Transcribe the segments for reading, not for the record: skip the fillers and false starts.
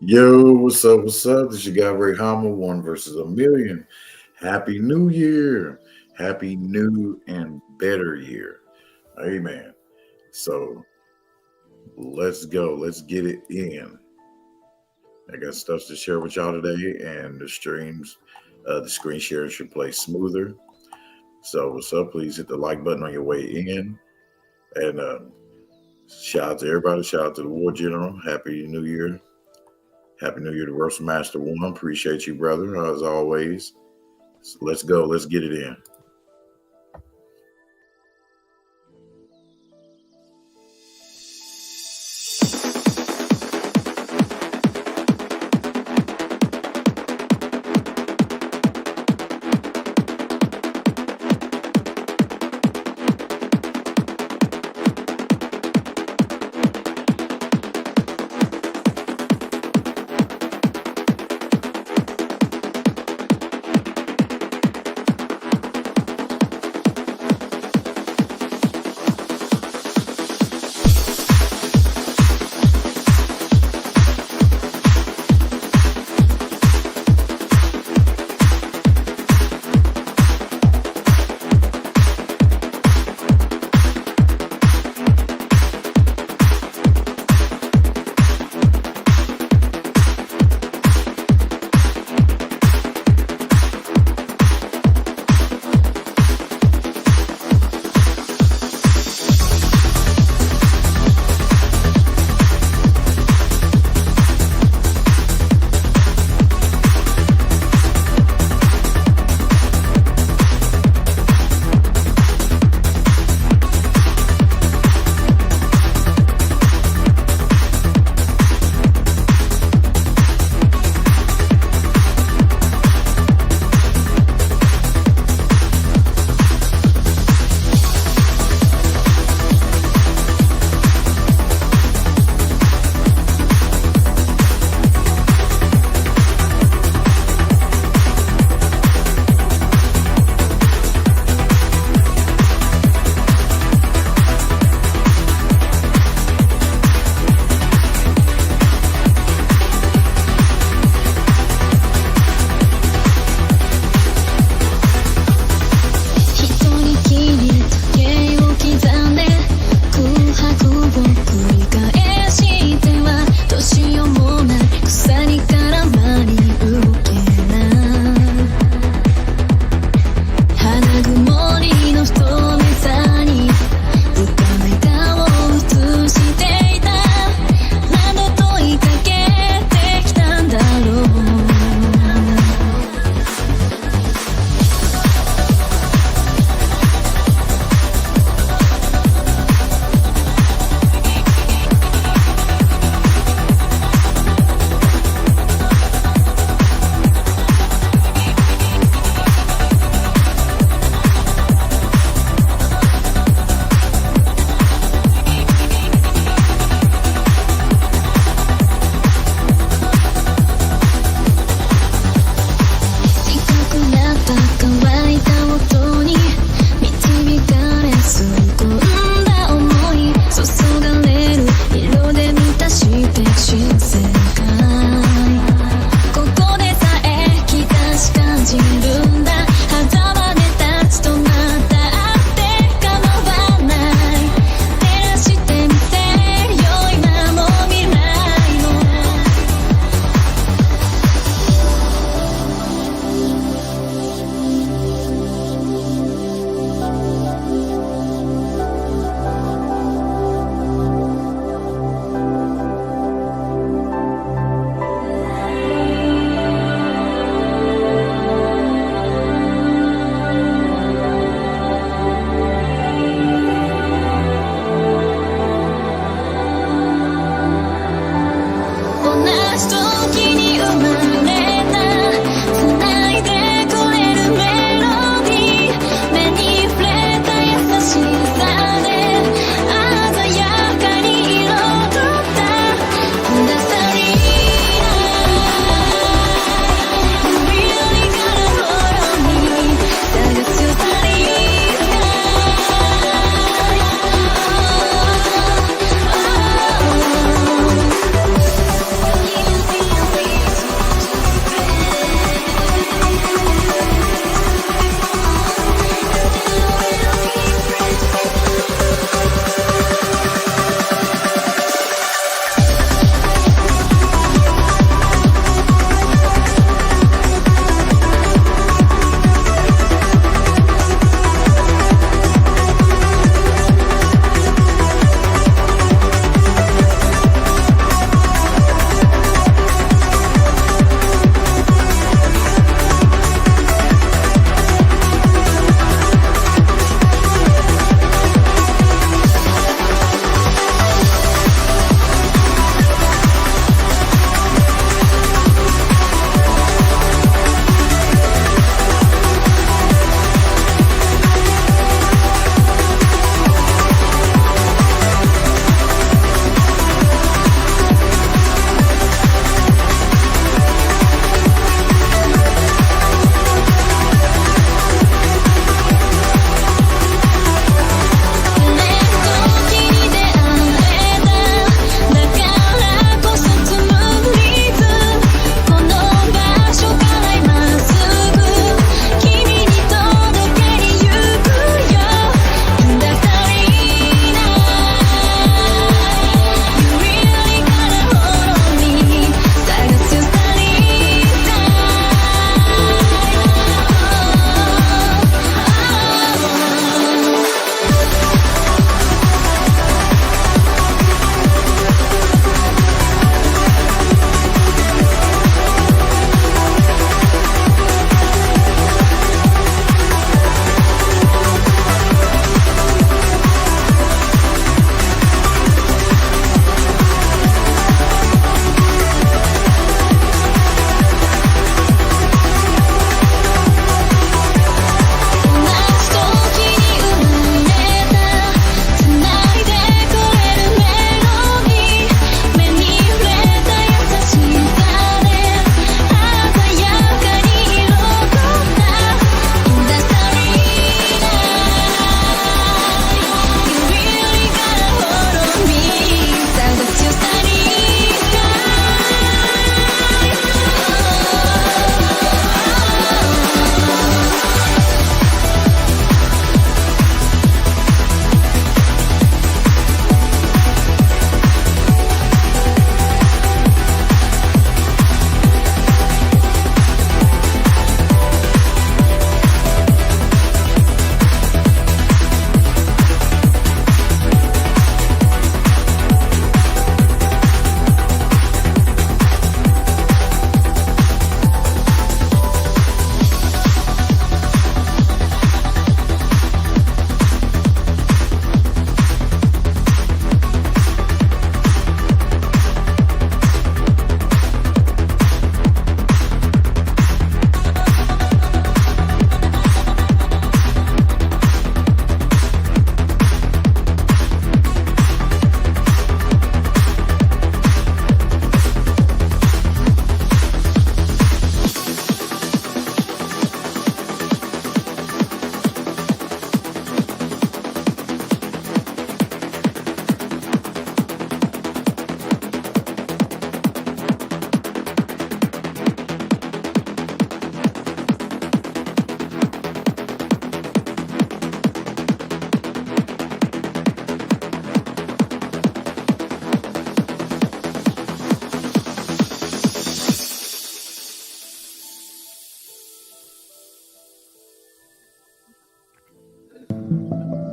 Yo, what's up? What's up? This your guy Ray Hama, one versus a million. Happy New Year. Happy new and better year. Amen. So let's go. Let's get it in. I got stuff to share with y'all today, and the screen share should play smoother. So what's up? Please hit the like button on your way in. And shout out to everybody. Shout out to the War General. Happy New Year. Happy New Year to Russell Master One. Appreciate you, brother, as always. So let's go. Let's get it in.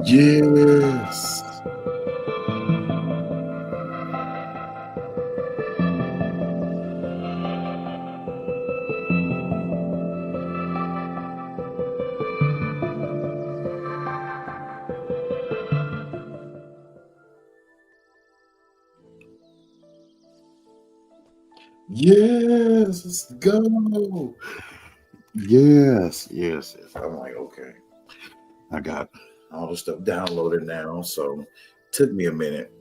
Yes. Yes, let's go. Yes. I'm like, okay. I got all the stuff downloaded now, so took me a minute.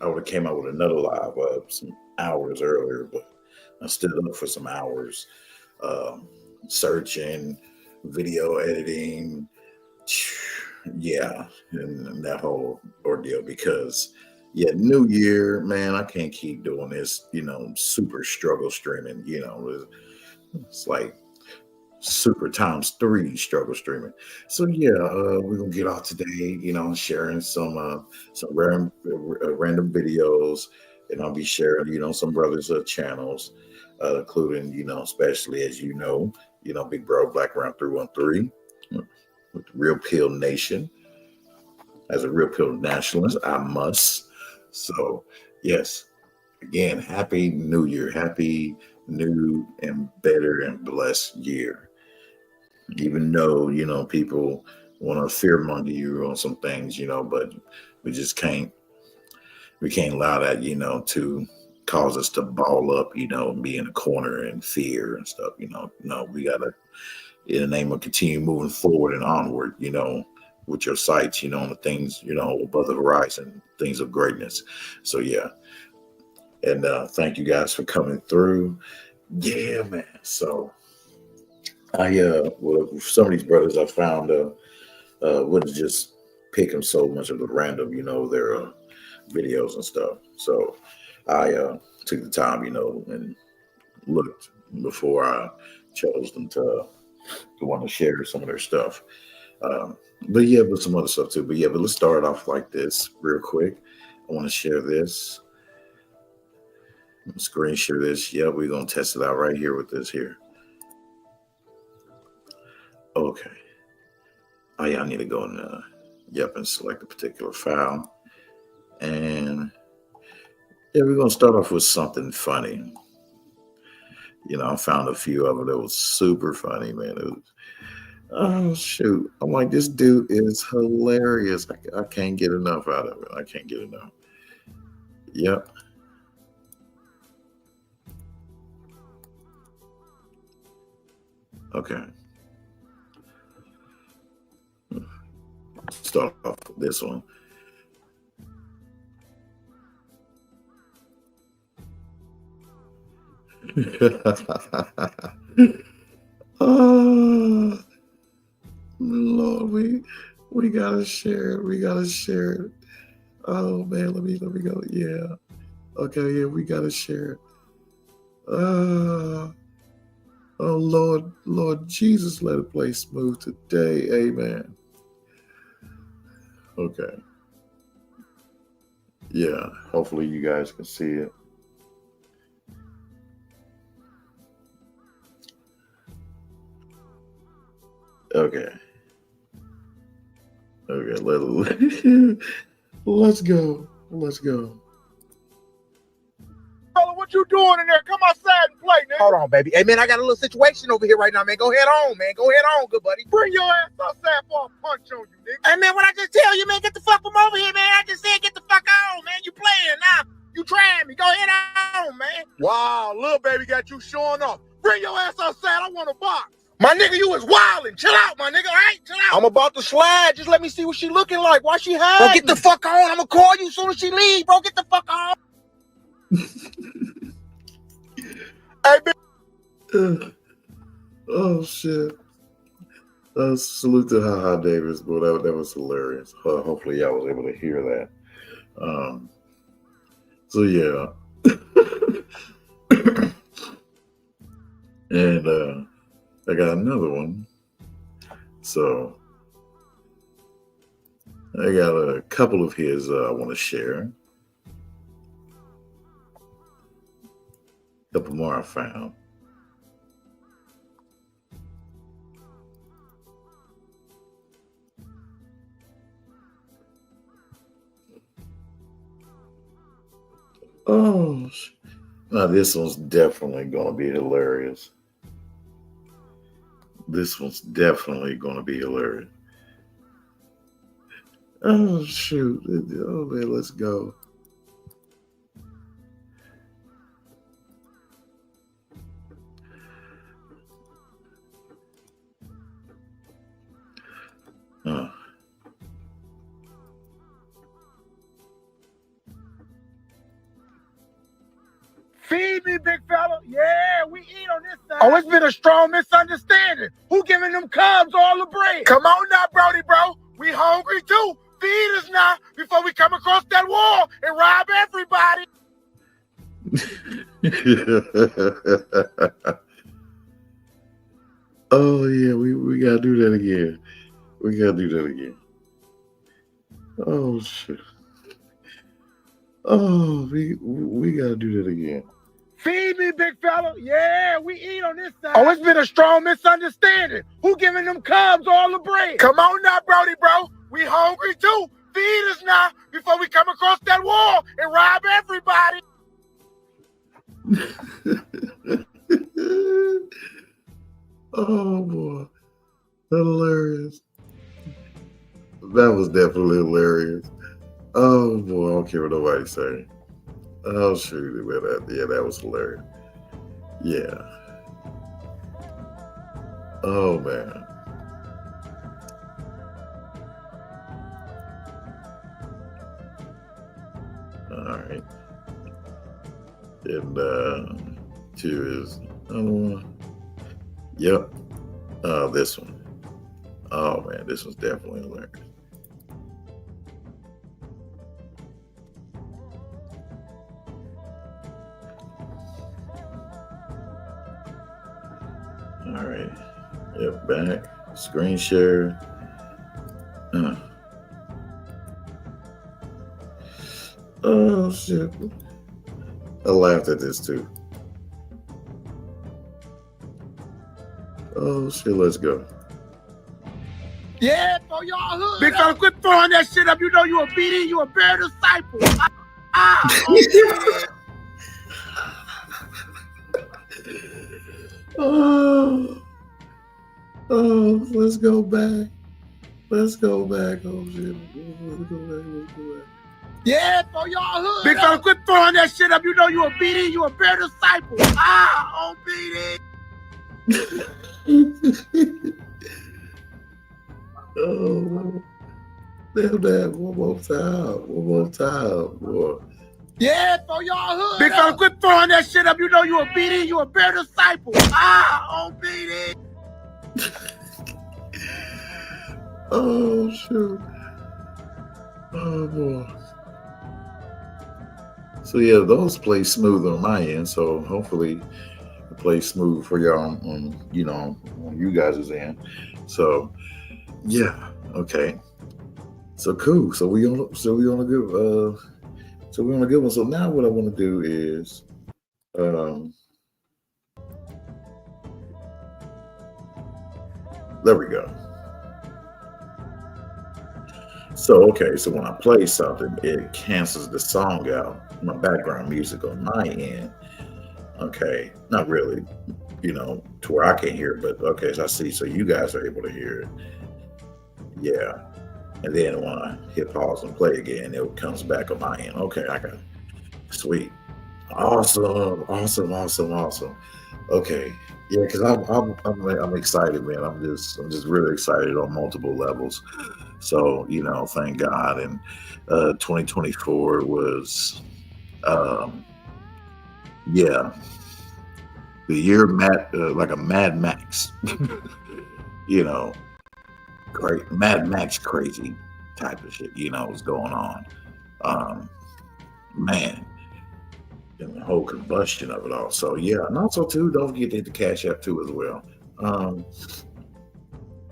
I would have came out with another live some hours earlier, but I stood up for some hours, um, searching, video editing, yeah, and that whole ordeal because yeah, New Year, man, I can't keep doing this, super struggle streaming, it's like super times three struggle streaming. So yeah, we're gonna get out today, sharing some random videos, and I'll be sharing, some brothers' channels, including, especially as Big Bro Black Round 313 with the Real Pill Nation. As a Real Pill nationalist, I must. So yes, again, happy New Year, happy new and better and blessed year. Even though people want to fearmonger you on some things, but we just can't allow that to cause us to ball up, and be in a corner and fear and stuff. No, we gotta, in the name of continue moving forward and onward, with your sights, on the things, above the horizon, things of greatness. So yeah, and thank you guys for coming through. Yeah, man. So I well, some of these brothers I found wouldn't just pick them so much of the random, their videos and stuff. So I took the time, and looked before I chose them to want to share some of their stuff. But yeah, but some other stuff too. But yeah, but let's start off like this real quick. I want to share this, screen share this. Yeah, we're gonna test it out right here with this here. Okay. Oh yeah, I need to go in yep, and select a particular file. And yeah, we're gonna start off with something funny. I found a few of them that was super funny, man. It was, oh shoot. I'm like, this dude is hilarious. I can't get enough out of it. I can't get enough. Yep. Okay. Start off with this one. Oh Lord, we gotta share it. We gotta share it. Oh man, let me go. Yeah. Okay, yeah, we gotta share it. Uh oh Lord Jesus, let it play smooth today. Amen. Okay. Yeah. Hopefully you guys can see it. Okay. Okay, let's go. Let's go. What you doing in there? Come outside and play, nigga. Hold on, baby. Hey, man, I got a little situation over here right now, man. Go head on, man. Go head on, good buddy. Bring your ass outside for a punch on you, nigga. Hey, man, what I just tell you, man, get the fuck from over here, man. I just said get the fuck on, man. You playing now. You trying me. Go head on, man. Wow, little baby got you showing off. Bring your ass outside. I want a box. My nigga, you was wildin'. Chill out, my nigga, all right? Chill out. I'm about to slide. Just let me see what she looking like. Why she hiding? Bro, get the fuck on. I'm gonna call you as soon as she leave, bro. Get the fuck on. Hey, Oh shit. Salute to Haha Davis, but that was hilarious. Hopefully y'all was able to hear that. So yeah. And I got another one. So I got a couple of his I want to share. A couple more I found. Oh, now this one's definitely gonna be hilarious. This one's definitely gonna be hilarious. Oh shoot! Oh man, let's go. Uh, Feed me, big fella. Yeah, we eat on this side. Oh, it's been a strong misunderstanding. Who giving them cubs all the bread? Come on now, Brody, bro. We hungry too. Feed us now before we come across that wall and rob everybody. Oh yeah, we gotta do that again. We gotta do that again. Oh shit. Oh, we gotta do that again. Feed me, big fella. Yeah, we eat on this side. Oh, it's been a strong misunderstanding. Who giving them cubs all the bread? Come on now, Brody, bro. We hungry too. Feed us now before we come across that wall and rob everybody. Oh boy, hilarious. That was definitely hilarious. Oh boy, I don't care what nobody say. Oh shoot, yeah, that was hilarious. Yeah. Oh man. All right. And two is another one. Yep. This one. Oh man, this one's definitely hilarious. All right. Yep, back. Screen share. Oh shit. I laughed at this too. Oh shit, let's go. Yeah, for y'all hood. Big fella, quit throwing that shit up. You know you a BD, you a bare disciple. Oh, let's go back. Let's go back. Oh shit. Let's go back. Yeah, for y'all hood. Big fella, quit throwing that shit up. You know you a BD, you a bare disciple. On BD. Oh, damn that. One more time, boy. Yeah, for y'all hood. Big fella, quit throwing that shit up. You know you a BD, you a bare disciple. On BD. Oh shoot. Oh boy. So yeah, those play smooth on my end. So hopefully it plays smooth for y'all on you guys' end. So yeah, okay. So cool. So we on a good one. So now what I want to do is there we go. So okay, so when I play something, it cancels the song out, my background music on my end. Okay, not really, to where I can't hear it, but okay, so I see. So you guys are able to hear it. Yeah. And then when I hit pause and play again, it comes back on my end. Okay, I got it. Sweet. Awesome. Okay. Yeah, because I'm excited, man. I'm just really excited on multiple levels. So, thank God. And 2024 was the year like a Mad Max. Great Mad Max crazy type of shit, was going on. Man, and the whole combustion of it all. So yeah, and also too, don't forget to hit the Cash App too as well.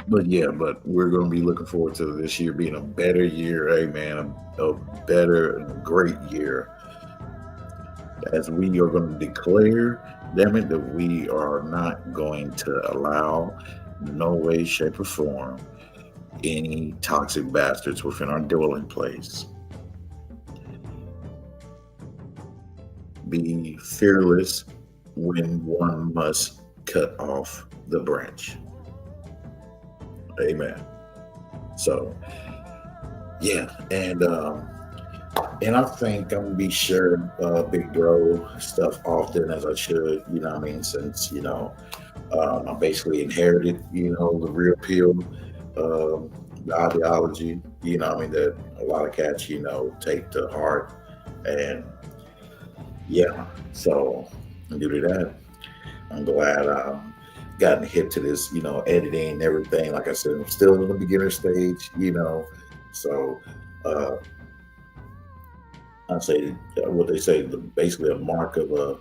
But we're gonna be looking forward to this year being a better year, hey man, a better and great year. As we are going to declare, damn it, that we are not going to allow, no way, shape, or form, any toxic bastards within our dwelling place. be fearless when one must cut off the branch. Amen. So yeah, and I think I'm gonna be sharing Big Bro stuff often as I should, you know what I mean, since I basically inherited, the real pill, the ideology, I mean, that a lot of cats, take to heart. And yeah, so due to that, I'm glad gotten hip to this, editing and everything. Like I said, I'm still in the beginner stage, so uh, I say what they say, basically a mark of a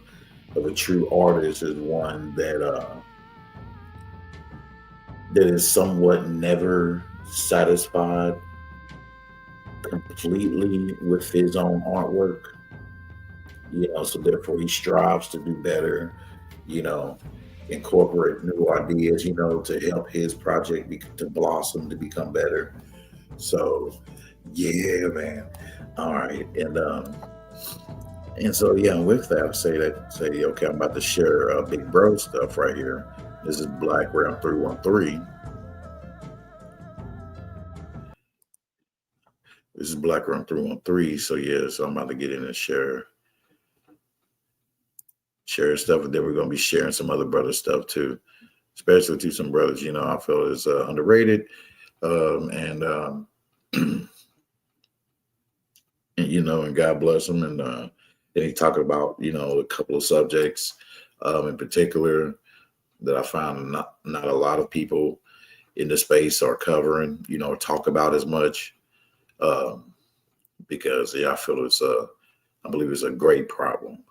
true artist is one that is somewhat never satisfied completely with his own artwork. So therefore he strives to do better, you know, incorporate new ideas, to help his project to blossom, to become better. So yeah, man. All right. And so yeah, with that, I say, okay, I'm about to share Big Bro stuff right here. This is Black Ram 313. This is Black Ram 313. So yeah, so I'm about to get in and share stuff, and then we're gonna be sharing some other brother stuff too, especially to some brothers, I feel is underrated. And and God bless them. And then he talked about, a couple of subjects in particular that I found not a lot of people in the space are covering, or talk about as much. Because I feel I believe it's a great problem.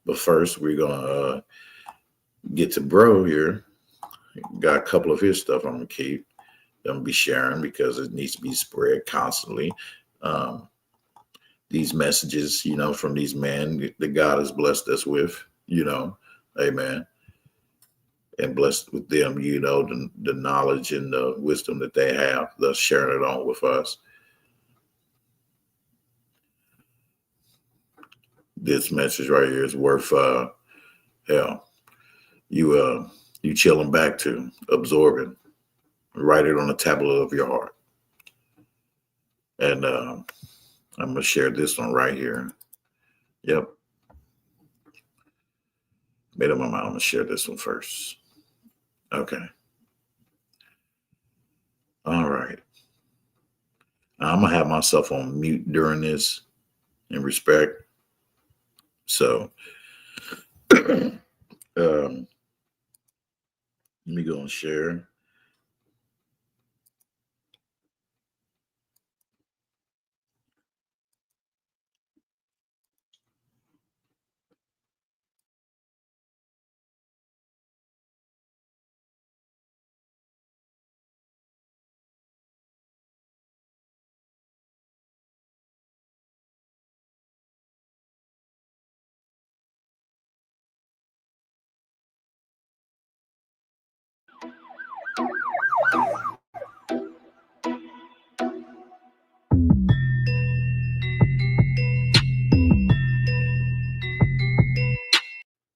But first we're gonna get to Bro here. Got a couple of his stuff I'm gonna keep. I'm gonna be sharing because it needs to be spread constantly. These messages, from these men that God has blessed us with, amen. And blessed with them, the knowledge and the wisdom that they have, thus sharing it on with us. This message right here is worth you chilling back to, absorbing, write it on the tablet of your heart. And I'm gonna share this one right here. Yep. Made up my mind. I'm gonna share this one first. Okay. All right. I'm gonna have myself on mute during this in respect. So let me go and share.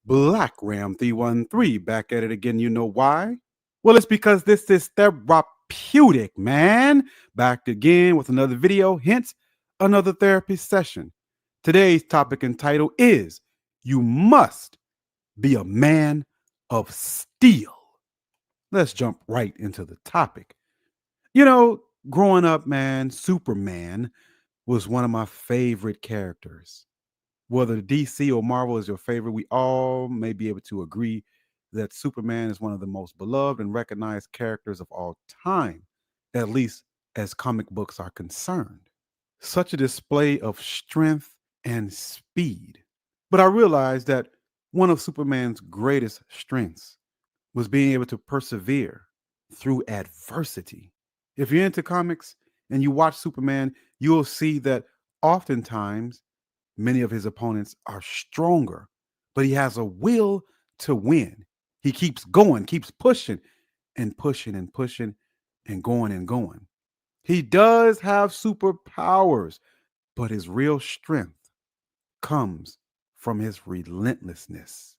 Black Ram 313 back at it again. You know why? Well, it's because this is therapeutic, man. Back again with another video, hence another therapy session. Today's topic and title is You Must Be a Man of Steel. Let's jump right into the topic. Growing up, man, Superman was one of my favorite characters. Whether DC or Marvel is your favorite, we all may be able to agree that Superman is one of the most beloved and recognized characters of all time, at least as comic books are concerned. Such a display of strength and speed. But I realized that one of Superman's greatest strengths was being able to persevere through adversity. If you're into comics and you watch Superman, you'll see that oftentimes many of his opponents are stronger, but he has a will to win. He keeps going, keeps pushing and pushing and pushing and going and going. He does have superpowers, but his real strength comes from his relentlessness,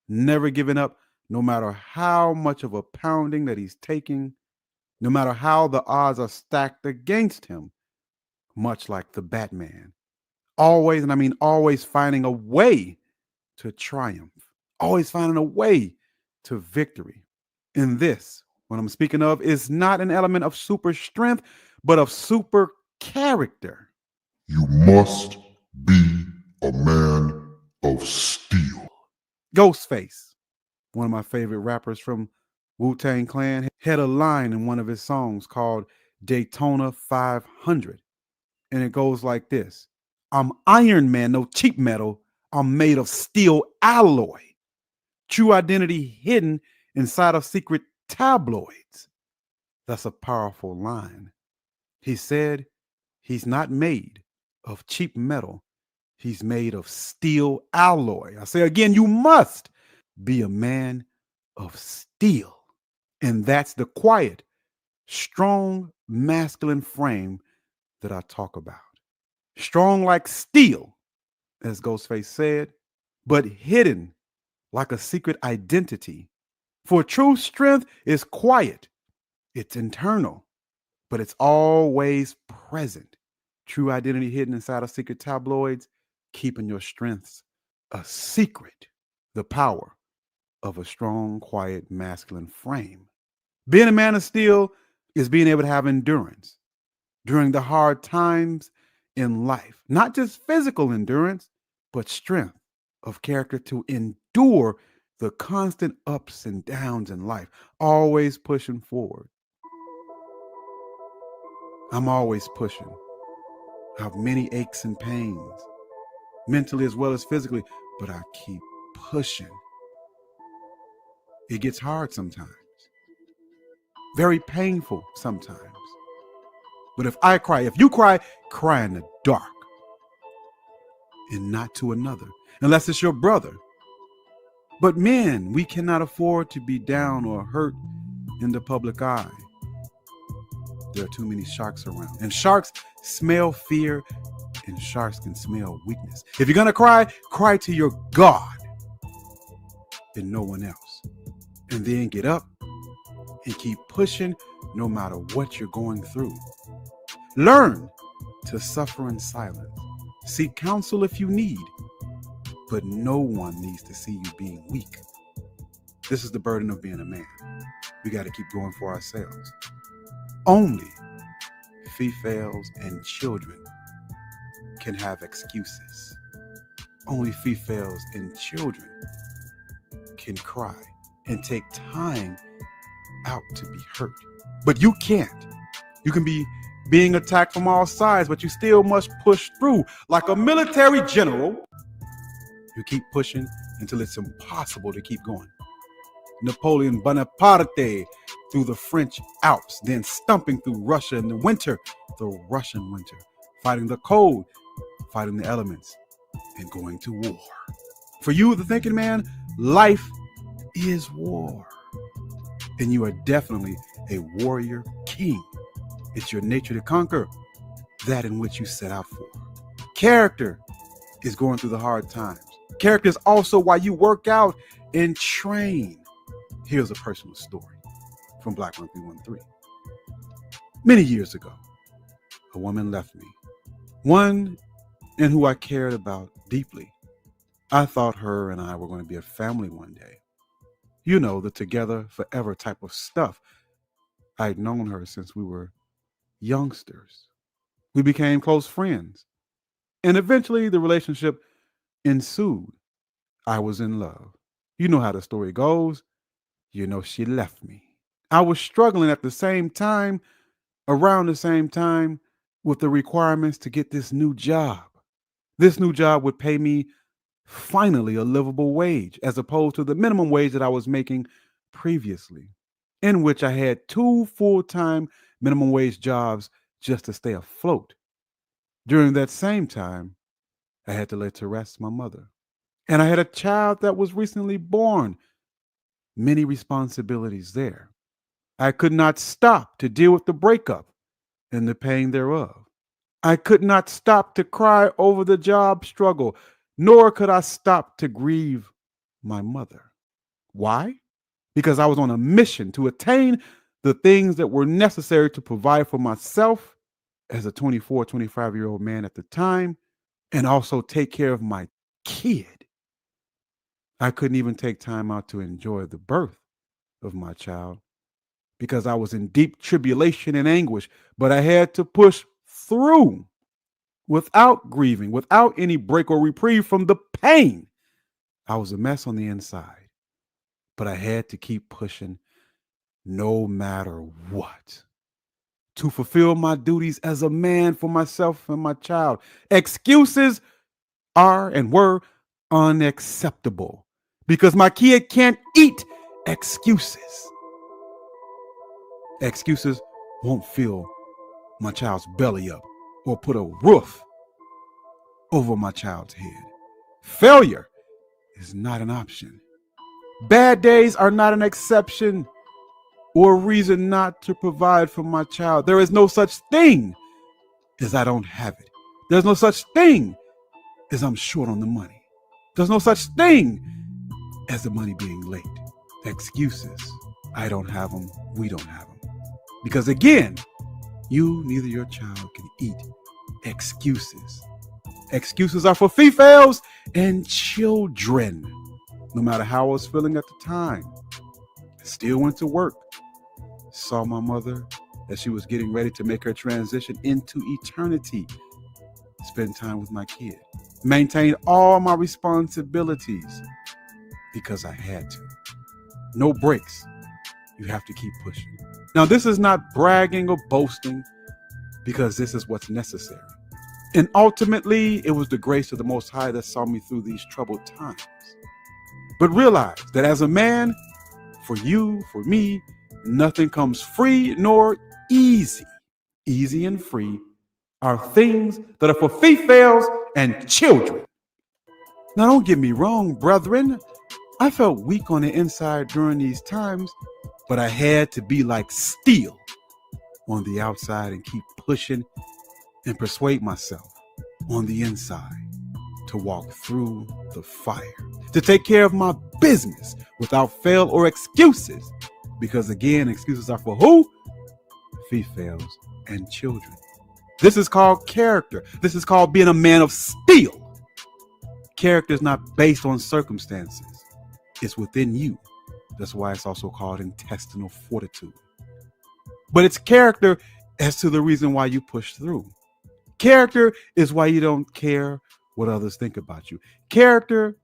never giving up, no matter how much of a pounding that he's taking, no matter how the odds are stacked against him, much like the Batman. Always, and I mean always, finding a way to triumph, always finding a way to victory. In this, what I'm speaking of is not an element of super strength, but of super character. You must be a man of steel. Ghostface, one of my favorite rappers from Wu-Tang Clan, had a line in one of his songs called Daytona 500. And it goes like this: I'm Iron Man, no cheap metal. I'm made of steel alloy. True identity hidden inside of secret tabloids. That's a powerful line. He said he's not made of cheap metal. He's made of steel alloy. I say again, you must be a man of steel. And that's the quiet, strong, masculine frame that I talk about. Strong like steel, as Ghostface said, but hidden like a secret identity. For true strength is quiet. It's internal, but it's always present. True identity hidden inside of secret tabloids, keeping your strengths a secret. The power of a strong, quiet, masculine frame. Being a man of steel is being able to have endurance during the hard times in life. Not just physical endurance, but strength of character to endure the constant ups and downs in life. Always pushing forward. I'm always pushing. I have many aches and pains, mentally as well as physically, but I keep pushing. It gets hard sometimes, very painful sometimes. But if I cry, if you cry, cry in the dark and not to another, unless it's your brother. But men, we cannot afford to be down or hurt in the public eye. There are too many sharks around, and sharks smell fear, and sharks can smell weakness. If you're gonna cry, cry to your God and no one else. And then get up and keep pushing no matter what you're going through. Learn to suffer in silence. Seek counsel if you need, but no one needs to see you being weak. This is the burden of being a man. We got to keep going for ourselves. Only females and children can have excuses. Only females and children can cry and take time out to be hurt. But you can't. You can be being attacked from all sides, but you still must push through like a military general. You keep pushing until it's impossible to keep going. Napoleon Bonaparte through the French Alps, then stumping through Russia in the winter, the Russian winter, fighting the cold, fighting the elements, and going to war. For you, the thinking man, life is war. And you are definitely a warrior king. It's your nature to conquer that in which you set out for. Character is going through the hard times. Character is also why you work out and train. Here's a personal story from Black 1313. Many years ago, a woman left me. One in who I cared about deeply. I thought her and I were going to be a family one day. You know, the together forever type of stuff. I'd known her since we were youngsters. We became close friends. And eventually the relationship ensued. I was in love. You know how the story goes. You know, she left me. I was struggling at the same time, around the same time, with the requirements to get this new job. This new job would pay me finally a livable wage, as opposed to the minimum wage that I was making previously, in which I had 2 full-time minimum wage jobs just to stay afloat. During that same time, I had to lay to rest my mother. And I had a child that was recently born. Many responsibilities there. I could not stop to deal with the breakup and the pain thereof. I could not stop to cry over the job struggle, nor could I stop to grieve my mother. Why? Because I was on a mission to attain the things that were necessary to provide for myself as a 24, 25-year-old man at the time, and also take care of my kid. I couldn't even take time out to enjoy the birth of my child because I was in deep tribulation and anguish, but I had to push through without grieving, without any break or reprieve from the pain. I was a mess on the inside, but I had to keep pushing no matter what to fulfill my duties as a man for myself and my child. Excuses are and were unacceptable because my kid can't eat excuses. Excuses won't fill my child's belly up or put a roof over my child's head. Failure is not an option. Bad days are not an exception or a reason not to provide for my child. There is no such thing as I don't have it. There's no such thing as I'm short on the money. There's no such thing as the money being late. Excuses, I don't have them, we don't have them. Because again, you, neither your child can eat excuses. Excuses are for females and children. No matter how I was feeling at the time, I still went to work. Saw my mother as she was getting ready to make her transition into eternity. Spend time with my kid. Maintain all my responsibilities because I had to. No breaks. You have to keep pushing. Now, this is not bragging or boasting because this is what's necessary. And ultimately, it was the grace of the Most High that saw me through these troubled times. But realize that as a man, for you, for me, nothing comes free nor easy. Easy and free are things that are for females and children. Now, don't get me wrong, brethren. I felt weak on the inside during these times, but I had to be like steel on the outside and keep pushing and persuade myself on the inside to walk through the fire, to take care of my business without fail or excuses. Because again, excuses are for who? Females and children. This is called character. This is called being a man of steel. Character is not based on circumstances. It's within you. That's why it's also called intestinal fortitude. But it's character as to the reason why you push through. Character is why you don't care what others think about you. Character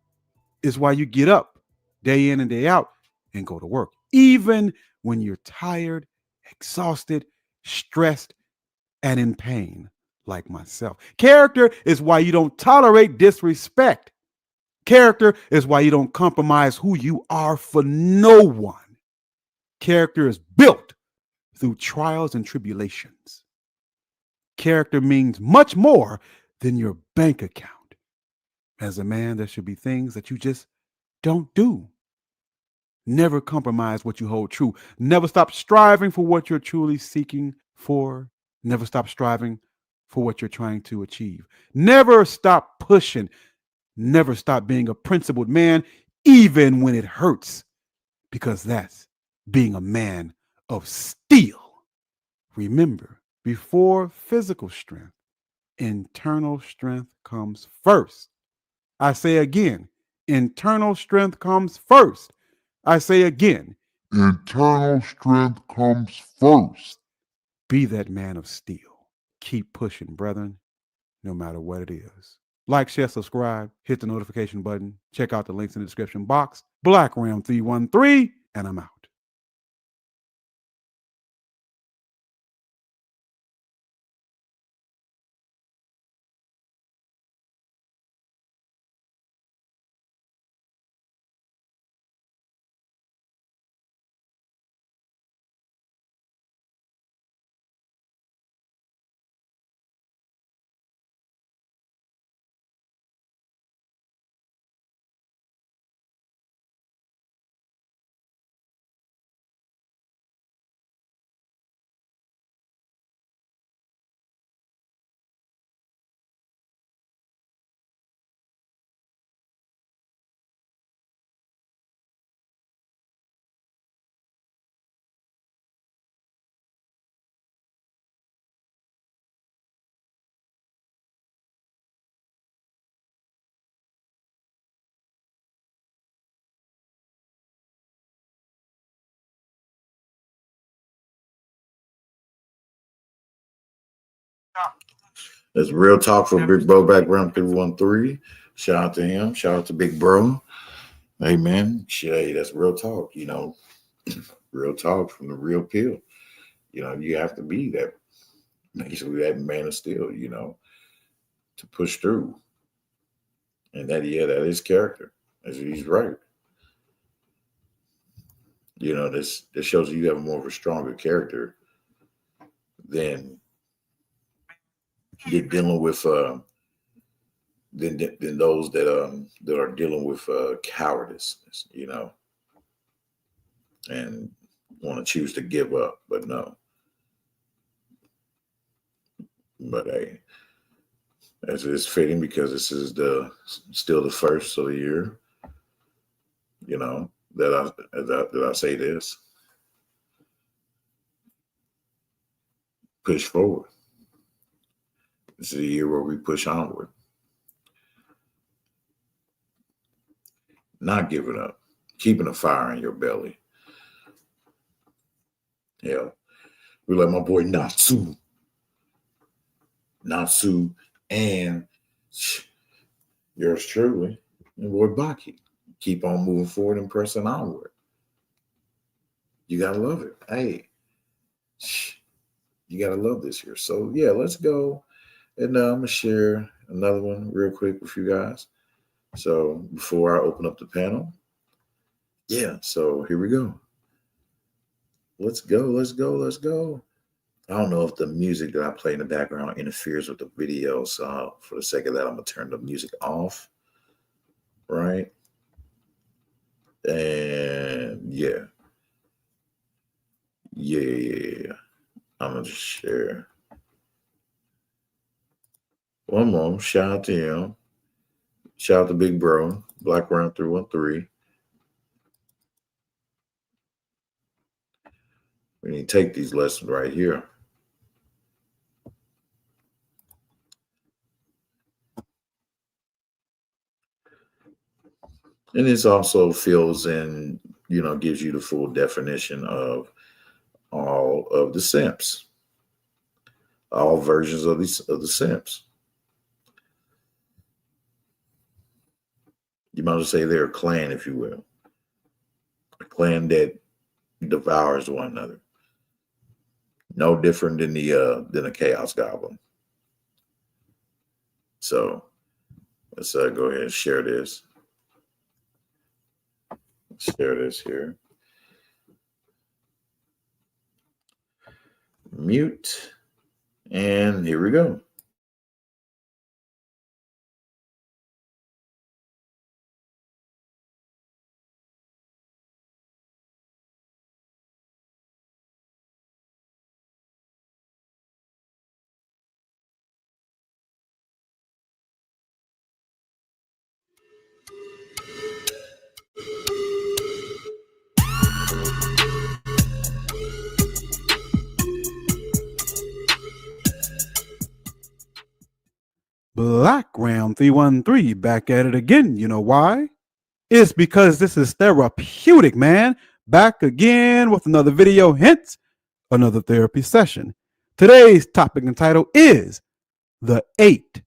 is why you get up day in and day out and go to work, even when you're tired, exhausted, stressed, and in pain, like myself. Character is why you don't tolerate disrespect. Character is why you don't compromise who you are for no one. Character is built through trials and tribulations. Character means much more than your bank account. As a man, there should be things that you just don't do. Never compromise what you hold true. Never stop striving for what you're truly seeking for. Never stop striving for what you're trying to achieve. Never stop pushing. Never stop being a principled man, even when it hurts, because that's being a man of steel. Remember, before physical strength, internal strength comes first. I say again, internal strength comes first. I say again, Internal strength comes first. be that man of steel. Keep pushing, brethren, no matter what it is. Like, share, subscribe, hit the notification button, check out the links in the description box. Black Ram 313, and I'm out. That's real talk for Big Bro Background 313. Shout out to him. Shout out to Big Bro. Hey man, shit, that's real talk, you know. Real talk from the real pill. You know, you have to be that basically that man of steel, you know, to push through. And that is character. He's right. You know, this shows you have more of a stronger character than you're dealing with than those that are dealing with cowardice, you know, and want to choose to give up, but no. But hey, as it's fitting because this is still the first of the year, you know, that I say this. Push forward. This is a year where we push onward. Not giving up. Keeping a fire in your belly. Yeah. We like my boy Natsu, and yours truly, and boy Baki. Keep on moving forward and pressing onward. You gotta love it. Hey, you gotta love this year. So yeah, let's go. And I'm gonna share another one real quick with you guys. So before I open up the panel, yeah. So here we go. Let's go. I don't know if the music that I play in the background interferes with the video. So for the sake of that, I'm going to turn the music off. Right. And yeah. I'm going to share. One more. Shout out to him. Shout out to Big Bro, Black Round 313. We need to take these lessons right here. And this also fills in, you know, gives you the full definition of all of the simps, all versions of the simps. You might as well say they're a clan, if you will, a clan that devours one another. No different than the Chaos Goblin. So let's go ahead and share this. Share this here. Mute. And here we go. Black Ram 313 back at it again. You know why? It's because this is therapeutic, man. Back again with another video, hence another therapy session. Today's topic and title is the 8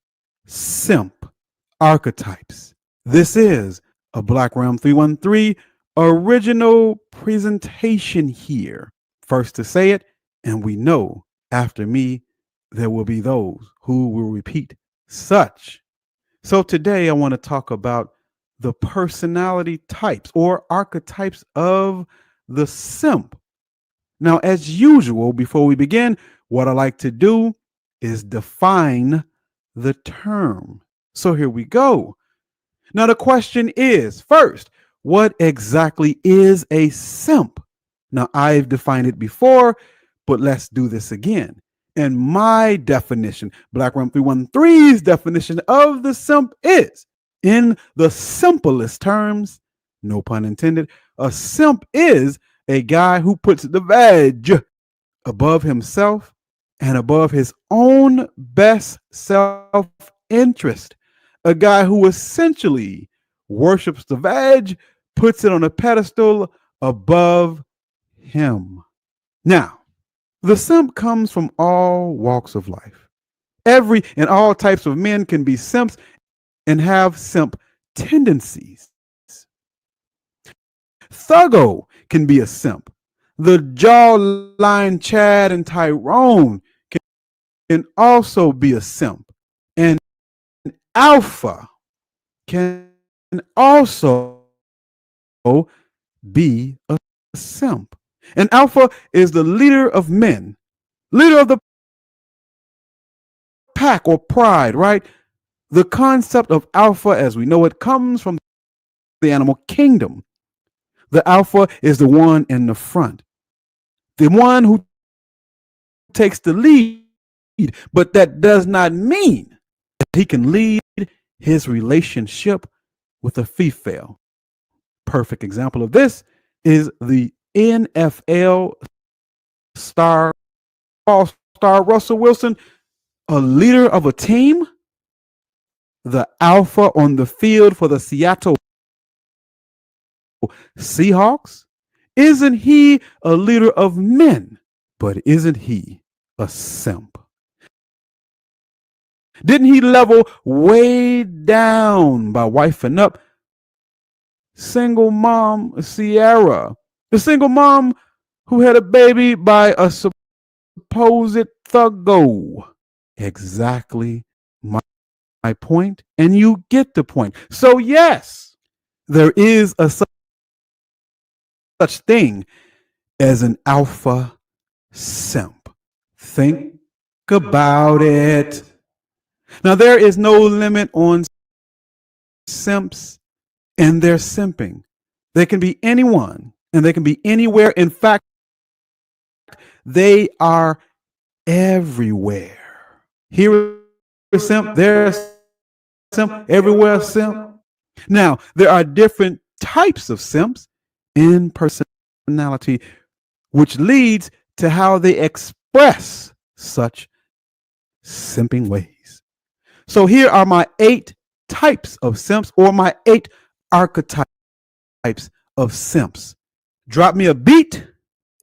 simp archetypes. This is a Black Ram 313 original presentation here. First to say it, and we know after me, there will be those who will repeat such. So today I want to talk about the personality types or archetypes of the simp. Now, as usual, before we begin, what I like to do is define the term. So here we go. Now, the question is, first, what exactly is a simp? Now, I've defined it before, but let's do this again. And my definition, Black Ram 313's definition of the simp is, in the simplest terms, no pun intended, a simp is a guy who puts the veg above himself and above his own best self-interest. A guy who essentially worships the veg, puts it on a pedestal above him. Now, the simp comes from all walks of life. Every and all types of men can be simps and have simp tendencies. Thuggo can be a simp. The jawline Chad and Tyrone can also be a simp. And Alpha can also be a simp. And Alpha is the leader of men, leader of the pack or pride, right? The concept of Alpha as we know it comes from the animal kingdom. The Alpha is the one in the front, the one who takes the lead, but that does not mean that he can lead his relationship with a female. Perfect example of this is the NFL star Russell Wilson, a leader of a team, the alpha on the field for the Seattle Seahawks. Isn't he a leader of men? But isn't he a simp? Didn't he level way down by wifing up single mom Sierra, the single mom who had a baby by a supposed thuggo? Exactly my point, and you get the point. So yes, there is a such thing as an alpha simp. Think about it. Now, there is no limit on simps and their simping. They can be anyone and they can be anywhere. In fact, they are everywhere. Here is simp, there's simp, everywhere a simp. Now, there are different types of simps in personality, which leads to how they express such simping ways. So here are my 8 types of simps, or my 8 archetypes of simps. Drop me a beat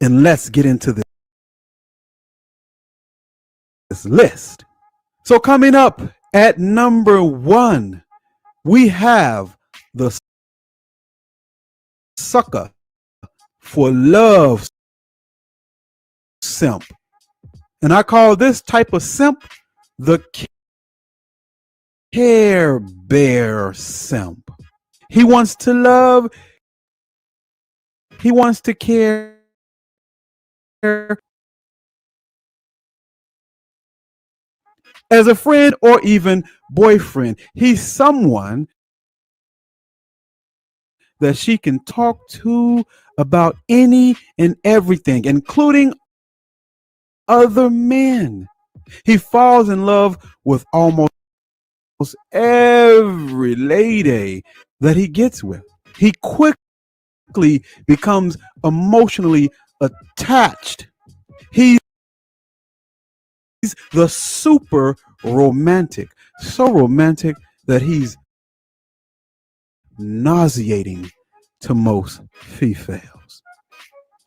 and let's get into this list. So coming up at number 1, we have the sucker for love simp. And I call this type of simp the Care Bear simp. He wants to love, he wants to care as a friend or even boyfriend. He's someone that she can talk to about any and everything, including other men. He falls in love with almost every lady that he gets with. He quickly becomes emotionally attached. He's the super romantic, so romantic that he's nauseating to most females.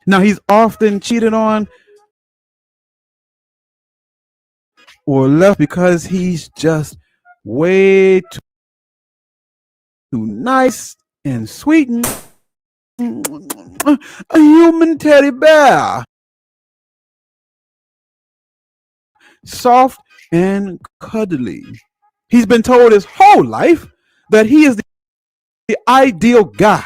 Now, he's often cheated on or left because he's just way too nice and sweet and a human teddy bear, soft and cuddly. He's been told his whole life that he is the ideal guy.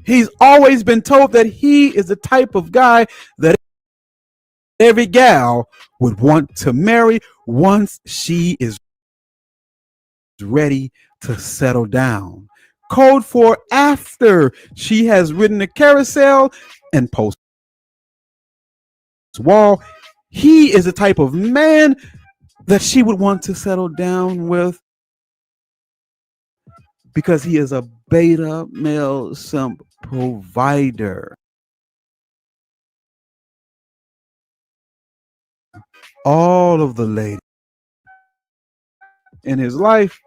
He's always been told that he is the type of guy that every gal would want to marry once she is ready to settle down. Code for after she has ridden the carousel and post wall. He is the type of man that she would want to settle down with because he is a beta male simp provider. All of the ladies in his life,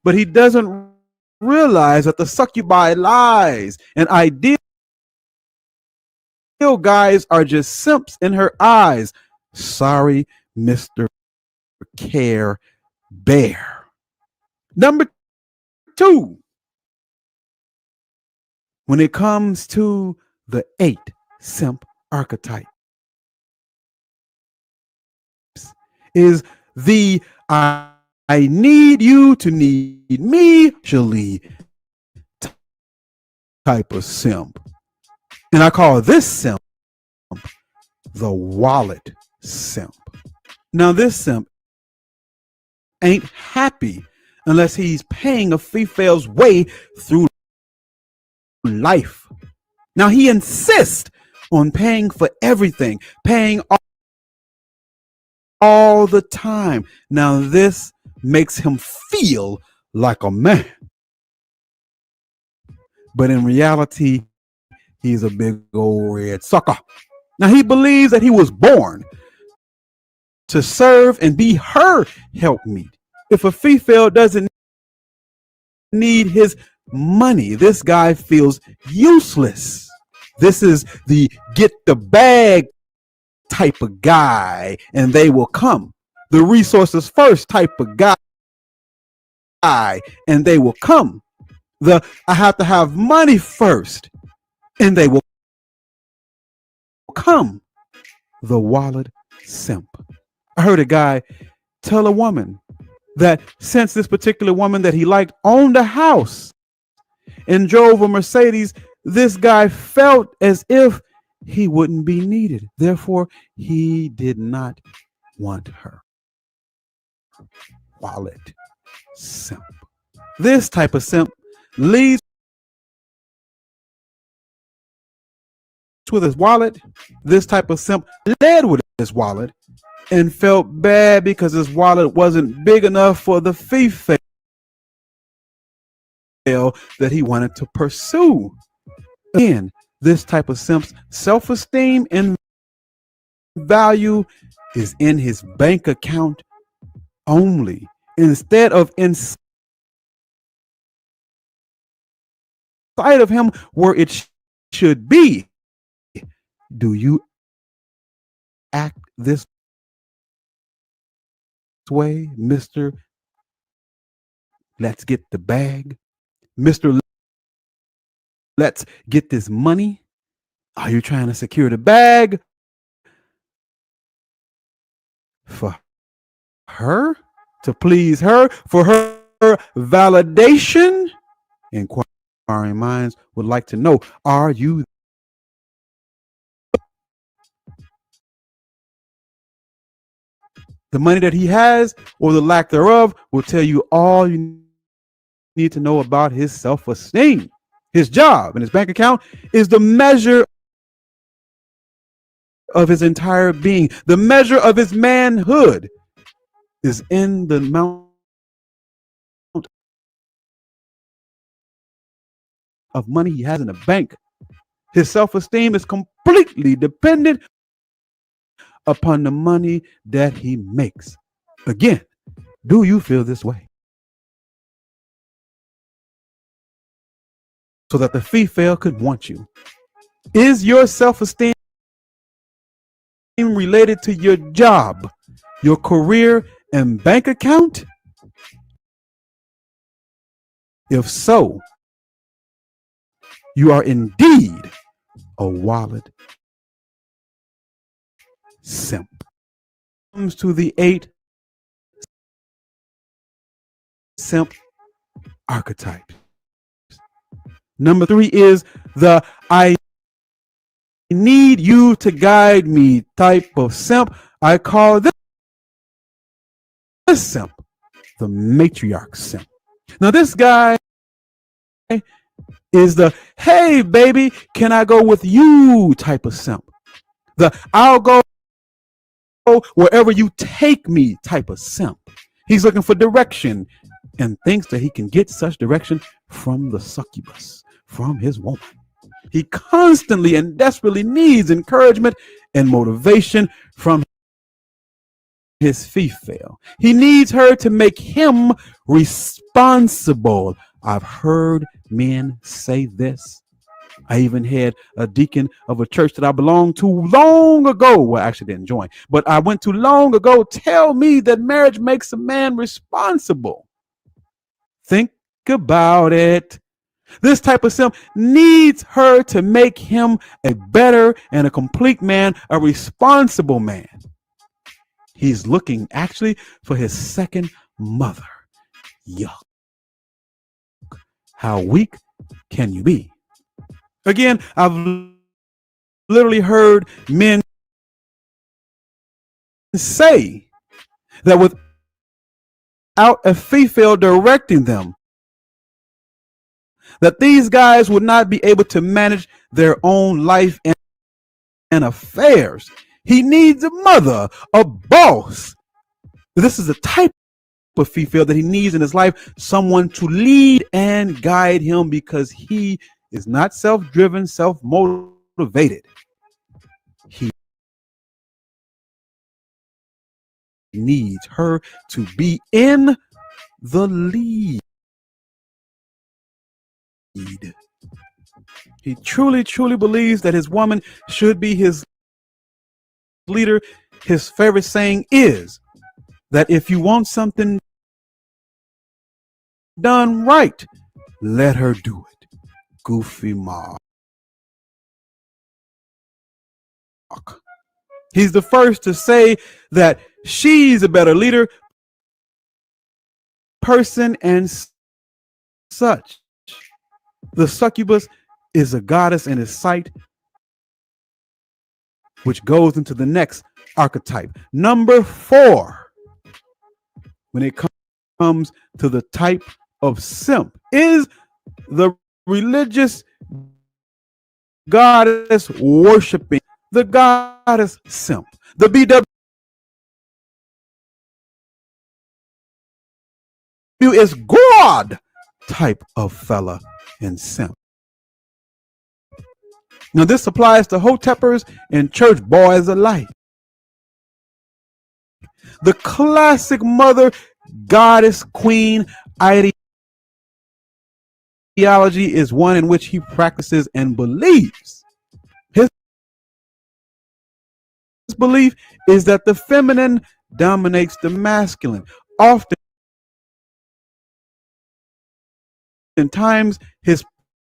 but he doesn't realize that the succubi lies and ideal guys are just simps in her eyes. Sorry, Mr. Care Bear. Number 2, when it comes to the 8 simp archetype, is the I need you to need me mutually type of simp. And I call this simp the wallet simp. Now, this simp ain't happy unless he's paying a female's way through life. Now, he insists on paying for everything, paying all the time. Now, this makes him feel like a man. But in reality, he's a big old red sucker. Now, he believes that he was born to serve and be her helpmeet. If a female doesn't need his money, this guy feels useless. This is the get the bag type of guy, and they will come. The resources first type of guy, and they will come. The I have to have money first, and they will come. The wallet simp. I heard a guy tell a woman that since this particular woman that he liked owned a house and drove a Mercedes, this guy felt as if he wouldn't be needed. Therefore, he did not want her. Wallet simp. This type of simp leaves with his wallet. This type of simp led with his wallet and felt bad because his wallet wasn't big enough for the female that he wanted to pursue. Again, this type of simp's self-esteem and value is in his bank account only, instead of inside of him where it should be. Do you act this way, Mr. Let's get the bag? Mr. Let's get this money? Are you trying to secure the bag for her, to please her, for her validation? Inquiring minds would like to know, are you the money that he has or the lack thereof will tell you all you need to know about his self-esteem. His job and his bank account is the measure of his entire being. The measure of his manhood is in the amount of money he has in the bank. His self-esteem is completely dependent upon the money that he makes. Again, do you feel this way? So that the female could want you. Is your self-esteem related to your job, your career, and bank account? If so, you are indeed a wallet simp. Comes to the 8 simp archetype. Number 3 is the I need you to guide me type of simp. I call this simp the matriarch simp. Now, this guy is the hey baby, can I go with you type of simp. The I'll go wherever you take me type of simp. He's looking for direction and thinks that he can get such direction from the succubus, from his woman. He constantly and desperately needs encouragement and motivation from his female. He needs her to make him responsible. I've heard men say this. I even had a deacon of a church that I belonged to long ago. Well, I actually didn't join, but I went to long ago tell me that marriage makes a man responsible. Think about it. This type of simp needs her to make him a better and a complete man, a responsible man. He's looking actually for his second mother. Yuck. How weak can you be? Again, I've literally heard men say that without a female directing them, that these guys would not be able to manage their own life and affairs. He needs a mother, a boss. This is the type of female that he needs in his life, someone to lead and guide him, because he is not self-driven, self-motivated. He needs her to be in the lead. He truly, truly believes that his woman should be his leader. His favorite saying is that if you want something done right, let her do it. Goofy Mark. He's the first to say that she's a better leader, person, and such. The succubus is a goddess in his sight, which goes into the next archetype. Number 4, when it comes to the type of simp, is the religious goddess worshiping, the goddess simp, the BW is God type of fella and simp. Now this applies to hoteppers and church boys alike. The classic mother goddess queen ideology is one in which he practices and believes. His belief is that the feminine dominates the masculine. Oftentimes his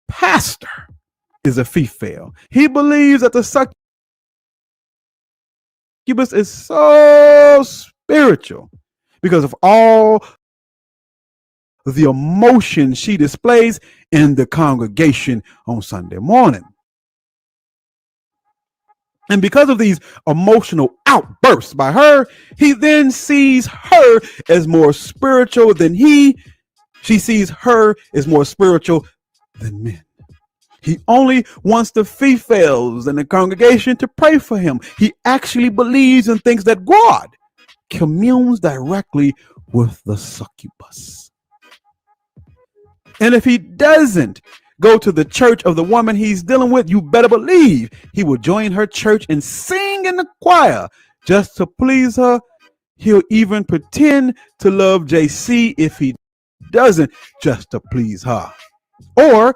pastor is a female. He believes that the succubus is so spiritual because of all the emotion she displays in the congregation on Sunday morning. And because of these emotional outbursts by her, he then sees her as more spiritual than she sees her as more spiritual than men. He only wants the females in the congregation to pray for him. He actually believes and thinks that God communes directly with the succubus. And if he doesn't go to the church of the woman he's dealing with, you better believe he will join her church and sing in the choir just to please her. He'll even pretend to love JC if he doesn't, just to please her. Or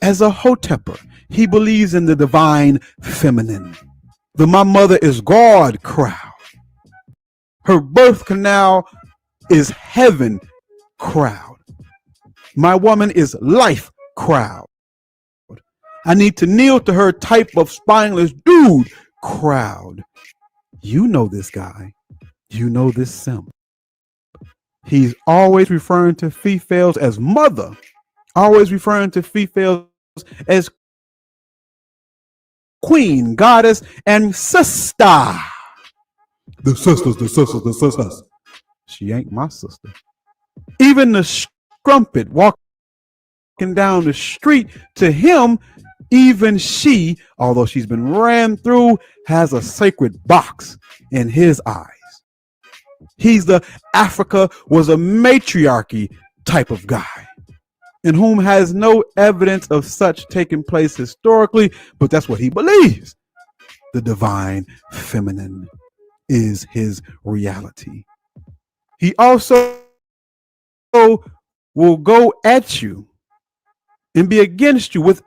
as a hotepper, he believes in the divine feminine, the my mother is God crowd. Her birth canal is heaven crowd. My woman is life crowd. I need to kneel to her type of spineless dude crowd. You know this guy. You know this simp. He's always referring to females as mother, always referring to females as queen, goddess, and sister. The sisters. She ain't my sister. Even the strumpet walking down the street, to him, even she, although she's been ran through, has a sacred box in his eyes. He's the Africa was a matriarchy type of guy, in whom has no evidence of such taking place historically, but that's what he believes. The divine feminine is his reality. He also will go at you and be against you with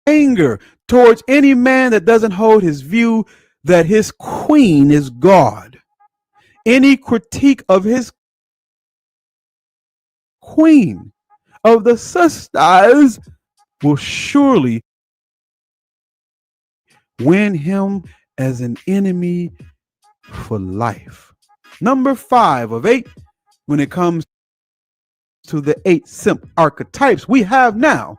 anger towards any man that doesn't hold his view that his queen is God. Any critique of his queen, of the sisters, will surely win him as an enemy for life. Number 5 of 8, when it comes to the 8 simp archetypes, we have now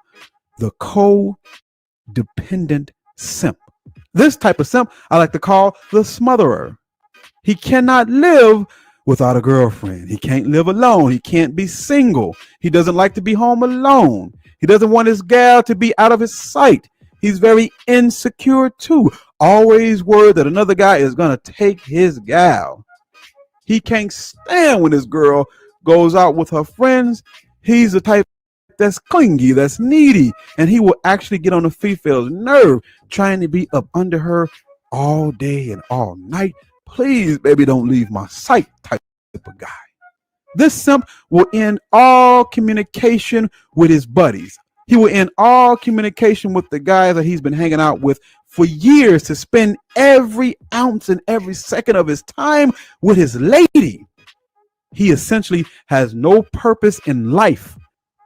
the codependent simp. This type of simp I like to call the smotherer. He cannot live without a girlfriend. He can't live alone. He can't be single. He doesn't like to be home alone. He doesn't want his gal to be out of his sight. He's very insecure too. Always worried that another guy is going to take his gal. He can't stand when his girl goes out with her friends. He's the type that's clingy, that's needy, and he will actually get on the female's nerve trying to be up under her all day and all night. Please, baby, don't leave my sight type of guy. This simp will end all communication with his buddies. He will end all communication with the guys that he's been hanging out with for years to spend every ounce and every second of his time with his lady. He essentially has no purpose in life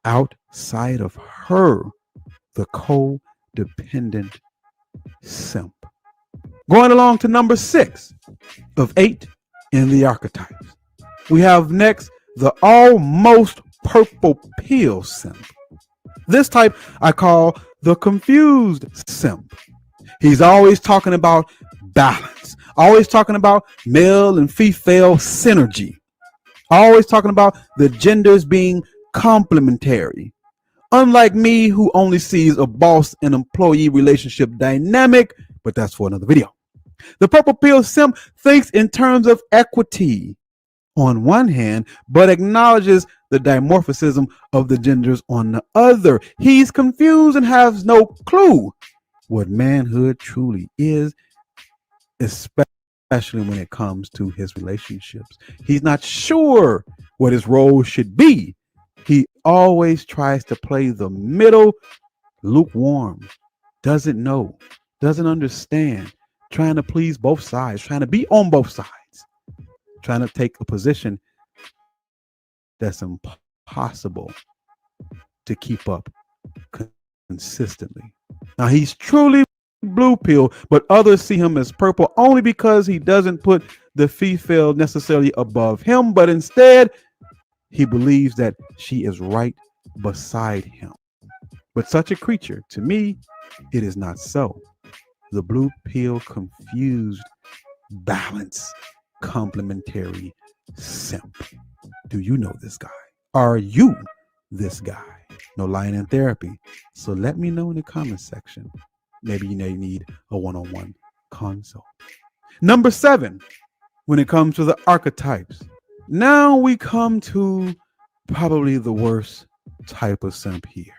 outside of her, the codependent simp. Going along to number 6 of 8 in the archetypes. We have next the almost purple pill simp. This type I call the confused simp. He's always talking about balance, always talking about male and female synergy, always talking about the genders being complementary. Unlike me, who only sees a boss and employee relationship dynamic, but that's for another video. The purple pill simp thinks in terms of equity on one hand, but acknowledges the dimorphism of the genders on the other. He's confused and has no clue what manhood truly is, especially when it comes to his relationships. He's not sure what his role should be. He always tries to play the middle, lukewarm, doesn't know, doesn't understand, trying to please both sides, trying to be on both sides, trying to take a position that's impossible to keep up consistently. Now, he's truly blue pill, but others see him as purple only because he doesn't put the female necessarily above him, but instead he believes that she is right beside him. But such a creature, to me, it is not so. The blue pill confused, balanced, complementary simp. Do you know this guy? Are you this guy? No lying in therapy. So let me know in the comment section. Maybe you may need a one-on-one consult. Number 7, when it comes to the archetypes. Now we come to probably the worst type of simp here.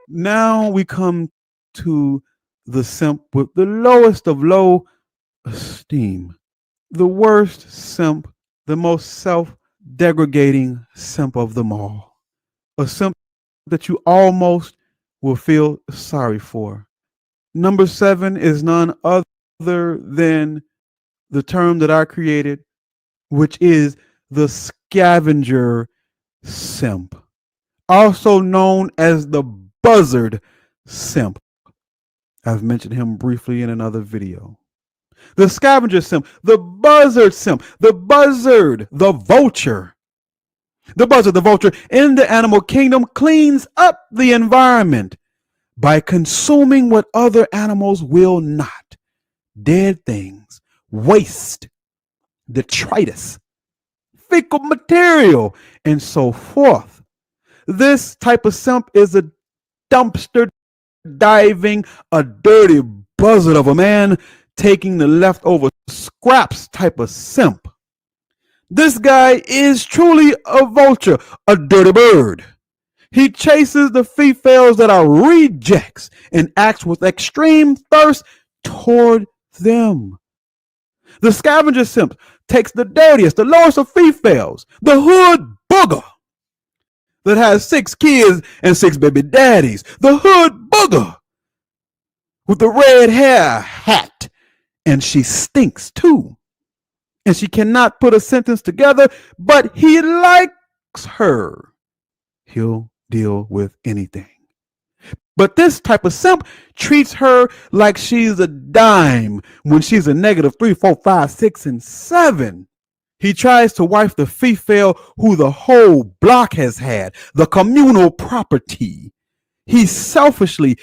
Now we come to the simp with the lowest of low esteem. The worst simp, the most self-degrading simp of them all. A simp that you almost will feel sorry for. Number 7 is none other than the term that I created, which is the scavenger simp, also known as the buzzard simp. I've mentioned him briefly in another video. The scavenger simp, the buzzard simp, the buzzard, the vulture. The buzzard, the vulture in the animal kingdom cleans up the environment by consuming what other animals will not. Dead things, waste, detritus, fecal material, and so forth. This type of simp is a dumpster diving, a dirty buzzard of a man, taking the leftover scraps type of simp. This guy is truly a vulture, a dirty bird. He chases the females that are rejects and acts with extreme thirst toward them. The scavenger simp takes the dirtiest, the lowest of females, the hood booger that has 6 kids and 6 baby daddies, the hood booger with the red hair hat, and she stinks too. And she cannot put a sentence together, but he likes her. He'll deal with anything. But this type of simp treats her like she's a dime when she's a negative 3, 4, 5, 6, and 7. He tries to wife the female who the whole block has had, the communal property. He selfishly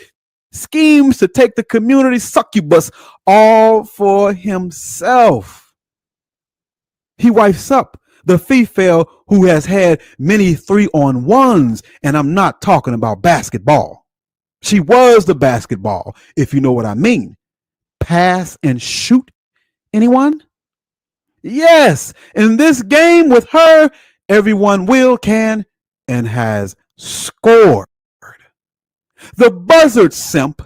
schemes to take the community succubus all for himself. He wifes up the female who has had many 3-on-1s, and I'm not talking about basketball. She was the basketball, if you know what I mean. Pass and shoot. Anyone? Yes, in this game with her, everyone will, can, and has scored. The buzzard simp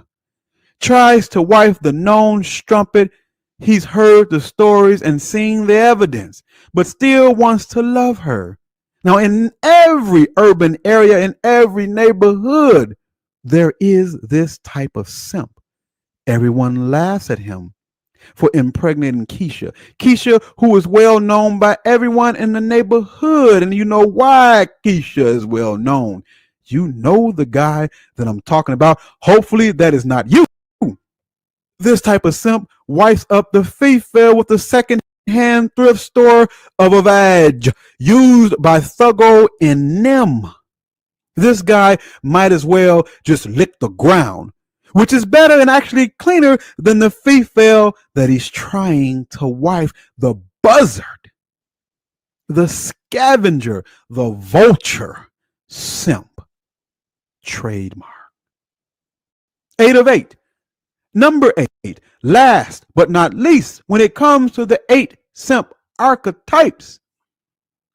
tries to wife the known strumpet. He's heard the stories and seen the evidence, but still wants to love her. Now, in every urban area, in every neighborhood, there is this type of simp. Everyone laughs at him for impregnating Keisha. Keisha, who is well known by everyone in the neighborhood. And you know why Keisha is well known. You know the guy that I'm talking about. Hopefully that is not you. This type of simp wipes up the female with the second-hand thrift store of a vag used by Thuggo and Nim. This guy might as well just lick the ground, which is better and actually cleaner than the female that he's trying to wife, the buzzard, the scavenger, the vulture simp. Trademark. 8 of 8. Number 8. Last but not least, when it comes to the 8 simp archetypes,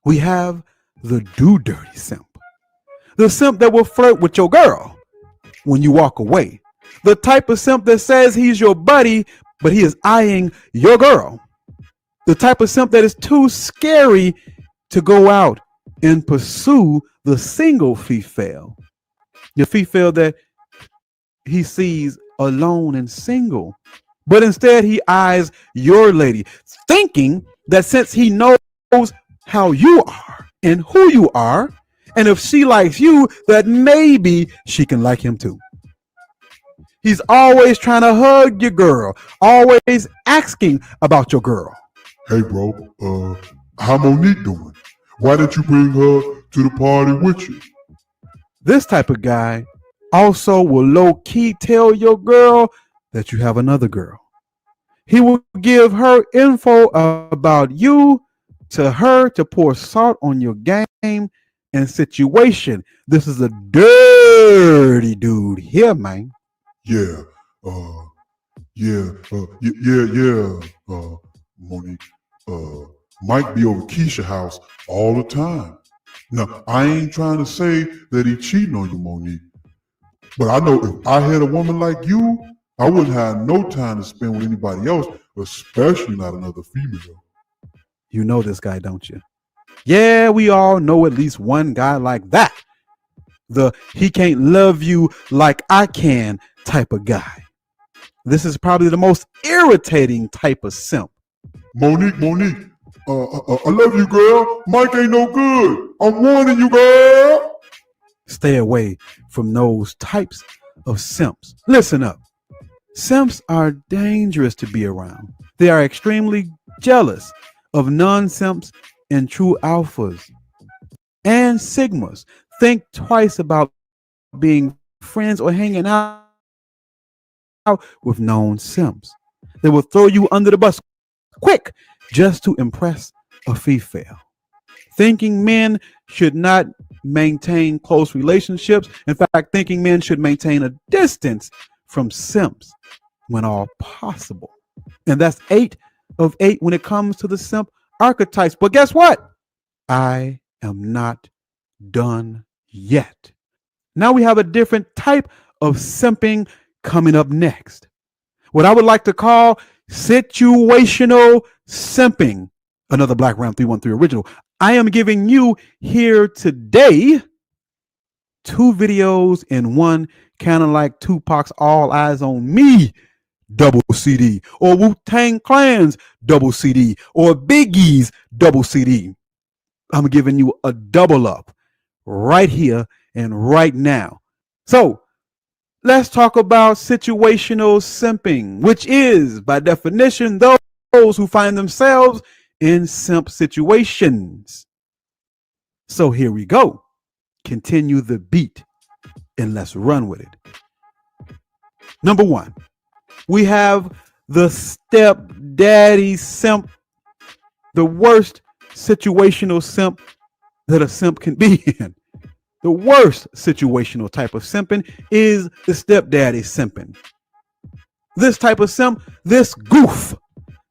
we have the do-dirty simp. The simp that will flirt with your girl when you walk away. The type of simp that says he's your buddy, but he is eyeing your girl. The type of simp that is too scary to go out and pursue the single female. The female that he sees alone and single, but instead he eyes your lady, thinking that since he knows how you are and who you are, and if she likes you, that maybe she can like him too. He's always trying to hug your girl, always asking about your girl. Hey, bro, how Monique doing? Why didn't you bring her to the party with you? This type of guy also will low-key tell your girl that you have another girl. He will give her info about you to her to pour salt on your game and situation. This is a dirty dude here, man. Yeah, Monique, Mike be over Keisha house all the time. Now, I ain't trying to say that he cheating on you, Monique, but I know if I had a woman like you, I wouldn't have no time to spend with anybody else, especially not another female. You know this guy, don't you? Yeah, we all know at least one guy like that. The he can't love you like I can type of guy. This is probably the most irritating type of simp. Monique, I love you, girl. Mike ain't no good. I'm warning you, girl. Stay away from those types of simps. Listen up. Simps are dangerous to be around. They are extremely jealous of non-simps and true alphas and sigmas. Think twice about being friends or hanging out with known simps. They will throw you under the bus quick just to impress a female. Thinking men should not maintain close relationships. In fact, thinking men should maintain a distance from simps when all possible. And that's 8 of 8 when it comes to the simp archetypes. But guess what? I am not done yet. Now we have a different type of simping coming up next. What I would like to call situational simping. Another Black Ram 313 original. I am giving you here today 2 videos in one kind of like Tupac's All Eyes on Me double CD, or Wu-Tang Clan's double CD, or Biggie's double CD. I'm giving you a double up right here and right now. So let's talk about situational simping, which is, by definition, those who find themselves in simp situations. So here we go. Continue the beat and let's run with it. Number one, we have the stepdaddy simp, the worst situational simp that a simp can be in. The worst situational type of simping is the stepdaddy simping. This type of simp, this goof,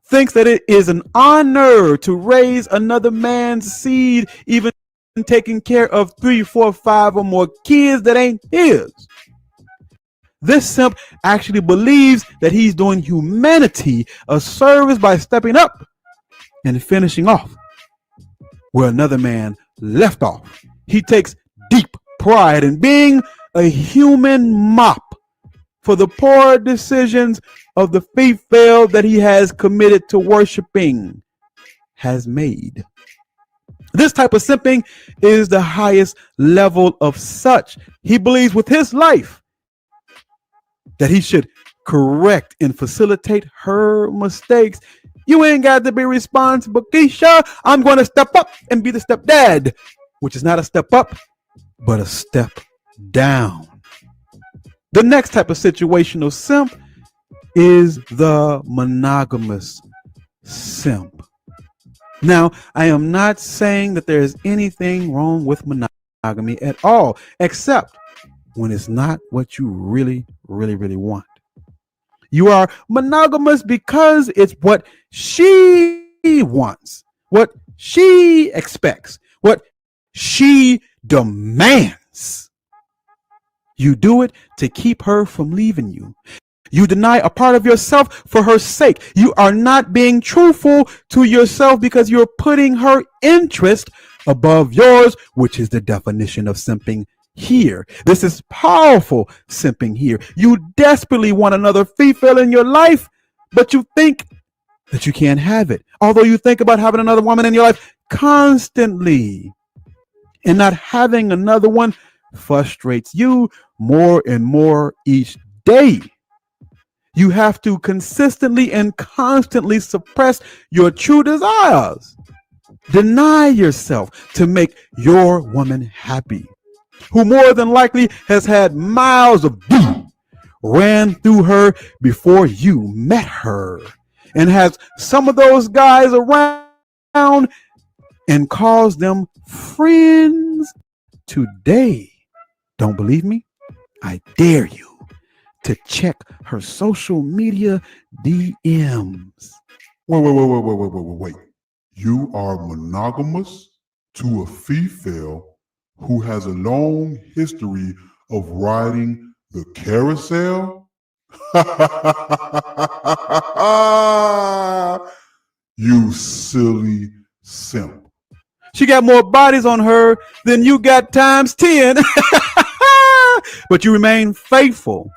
thinks that it is an honor to raise another man's seed, even taking care of 3, 4, 5 or more kids that ain't his. This simp actually believes that he's doing humanity a service by stepping up and finishing off where another man left off. He takes deep pride in being a human mop for the poor decisions of the female that he has committed to worshiping has made. This type of simping is the highest level of such. He believes with his life that he should correct and facilitate her mistakes. You ain't got to be responsible, Keisha. I'm going to step up and be the stepdad, which is not a step up, but a step down. The next type of situational simp is the monogamous simp. Now, I am not saying that there is anything wrong with monogamy at all, except when it's not what you really want. You are monogamous because it's what she wants, what she expects, what she demands. You do it to keep her from leaving you. You deny a part of yourself for her sake. You are not being truthful to yourself because you're putting her interest above yours, which is the definition of simping here. This is powerful simping here. You desperately want another female in your life, but you think that you can't have it. Although you think about having another woman in your life constantly, and not having another one frustrates you more and more each day. You have to consistently and constantly suppress your true desires. Deny yourself to make your woman happy, who more than likely has had miles of boom ran through her before you met her, and has some of those guys around and calls them friends today. Don't believe me? I dare you to check her social media DMs. Wait. You are monogamous to a female who has a long history of riding the carousel? You silly simp. She got more bodies on her than you got times 10. But you remain faithful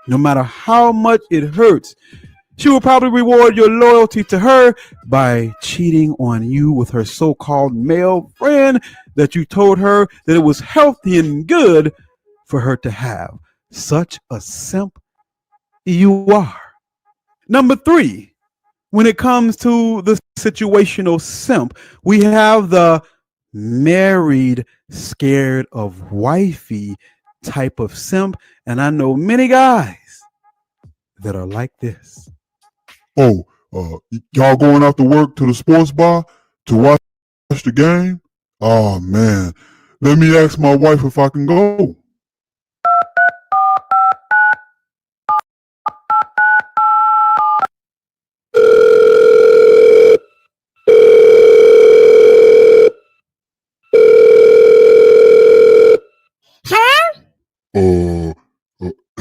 no matter how much it hurts. She will probably reward your loyalty to her by cheating on you with her so-called male friend that you told her that it was healthy and good for her to have. Such a simp you are. Number 3, when it comes to the situational simp, we have the married, scared of wifey type of simp. And I know many guys that are like this. Oh, y'all going after work to the sports bar to watch the game? Oh, man. Let me ask my wife if I can go.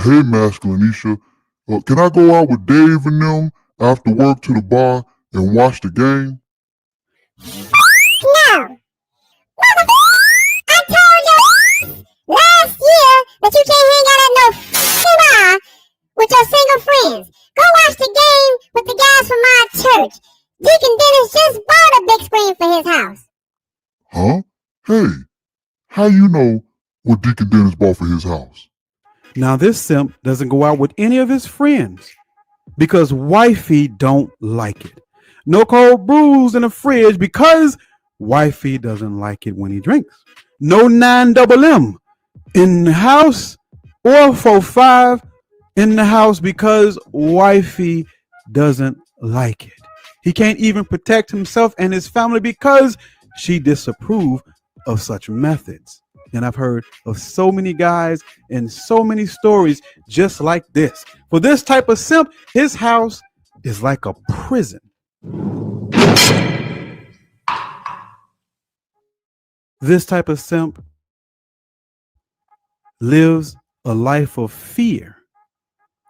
Hey, Masculinisha. Can I go out with Dave and them after work to the bar and watch the game? No. I told you last year that you can't hang out at no by with your single friends. Go watch the game with the guys from my church. Deacon Dennis just bought a big screen for his house. Huh? Hey, how you know what Deacon Dennis bought for his house? Now this simp doesn't go out with any of his friends because wifey don't like it. No cold brews in the fridge because wifey doesn't like it when he drinks. No 9MM in the house or 45 in the house because wifey doesn't like it. He can't even protect himself and his family because she disapproves of such methods. And I've heard of so many guys and so many stories just like this. For this type of simp, his house is like a prison. This type of simp lives a life of fear.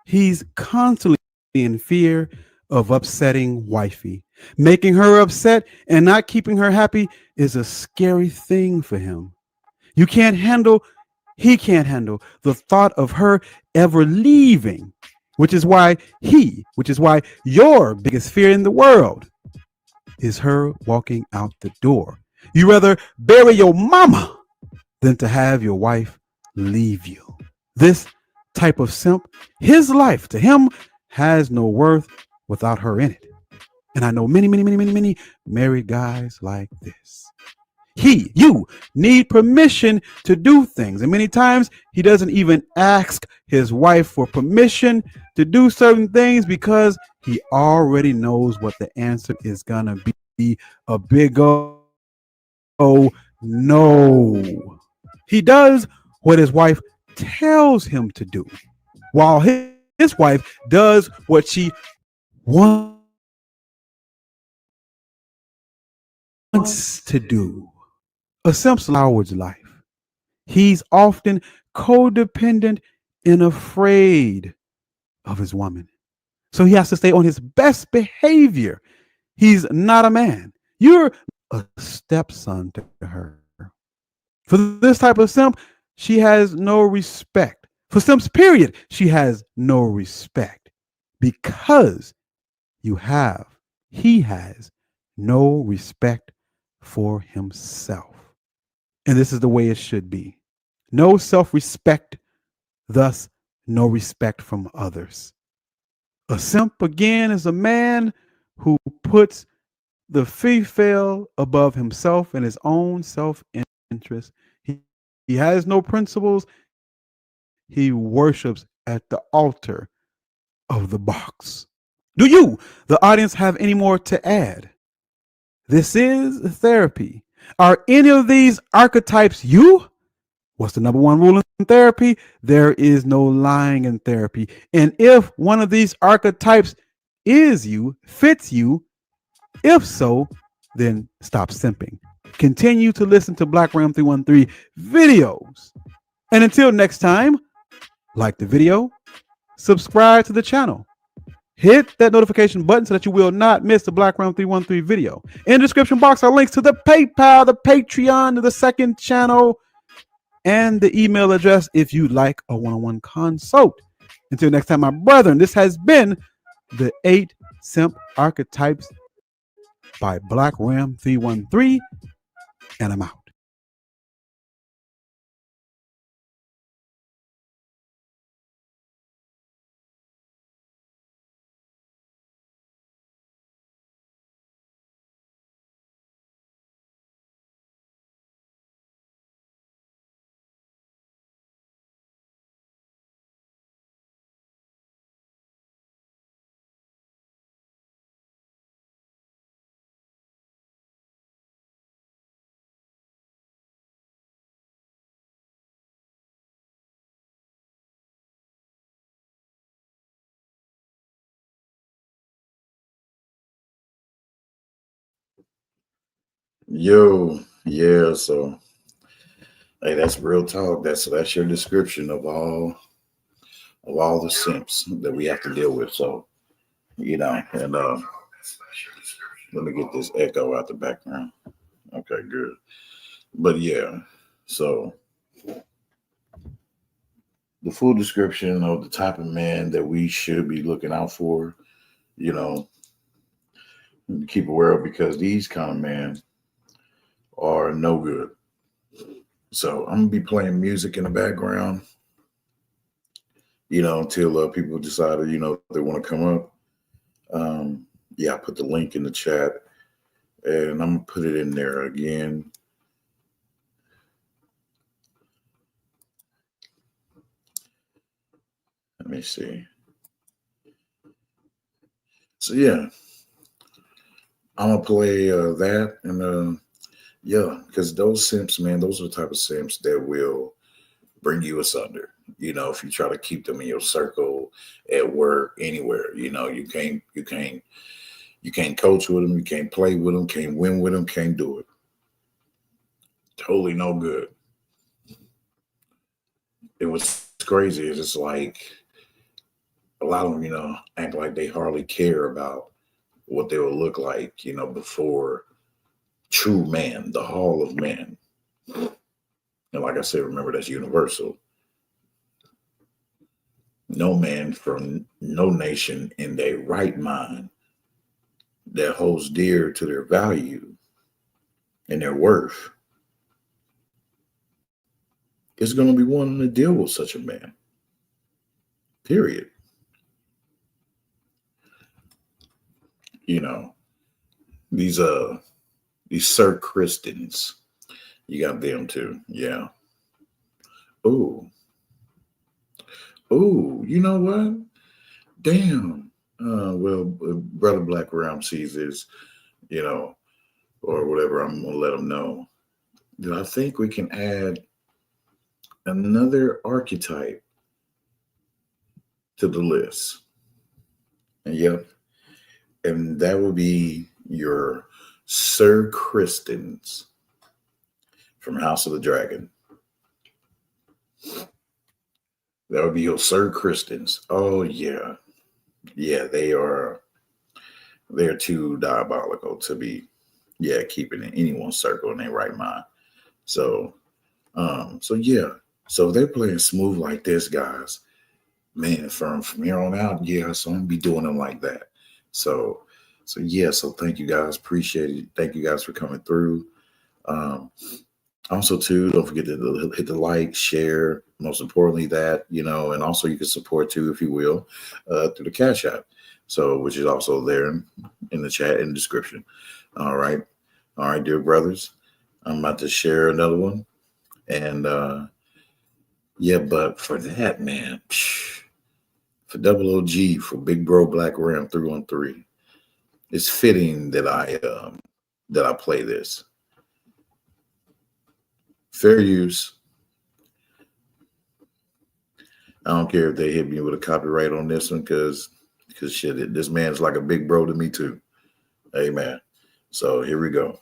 He's constantly in fear of upsetting wifey. Making her upset and not keeping her happy is a scary thing for him. He can't handle the thought of her ever leaving, which is why your biggest fear in the world is her walking out the door. You rather bury your mama than to have your wife leave you. This type of simp, his life to him has no worth without her in it. And I know many married guys like this. You need permission to do things. And many times he doesn't even ask his wife for permission to do certain things because he already knows what the answer is gonna be. A big oh no. He does what his wife tells him to do, while his wife does what she wants to do. A simp's Howard's life. He's often codependent and afraid of his woman. So he has to stay on his best behavior. He's not a man. You're a stepson to her. For this type of simp, she has no respect. For simps, period, she has no respect because he has no respect for himself. And this is the way it should be. No self-respect, thus no respect from others. A simp, again, is a man who puts the female above himself and his own self-interest. He has no principles. He worships at the altar of the box. Do you, the audience, have any more to add? This is therapy. Are any of these archetypes you? What's the number one rule in therapy? There is no lying in therapy. And if one of these archetypes is you, fits you, if so, then stop simping. Continue to listen to Black Ram 313 videos. And until next time, like the video, subscribe to the channel. Hit that notification button so that you will not miss the Black Ram 313 video. In the description box are links to the PayPal, the Patreon, the second channel, and the email address if you'd like a one-on-one consult. Until next time, my brethren, this has been the 8 Simp Archetypes by Black Ram 313, and I'm out. Yo, yeah, so hey, that's real talk. That's your description of all the simps that we have to deal with. So, and let me get this echo out the background. Okay, good. But yeah, so the full description of the type of man that we should be looking out for, you know, keep aware of, because these kind of men are no good. So I'm gonna be playing music in the background, until people decide, they want to come up. Yeah, I put the link in the chat, and I'm gonna put it in there again. Let me see. So yeah, I'm gonna play that, and yeah, because those simps, man, those are the type of simps that will bring you asunder. If you try to keep them in your circle, at work, anywhere, you can't coach with them, you can't play with them, can't win with them, can't do it. Totally no good. It was crazy. It's just like a lot of them, act like they hardly care about what they will look like, before true man, the hall of man. And like I said, remember, that's universal. No man from no nation in their right mind that holds dear to their value and their worth is going to be wanting to deal with such a man. Period. These Sir Christians, you got them too. Yeah. Oh, you know what? Damn. Well, Brother Black Ram sees this, or whatever. I'm gonna let him know. I think we can add another archetype to the list. And yep. And that would be your Sir Christians from House of the Dragon. That would be your Sir Christians. Oh yeah. Yeah, they're too diabolical to be keeping in anyone's circle in their right mind. So yeah. So if they're playing smooth like this, guys, man, from here on out, yeah, so I'm gonna be doing them like that. So yeah, so thank you guys. Appreciate it. Thank you guys for coming through. Also, too, don't forget to hit the like, share, most importantly that, and also you can support too, if you will, through the Cash App. So, which is also there in the chat and description. All right. All right, dear brothers. I'm about to share another one. And but for that, man, for Double OG, for Big Bro Black Ram 313, it's fitting that I play this. Fair use. I don't care if they hit me with a copyright on this one, because shit, this man's like a big bro to me too. Amen. So here we go.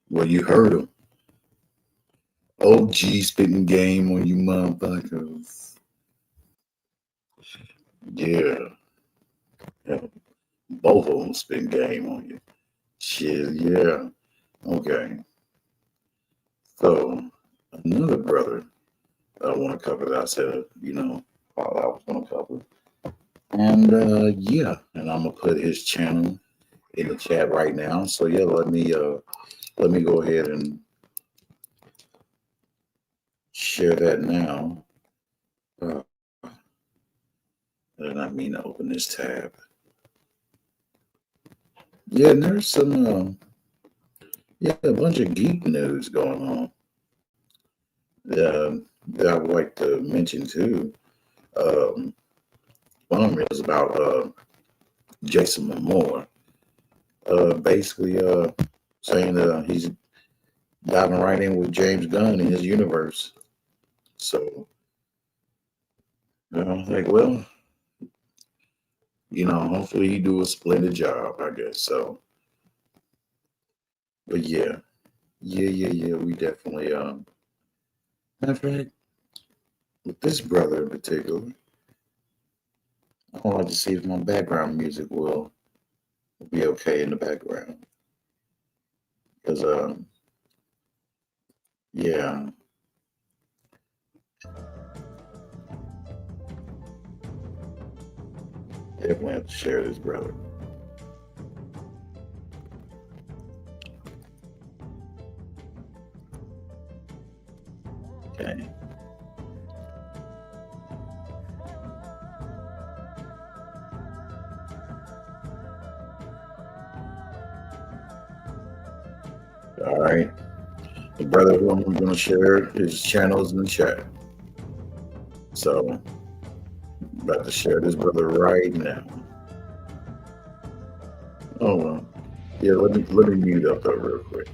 Well, you heard him. OG spitting game on you motherfuckers. Yeah. Yeah. Both of them spitting game on you. Shit, yeah. Okay. So another brother I want to cover that I said, I was gonna cover. And yeah, and I'm gonna put his channel in the chat right now. So yeah, let me go ahead and share that now. And I mean to open this tab. Yeah, and there's some a bunch of geek news going on. That I would like to mention too. One of them is about Jason Momoa. Basically saying that he's diving right in with James Gunn in his universe. So I was like, well, hopefully he do a splendid job, I guess. So, but yeah, we definitely matter of fact, with this brother in particular, I would like to see if my background music will be okay in the background. Because yeah. Definitely have to share this, brother. Okay. All right. The brother who I'm going to share his channels in the chat. So, I'm about to share this brother right now. Oh well. Yeah, let me mute up though real quick.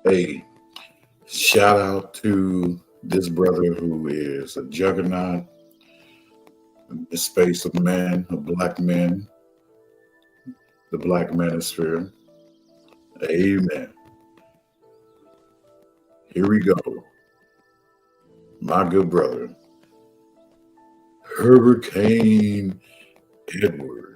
Hey, shout out to this brother who is a juggernaut in the space of man, of black men, the black manosphere. Amen. Here we go. My good brother, Hurricane Edward.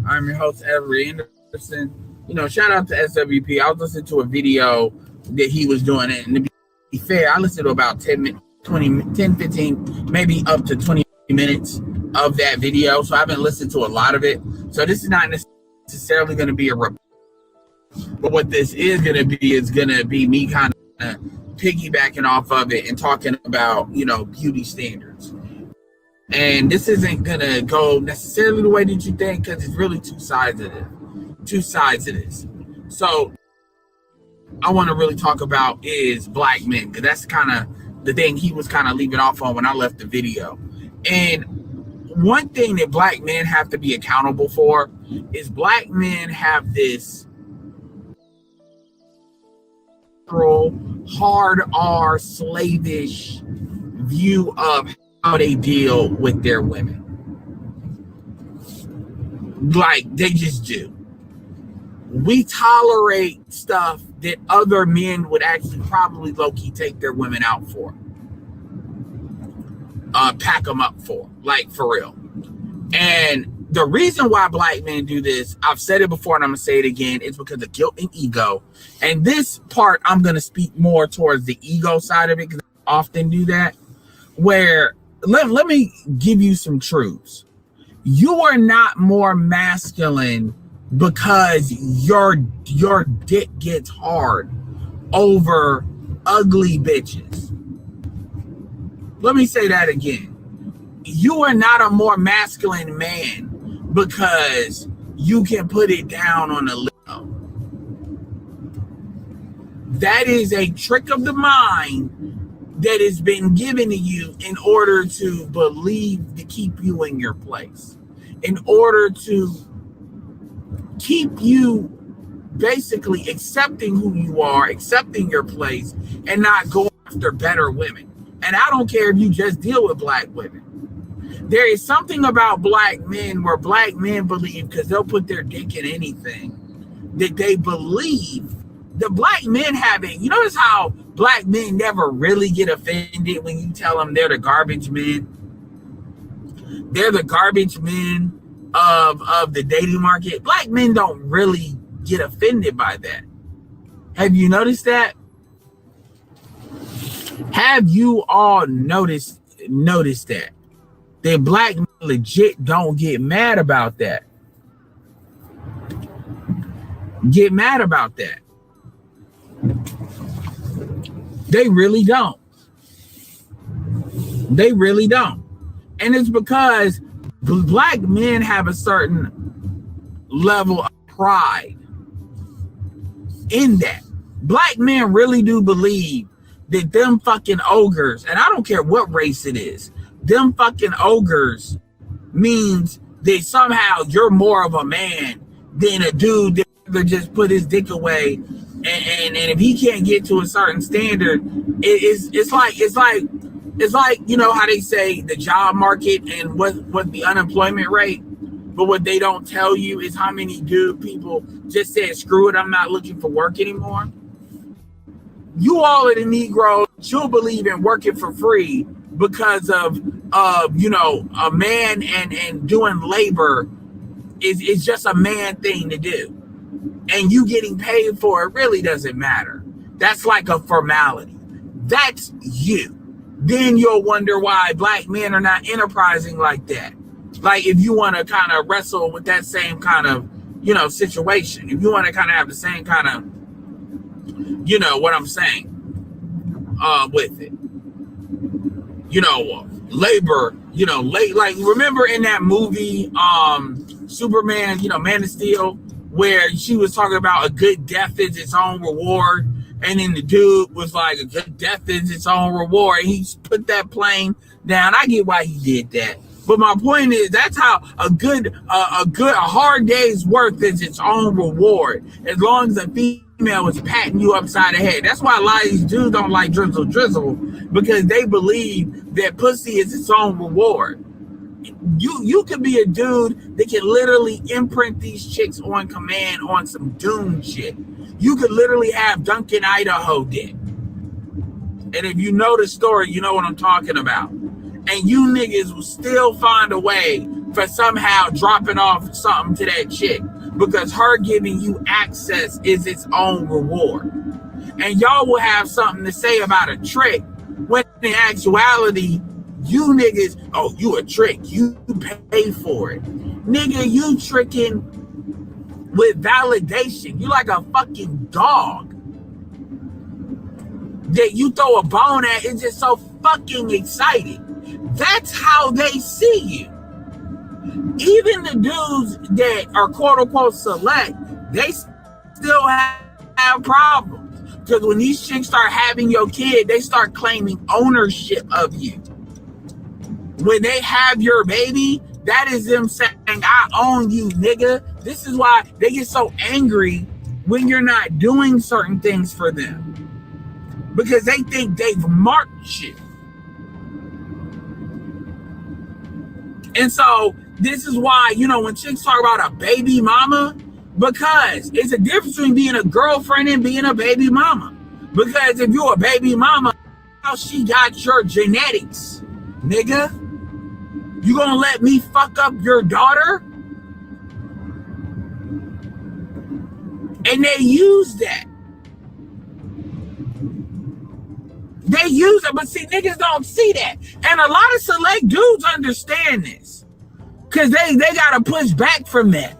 I'm your host, Avery Anderson. Shout out to SWP. I was listening to a video that he was doing, and to be fair, I listened to about 10, 15, maybe up to 20 minutes of that video. So I haven't listened to a lot of it. So this is not necessarily going to be a report. But what this is going to be is going to be me kind of piggybacking off of it and talking about, beauty standards. And this isn't going to go necessarily the way that you think, because it's really two sides of this. So I want to really talk about is black men, because that's kind of the thing he was kind of leaving off on when I left the video. And one thing that black men have to be accountable for is black men have this hard R slavish view of how they deal with their women. Like, they just do. We tolerate stuff that other men would actually probably low-key take their women out for. Pack them up for. Like, for real. And the reason why black men do this, I've said it before and I'm going to say it again, is because of guilt and ego. And this part, I'm going to speak more towards the ego side of it, because I often do that, where let me give you some truths. You are not more masculine because your dick gets hard over ugly bitches. Let me say that again. You are not a more masculine man because you can put it down on a low. That is a trick of the mind that has been given to you in order to believe, to keep you in your place, in order to keep you basically accepting who you are, accepting your place, and not going after better women. And I don't care if you just deal with black women. There is something about black men where black men believe, because they'll put their dick in anything, that they believe the black men have it. You notice how black men never really get offended when you tell them they're the garbage men? They're the garbage men of the dating market. Black men don't really get offended by that. Have you noticed that? Have you all noticed that? That black men legit don't get mad about that. Get mad about that. They really don't. They really don't. And it's because black men have a certain level of pride in that. Black men really do believe that them fucking ogres, and I don't care what race it is, them fucking ogres means that somehow you're more of a man than a dude that just put his dick away. And if he can't get to a certain standard, it's like you know how they say the job market and what the unemployment rate, but what they don't tell you is how many people just said, screw it, I'm not looking for work anymore. You all are the Negroes, you'll believe in working for free because of you know, a man and doing labor is just a man thing to do. And you getting paid for it really doesn't matter. That's like a formality. That's you. Then you'll wonder why black men are not enterprising like that. Like if you want to kind of wrestle with that same kind of, you know, situation, if you want to kind of have the same kind of, you know what I'm saying, with it. labor, like remember in that movie, Superman, Man of Steel, where she was talking about a good death is its own reward. And then the dude was like, a good death is its own reward. And he put that plane down. I get why he did that. But my point is, that's how a hard day's work is its own reward. As long as a female is patting you upside the head. That's why a lot of these dudes don't like drizzle, because they believe that pussy is its own reward. You could be a dude that can literally imprint these chicks on command on some doom shit. You could literally have Duncan Idaho dick. And if you know the story, you know what I'm talking about. And you niggas will still find a way for somehow dropping off something to that chick because her giving you access is its own reward. And y'all will have something to say about a trick when in actuality, you niggas, oh, you a trick. You pay for it. Nigga, you tricking with validation. You like a fucking dog that you throw a bone at. It's just so fucking exciting. That's how they see you. Even the dudes that are quote unquote select, they still have problems. Because when these chicks start having your kid, they start claiming ownership of you. When they have your baby, that is them saying, I own you, nigga. This is why they get so angry when you're not doing certain things for them. Because they think they've marked you. And so this is why, when chicks talk about a baby mama, because it's a difference between being a girlfriend and being a baby mama. Because if you're a baby mama, how she got your genetics, nigga? You gonna let me fuck up your daughter? And they use that. They use it, but see, niggas don't see that. And a lot of select dudes understand this. Because they got to push back from that.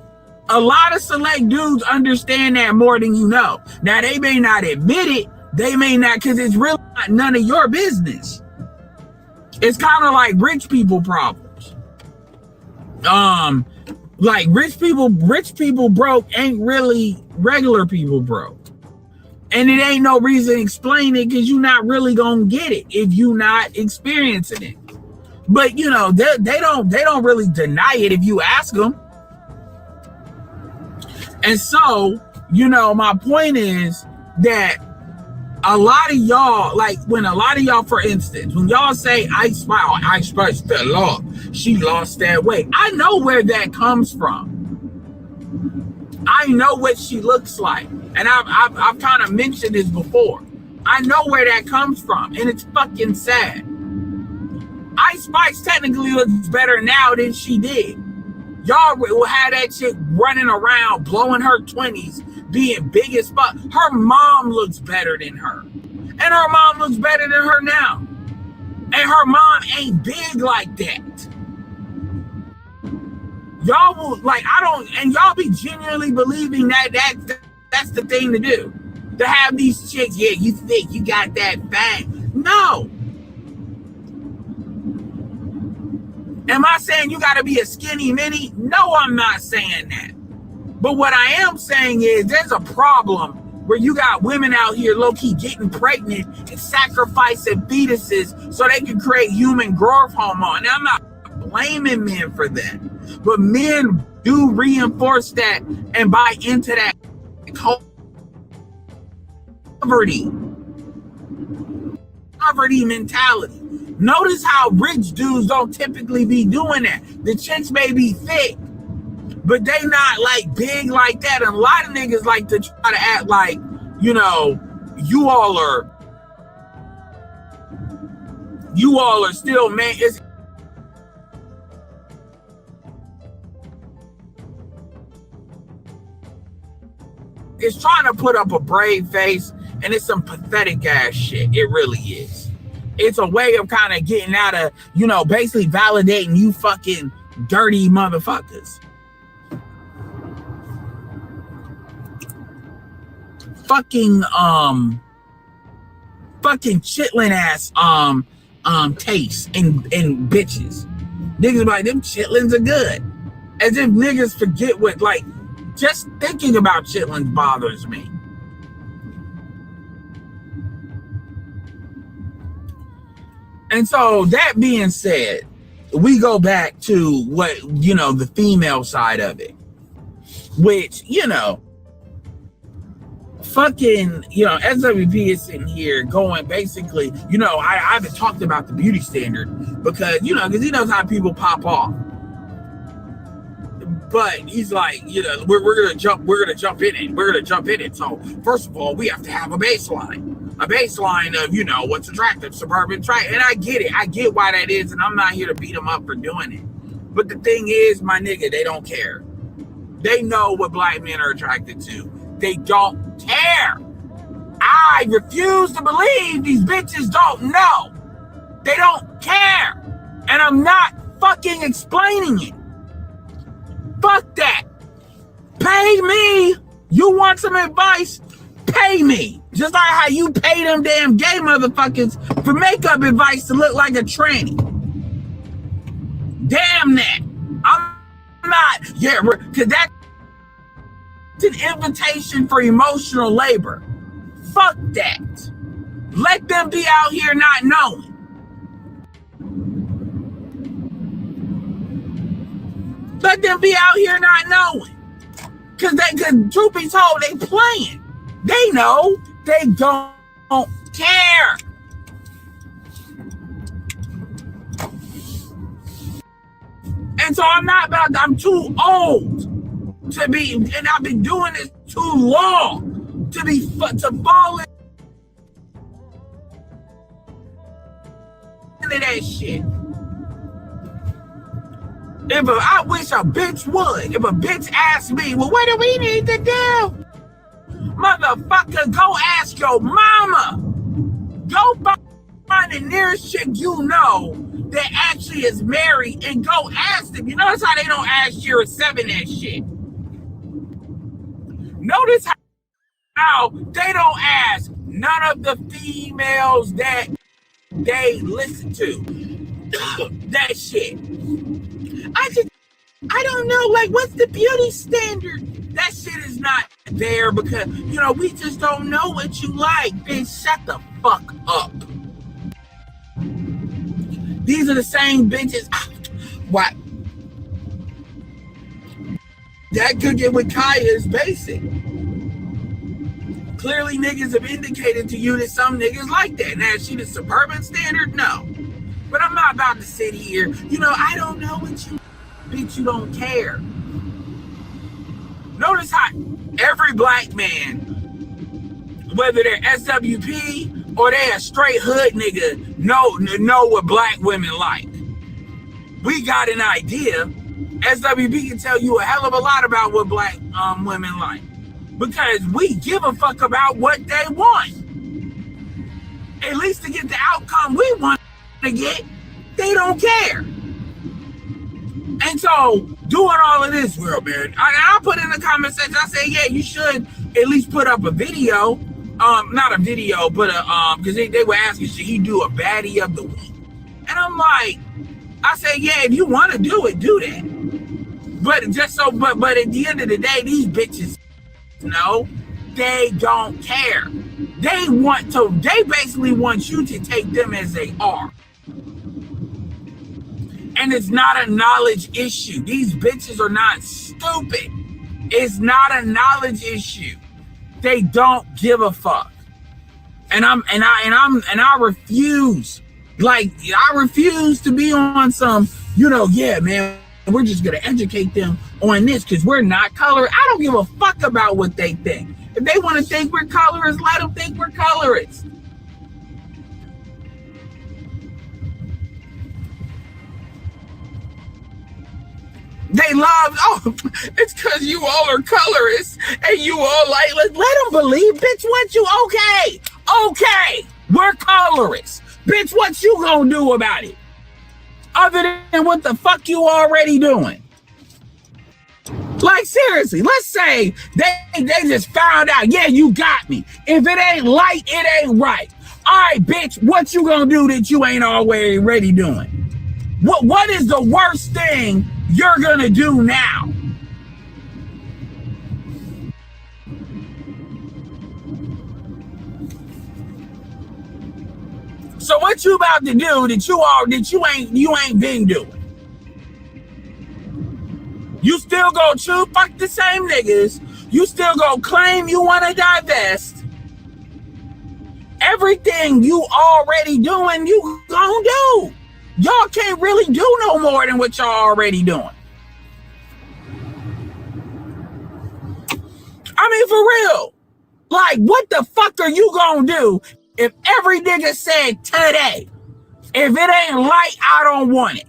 A lot of select dudes understand that more than you know. Now, they may not admit it. They may not, because it's really not none of your business. It's kind of like rich people problems. Like rich people broke ain't really regular people broke. And it ain't no reason to explain it because you're not really gonna get it if you're not experiencing it. But they don't really deny it if you ask them. And so, my point is that a lot of y'all, like when a lot of y'all, for instance, when y'all say Ice Spice fell off, she lost that weight. I know where that comes from. I know what she looks like. And I've kind of mentioned this before. I know where that comes from. And it's fucking sad. Ice Spice technically looks better now than she did. Y'all will have that chick running around, blowing her 20s, being big as fuck. Her mom looks better than her. And her mom looks better than her now. And her mom ain't big like that. Y'all will, and y'all be genuinely believing that's the thing to do. To have these chicks, yeah, you think you got that bang. No. Am I saying you got to be a skinny mini? No, I'm not saying that. But what I am saying is there's a problem where you got women out here low-key getting pregnant and sacrificing fetuses so they can create human growth hormone. Now, I'm not blaming men for that. But men do reinforce that and buy into that poverty mentality. Notice how rich dudes don't typically be doing that. The chicks may be thick, but they not like big like that. And a lot of niggas like to try to act like, you all are still man. It's trying to put up a brave face, and it's some pathetic ass shit. It really is. It's a way of kind of getting out of, basically validating you fucking dirty motherfuckers. Fucking chitlin ass taste in bitches. Niggas be like, them chitlins are good. As if niggas forget what, like, just thinking about chitlins bothers me. And so that being said, we go back to what, you know, the female side of it, which, you know, fucking, you know, SWP is sitting here going basically, you know, I haven't talked about the beauty standard because, you know, because he knows how people pop off. But he's like, you know, we're gonna jump in it. So first of all, we have to have a baseline of, you know, what's attractive, suburban track. And I get it. I get why that is, and I'm not here to beat them up for doing it. But the thing is, my nigga, they don't care. They know what black men are attracted to. They don't care. I refuse to believe these bitches don't know. They don't care. And I'm not fucking explaining it. Fuck that. Pay me. You want some advice? Pay me. Just like how you pay them damn gay motherfuckers for makeup advice to look like a tranny. Damn that. I'm not. Yeah, because that's an invitation for emotional labor. Fuck that. Let them be out here not knowing. Let them be out here not knowing. Because truth be told, they playing. They know. They don't care. And so I'm too old to be, and I've been doing this too long to fall into that shit. I wish a bitch would. If a bitch asked me, well, what do we need to do? Motherfucker, go ask your mama. Go find the nearest chick you know that actually is married and go ask them. You notice how they don't ask year or 7 that shit. Notice how they don't ask none of the females that they listen to. That shit. I don't know, like, what's the beauty standard? That shit is not there because, you know, we just don't know what you like. Bitch, shut the fuck up. These are the same bitches. What? That cooking with Kaya is basic. Clearly, niggas have indicated to you that some niggas like that. Now, is she the suburban standard? No. But I'm not about to sit here. You know, I don't know what you... Bitch, you don't care. Notice how every black man, whether they're SWP or they a straight hood nigga, know what black women like. We got an idea. SWP can tell you a hell of a lot about what black women like because we give a fuck about what they want. At least to get the outcome we want to get, they don't care. And so, doing all of this, well, man, I put in the comment section, I say, yeah, you should at least put up a video. Not a video, but because they were asking, should he do a baddie of the week? And I'm like, I say, yeah, if you want to do it, do that. But but at the end of the day, these bitches, no, they don't care. They basically want you to take them as they are. And it's not a knowledge issue. These bitches are not stupid. It's not a knowledge issue. They don't give a fuck. And I refuse. Like, I refuse to be on some, you know, yeah, man, we're just gonna educate them on this because we're not color. I don't give a fuck about what they think. If they want to think we're colorists, let them think we're colorists. They love, it's because you all are colorists and you all like, let them believe, bitch, what you, okay, we're colorists. Bitch, what you gonna do about it? Other than what the fuck you already doing? Like, seriously, let's say they just found out, yeah, you got me. If it ain't light, it ain't right. All right, bitch, what you gonna do that you ain't already doing? What is the worst thing you're gonna do now? So what you about to do that you ain't been doing? You still go fuck the same niggas. You still go claim you want to divest. Everything you already doing, you gonna do. Y'all can't really do no more than what y'all already doing. I mean, for real. Like, what the fuck are you gonna do if every nigga said today, if it ain't light, I don't want it?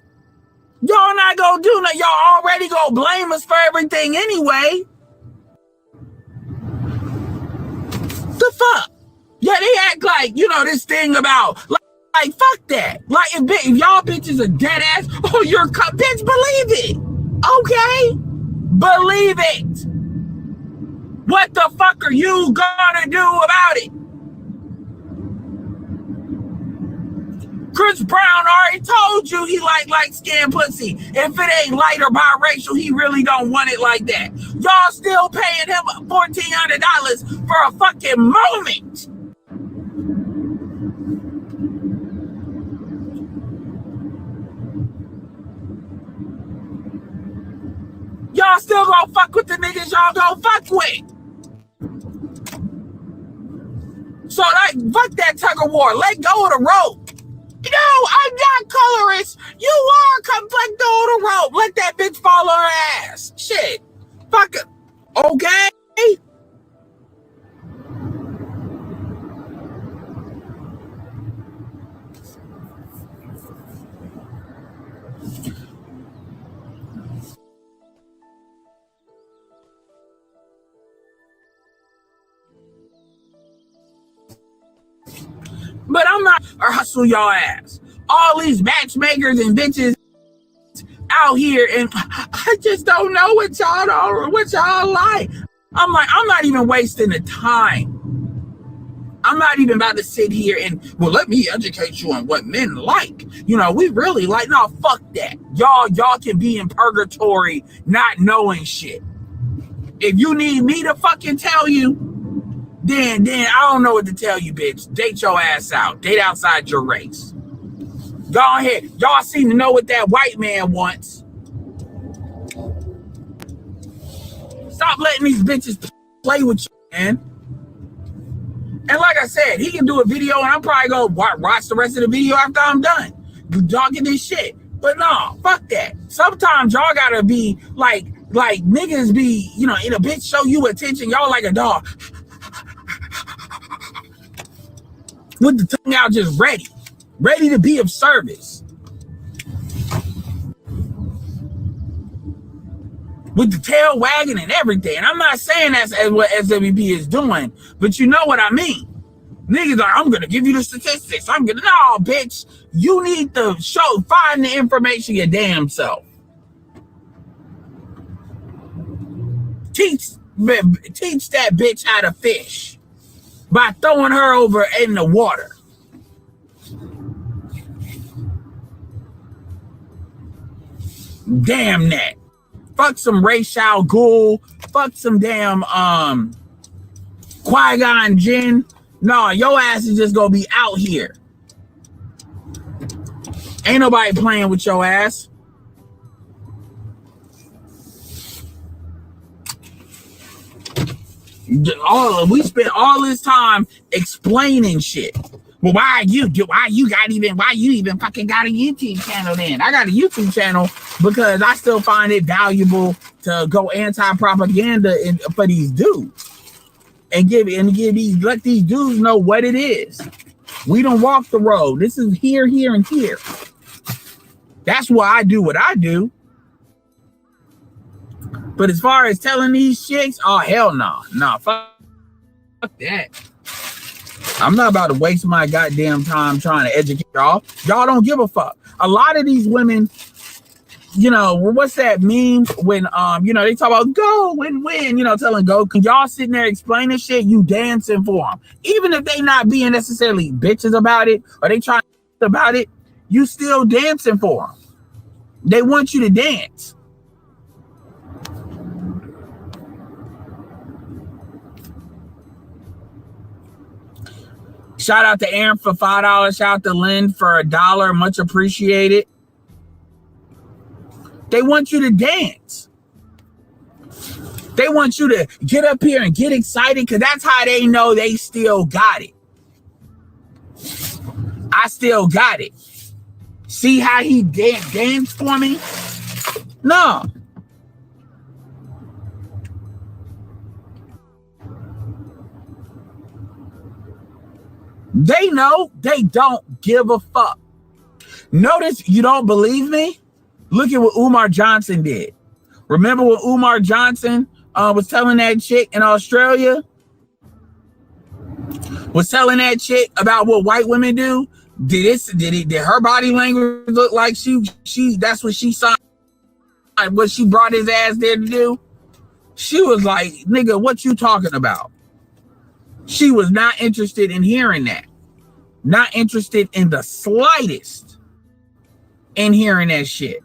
Y'all not gonna do nothing. Y'all already gonna blame us for everything anyway. The fuck? Yeah, they act like, this thing about, like fuck that. Like, if y'all bitches are dead ass, oh, you're bitch, believe it. Okay? Believe it. What the fuck are you gonna do about it? Chris Brown already told you he like light-skinned pussy. If it ain't light or biracial, he really don't want it like that. Y'all still paying him $1,400 for a fucking moment. Y'all still gonna fuck with the niggas y'all gonna fuck with. So, like, fuck that tug of war. Let go of the rope. No, I'm not colorist. You are. Come let go of the rope. Let that bitch fall on her ass. Shit. Fuck it. Okay? But I'm not or hustle y'all ass. All these matchmakers and bitches out here, and I just don't know what y'all like. I'm like, I'm not even wasting the time. I'm not even about to sit here and, well, let me educate you on what men like. We really like, no, fuck that. Y'all can be in purgatory not knowing shit. If you need me to fucking tell you, then I don't know what to tell you, bitch. Date your ass out. Date outside your race. Go ahead. Y'all seem to know what that white man wants. Stop letting these bitches play with you, man. And like I said, he can do a video and I'm probably going to watch the rest of the video after I'm done talking this shit. But no, fuck that. Sometimes y'all gotta be like niggas be, in a bitch show you attention. Y'all like a dog. With the tongue out just ready to be of service. With the tail wagging and everything. And I'm not saying that's what SWP is doing, but you know what I mean. Niggas are, I'm gonna give you the statistics. No, bitch. You need to find the information your damn self. Teach that bitch how to fish by throwing her over in the water. Damn that. Fuck some Ra's al Ghul. Fuck some damn Qui-Gon Jinn. No, your ass is just gonna be out here. Ain't nobody playing with your ass. We spent all this time explaining shit. Well, why you even fucking got a YouTube channel then? I got a YouTube channel because I still find it valuable to go anti-propaganda for these dudes and let these dudes know what it is. We don't walk the road. This is here, and here. That's why I do what I do. But as far as telling these chicks, oh hell no. Nah, fuck that. I'm not about to waste my goddamn time trying to educate y'all. Y'all don't give a fuck. A lot of these women you know, what's that meme when you know, they talk about go and win, you know, telling go, y'all sitting there explaining shit, you dancing for them. Even if they not being necessarily bitches about it, or they trying about it, you still dancing for them. They want you to dance. Shout out to Aaron for $5. Shout out to Lynn for $1. Much appreciated. They want you to dance. They want you to get up here and get excited, because that's how they know they still got it. I still got it. See how he danced for me? No. They know they don't give a fuck. Notice you don't believe me? Look at what Umar Johnson did. Remember when Umar Johnson was telling that chick in Australia? Was telling that chick about what white women do? Did her body language look like she that's what she saw, what she brought his ass there to do? She was like, nigga, what you talking about? She was not interested in hearing that. Not interested in the slightest in hearing that shit.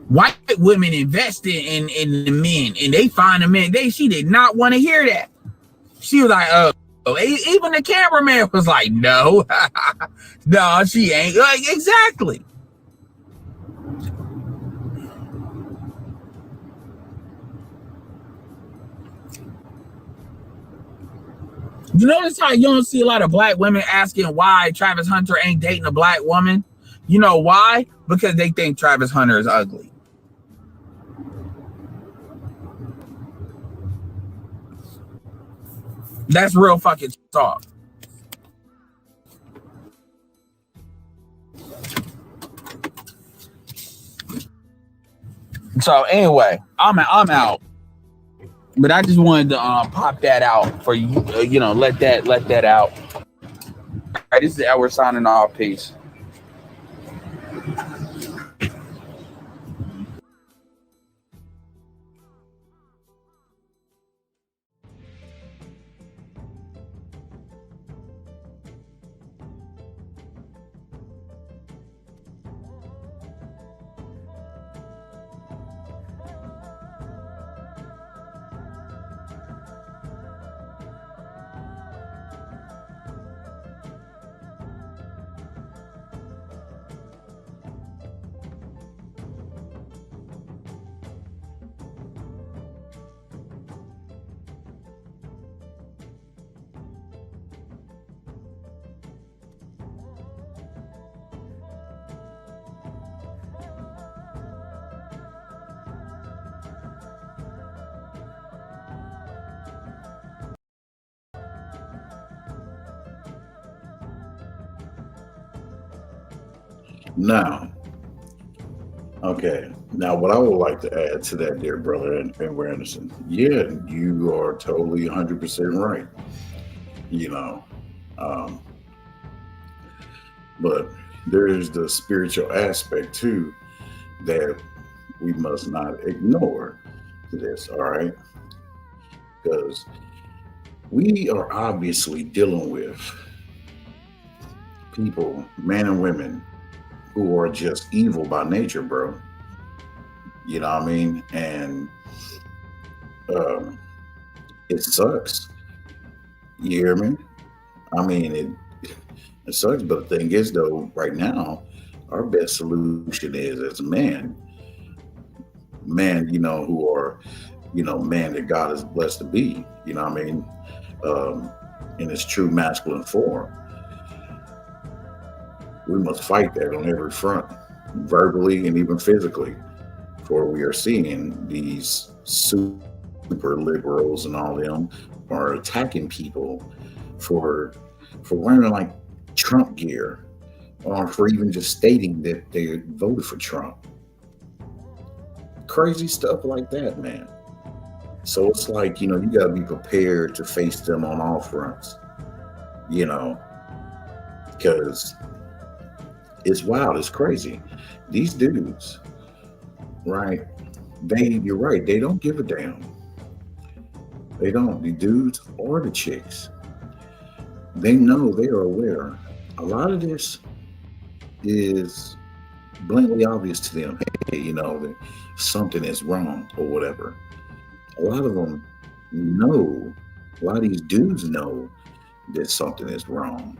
White women invested in the men, and they find the men. She did not want to hear that. She was like, oh. Even the cameraman was like, no, no, she ain't. Like, exactly. You notice how you don't see a lot of black women asking why Travis Hunter ain't dating a black woman? You know why? Because they think Travis Hunter is ugly. That's real fucking talk. So anyway, I'm out. But I just wanted to pop that out for you. You know, let that out. All right, this is Edward signing off. Peace. Now, okay. Now, what I would like to add to that, dear brother and Anderson, yeah, you are totally 100% right. You know, but there is the spiritual aspect too that we must not ignore to this. All right, because we are obviously dealing with people, men and women, who are just evil by nature, bro. You know what I mean? And it sucks. You hear me? I mean, it sucks, but the thing is, though, right now, our best solution is as men, you know, who are, you know, man that God has blessed to be, you know what I mean? In its true masculine form. We must fight that on every front, verbally and even physically, for we are seeing these super liberals and all them are attacking people for wearing like Trump gear, or for even just stating that they voted for Trump. Crazy stuff like that, man. So it's like, you know, you got to be prepared to face them on all fronts, you know, because it's wild. It's crazy. These dudes right? You're right. They don't give a damn. They don't. The dudes or the chicks. They know, they are aware. A lot of this is blatantly obvious to them. Hey, that something is wrong or whatever. A lot of them know, a lot of these dudes know that something is wrong.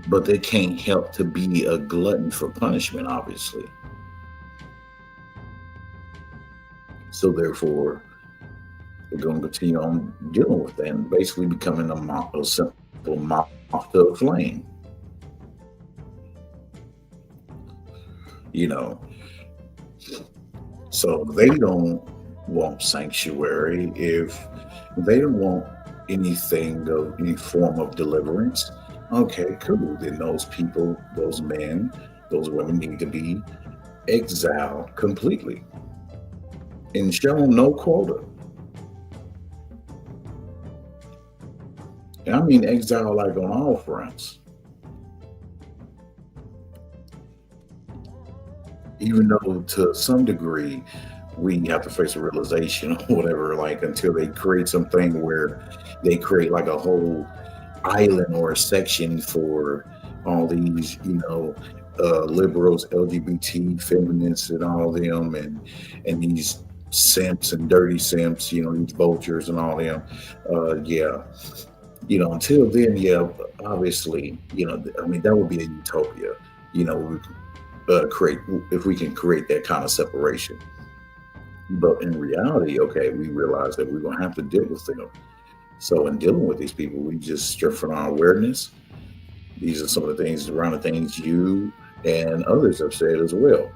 But they can't help to be a glutton for punishment, obviously. So therefore, they're going to continue on dealing with that and basically becoming a simple moth to a flame. So they don't want sanctuary. If they don't want anything of any form of deliverance, okay, cool. Then those people, those men, those women need to be exiled completely and shown no quota. And I mean exile like on all fronts. Even though to some degree we have to face a realization or whatever, like until they create something where they create like a whole island or a section for all these, liberals, LGBT, feminists, and all them, and these simps and dirty simps, these vultures and all them. Until then, obviously, that would be a utopia. If we can create that kind of separation. But in reality, okay, we realize that we're going to have to deal with them. So in dealing with these people, we just strengthen our awareness. These are some of the things around the things you and others have said as well.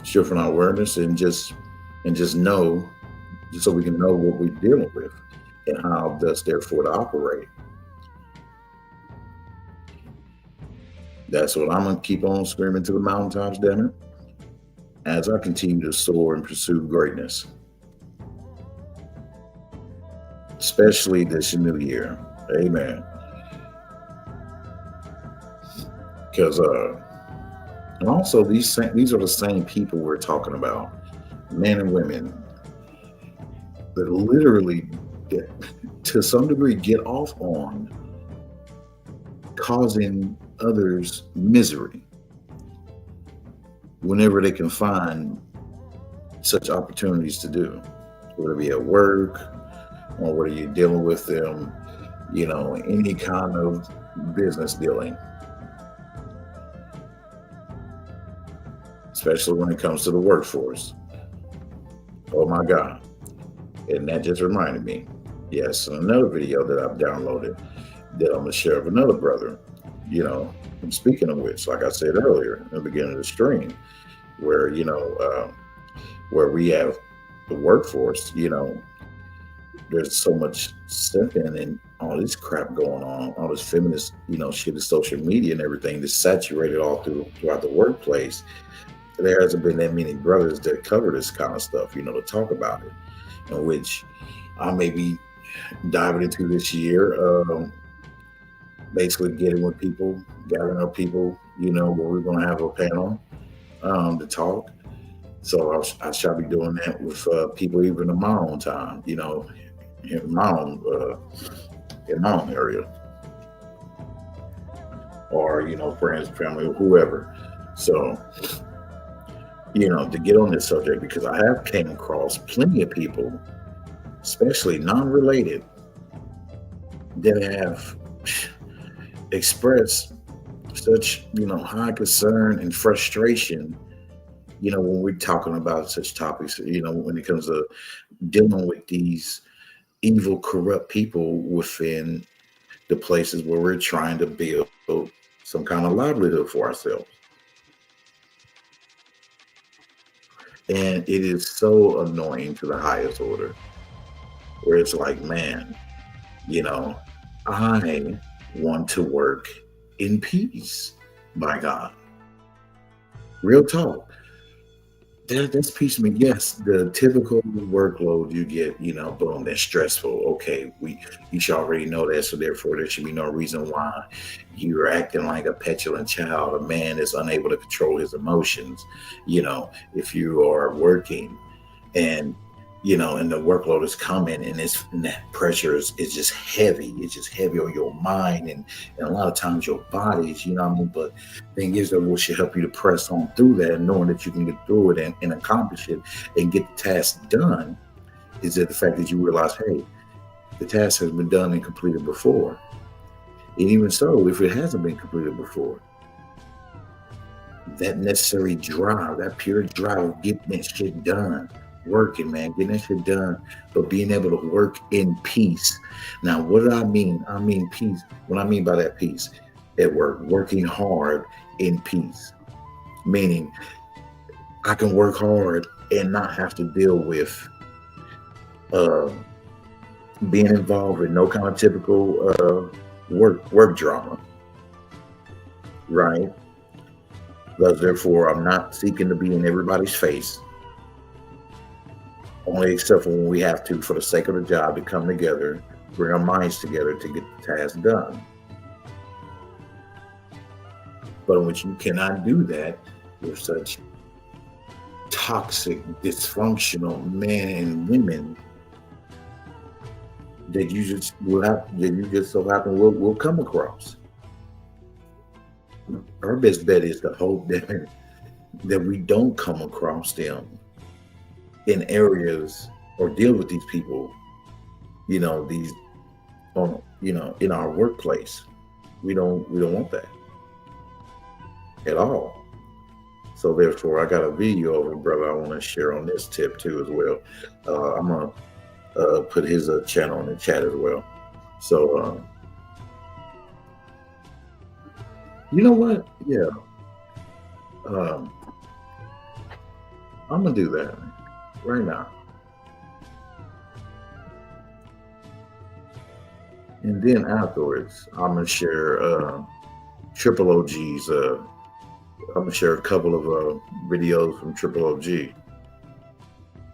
Strengthen our awareness and just know, just so we can know what we're dealing with and how thus therefore to operate. That's what I'm going to keep on screaming to the mountaintops, damn it, as I continue to soar and pursue greatness. Especially this new year. Amen. Because, and also these are the same people we're talking about, men and women, that literally, to some degree, get off on causing others misery whenever they can find such opportunities to do, whether it be at work or whether you're dealing with them, any kind of business dealing, especially when it comes to the workforce. Oh my God. And that just reminded me, yes, another video that I've downloaded that I'm going to share with another brother. And speaking of which, like I said earlier in the beginning of the stream, where, where we have the workforce, there's so much simping and all this crap going on, all this feminist, shit in social media and everything that's saturated all throughout the workplace. There hasn't been that many brothers that cover this kind of stuff, to talk about it, in which I may be diving into this year. Basically getting with people, gathering up people, where we're going to have a panel to talk. So I shall be doing that with people even in my own time, in my own area, or friends, family, or whoever. So to get on this subject, because I have came across plenty of people, especially non-related, that have express such high concern and frustration when we're talking about such topics, when it comes to dealing with these evil, corrupt people within the places where we're trying to build some kind of livelihood for ourselves. And it is so annoying to the highest order, where it's like, man, I want to work in peace, by God. Real talk. That's piecemeal. Yes, the typical workload you get, you know, boom, that's stressful. Okay, you should already know that, so therefore there should be no reason why you're acting like a petulant child, a man that's unable to control his emotions. You know, if you are working and you know, and the workload is coming, and that pressure is just heavy. It's just heavy on your mind and a lot of times your bodies, you know what I mean? But the thing is that what should help you to press on through that, knowing that you can get through it and accomplish it and get the task done, is that the fact that you realize, hey, the task has been done and completed before. And even so, if it hasn't been completed before, that necessary drive, that pure drive of getting that shit done, working, man, getting that shit done, but being able to work in peace. Now, what do I mean? I mean peace. What I mean by that peace at work, working hard in peace, meaning I can work hard and not have to deal with being involved in no kind of typical work drama, right? Thus, therefore, I'm not seeking to be in everybody's face. Only except for when we have to, for the sake of the job, to come together, bring our minds together to get the task done. But in which you cannot do that with such toxic, dysfunctional men and women that you just so happen will come across. Our best bet is to hope that we don't come across them in areas or deal with these people, you know, in our workplace. We don't want that at all. So therefore, I got a video of a brother I want to share on this tip too as well. I'm gonna put his channel in the chat as well. So you know what? Yeah, I'm gonna do that right now. And then afterwards, I'm gonna share Triple OG's. I'm gonna share a couple of videos from Triple OG.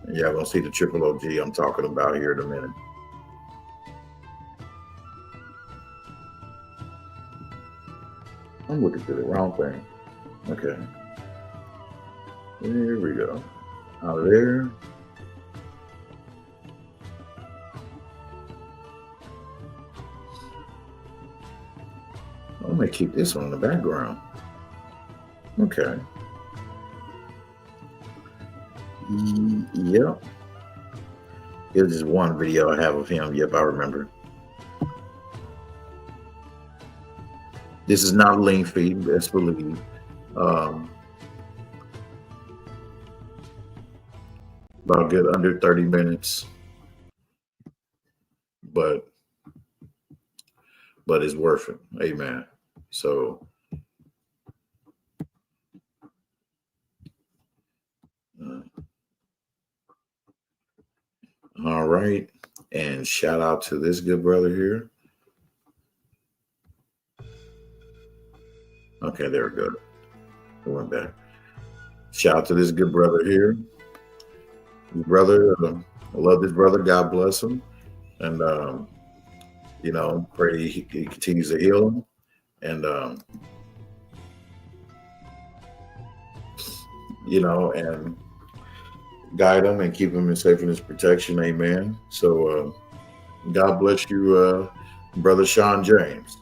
And y'all gonna see the Triple OG I'm talking about here in a minute. I'm looking for the wrong thing. Okay. There we go. Out of there. I'm gonna keep this one in the background. Okay. Yep. It was just one video I have of him. Yep, I remember. This is not lengthy, best believe. About good under 30 minutes, but it's worth it. Amen. So all right, and shout out to this good brother here. Okay, there we go. I went back. Shout out to this good brother here. His brother, I love this brother. God bless him, and you know, pray he continues to heal him, and you know, and guide him and keep him in safe in his protection. Amen. So God bless you, brother Sean James.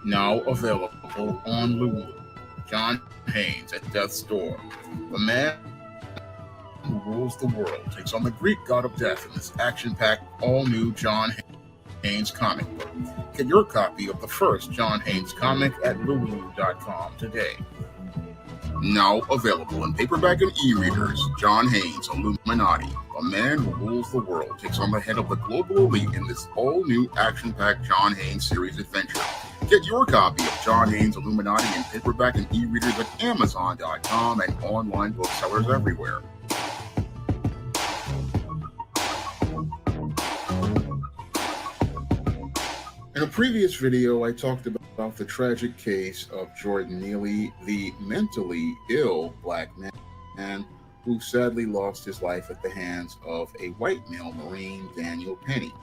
Now available on Lulu. John Haynes at Death's Door. The man who rules the world takes on the Greek god of death in this action-packed, all-new John Haynes. Haynes comic book. Get your copy of the first John Haynes comic at lulu.com today. Now available in paperback and e-readers, John Haynes, Illuminati, a man who rules the world, takes on the head of the global elite in this all-new action-packed John Haynes series adventure. Get your copy of John Haynes Illuminati in paperback and e-readers at Amazon.com and online booksellers everywhere. In a previous video, I talked about the tragic case of Jordan Neely, the mentally ill black man who sadly lost his life at the hands of a white male Marine, Daniel Penny.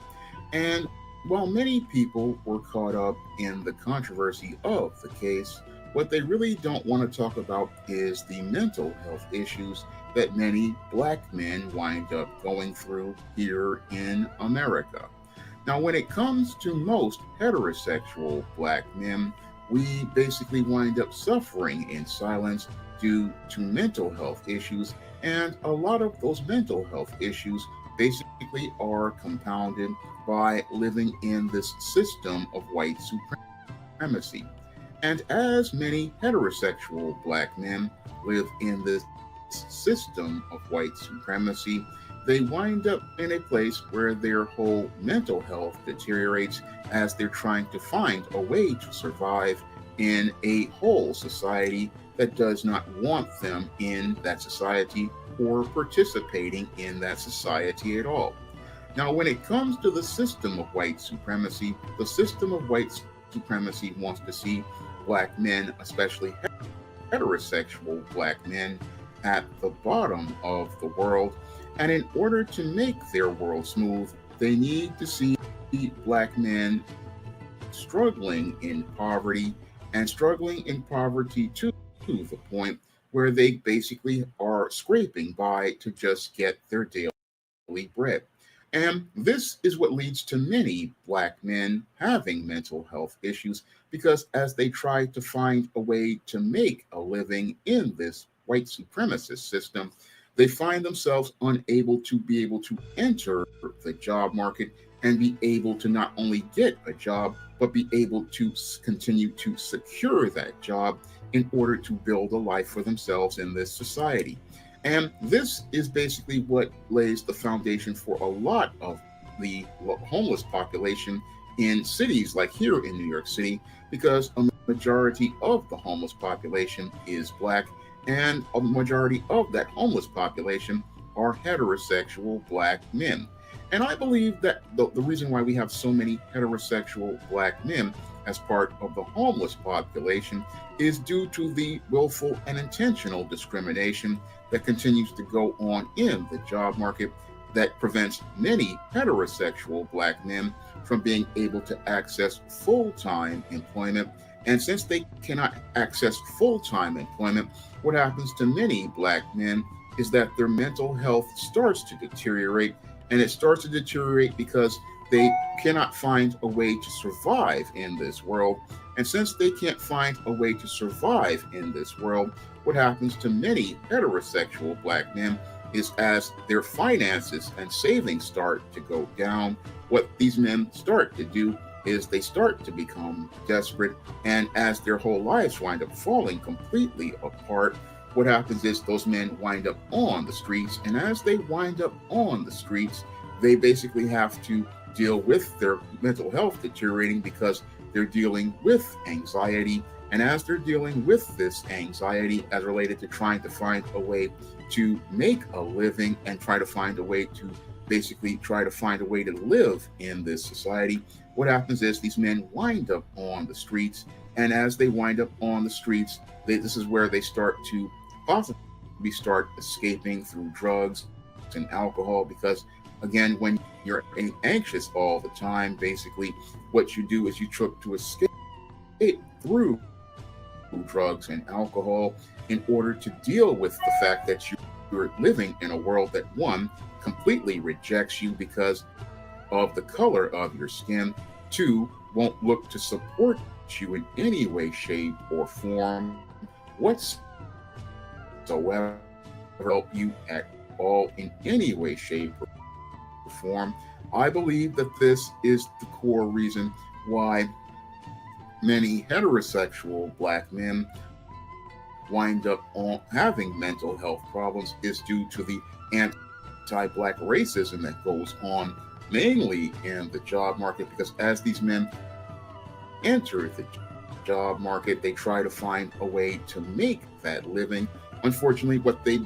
And while many people were caught up in the controversy of the case, what they really don't want to talk about is the mental health issues that many black men wind up going through here in America. Now, when it comes to most heterosexual black men, we basically wind up suffering in silence due to mental health issues, and a lot of those mental health issues basically are compounded by living in this system of white supremacy. And as many heterosexual black men live in this system of white supremacy, they wind up in a place where their whole mental health deteriorates as they're trying to find a way to survive in a whole society that does not want them in that society or participating in that society at all. Now, when it comes to the system of white supremacy, the system of white supremacy wants to see black men, especially heterosexual black men, at the bottom of the world. And in order to make their world smooth, they need to see black men struggling in poverty, and struggling in poverty to the point where they basically are scraping by to just get their daily bread. And this is what leads to many black men having mental health issues, because as they try to find a way to make a living in this white supremacist system, they find themselves unable to be able to enter the job market and be able to not only get a job, but be able to continue to secure that job in order to build a life for themselves in this society. And this is basically what lays the foundation for a lot of the homeless population in cities like here in New York City, because a majority of the homeless population is black, and a majority of that homeless population are heterosexual black men. And I believe that the reason why we have so many heterosexual black men as part of the homeless population is due to the willful and intentional discrimination that continues to go on in the job market that prevents many heterosexual black men from being able to access full-time employment. And since they cannot access full-time employment, what happens to many black men is that their mental health starts to deteriorate, and it starts to deteriorate because they cannot find a way to survive in this world. And since they can't find a way to survive in this world, what happens to many heterosexual black men is as their finances and savings start to go down, what these men start to do is they start to become desperate, and as their whole lives wind up falling completely apart, what happens is those men wind up on the streets, and as they wind up on the streets, they basically have to deal with their mental health deteriorating because they're dealing with anxiety, and as they're dealing with this anxiety as related to trying to find a way to make a living and try to find a way to basically try to find a way to live in this society, what happens is these men wind up on the streets, and as they wind up on the streets, this is where they start to possibly start escaping through drugs and alcohol, because again, when you're anxious all the time, basically what you do is you try to escape through drugs and alcohol in order to deal with the fact that you're living in a world that, one, completely rejects you because of the color of your skin, two, won't look to support you in any way, shape, or form whatsoever, help you at all in any way, shape, or form. I believe that this is the core reason why many heterosexual black men wind up having mental health problems is due to the anti-black racism that goes on mainly in the job market, because as these men enter the job market, they try to find a way to make that living. Unfortunately, what they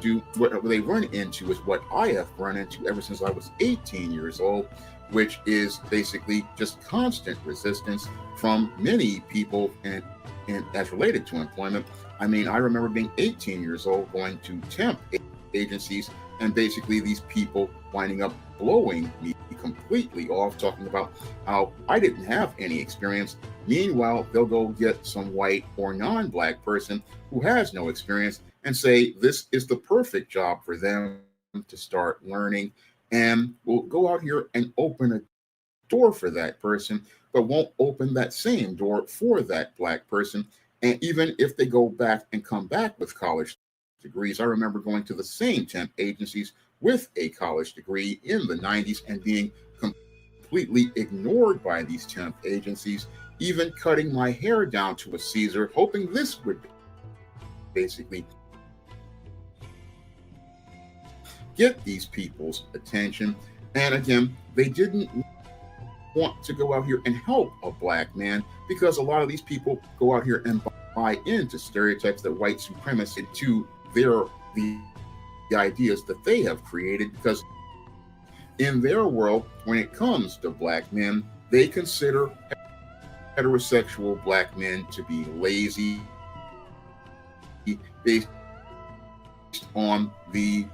run into is what I have run into ever since I was 18 years old, which is basically just constant resistance from many people and as related to employment. I mean, I remember being 18 years old going to temp agencies and basically these people winding up blowing me completely off, talking about how I didn't have any experience. Meanwhile, they'll go get some white or non-black person who has no experience and say this is the perfect job for them to start learning, and will go out here and open a door for that person, but won't open that same door for that black person. And even if they go back and come back with college degrees, I remember going to the same temp agencies with a college degree in the 90s and being completely ignored by these temp agencies, even cutting my hair down to a Caesar, hoping this would basically get these people's attention. And again, they didn't want to go out here and help a black man, because a lot of these people go out here and buy into stereotypes that white supremacy to the ideas that they have created, because in their world, when it comes to black men, they consider heterosexual black men to be lazy, based on the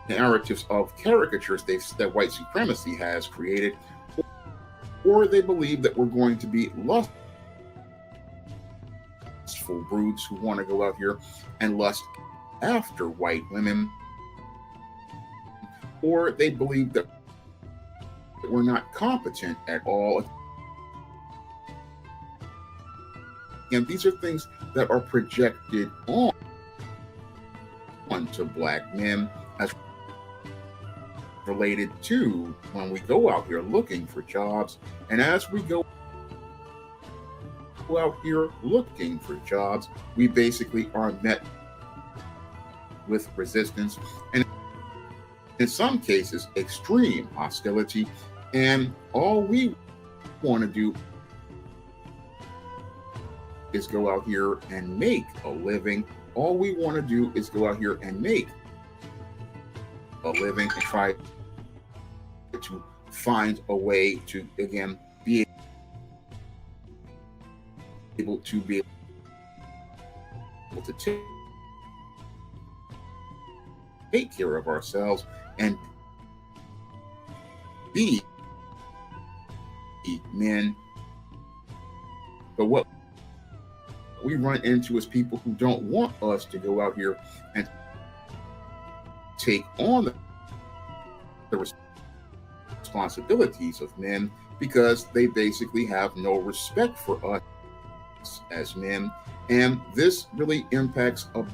narratives of caricatures that white supremacy has created, or they believe that we're going to be lustful brutes who want to go out here and lust after white women, or they believe that we're not competent at all. And these are things that are projected onto black men as related to when we go out here looking for jobs. And as we go out here looking for jobs, we basically are met with resistance and in some cases extreme hostility. And all we want to do is go out here and make a living. All we want to do is go out here and make a living and try to find a way to, again, be able to take care of ourselves and be men. But what we run into is people who don't want us to go out here and take on the responsibilities of men, because they basically have no respect for us as men. And this really impacts a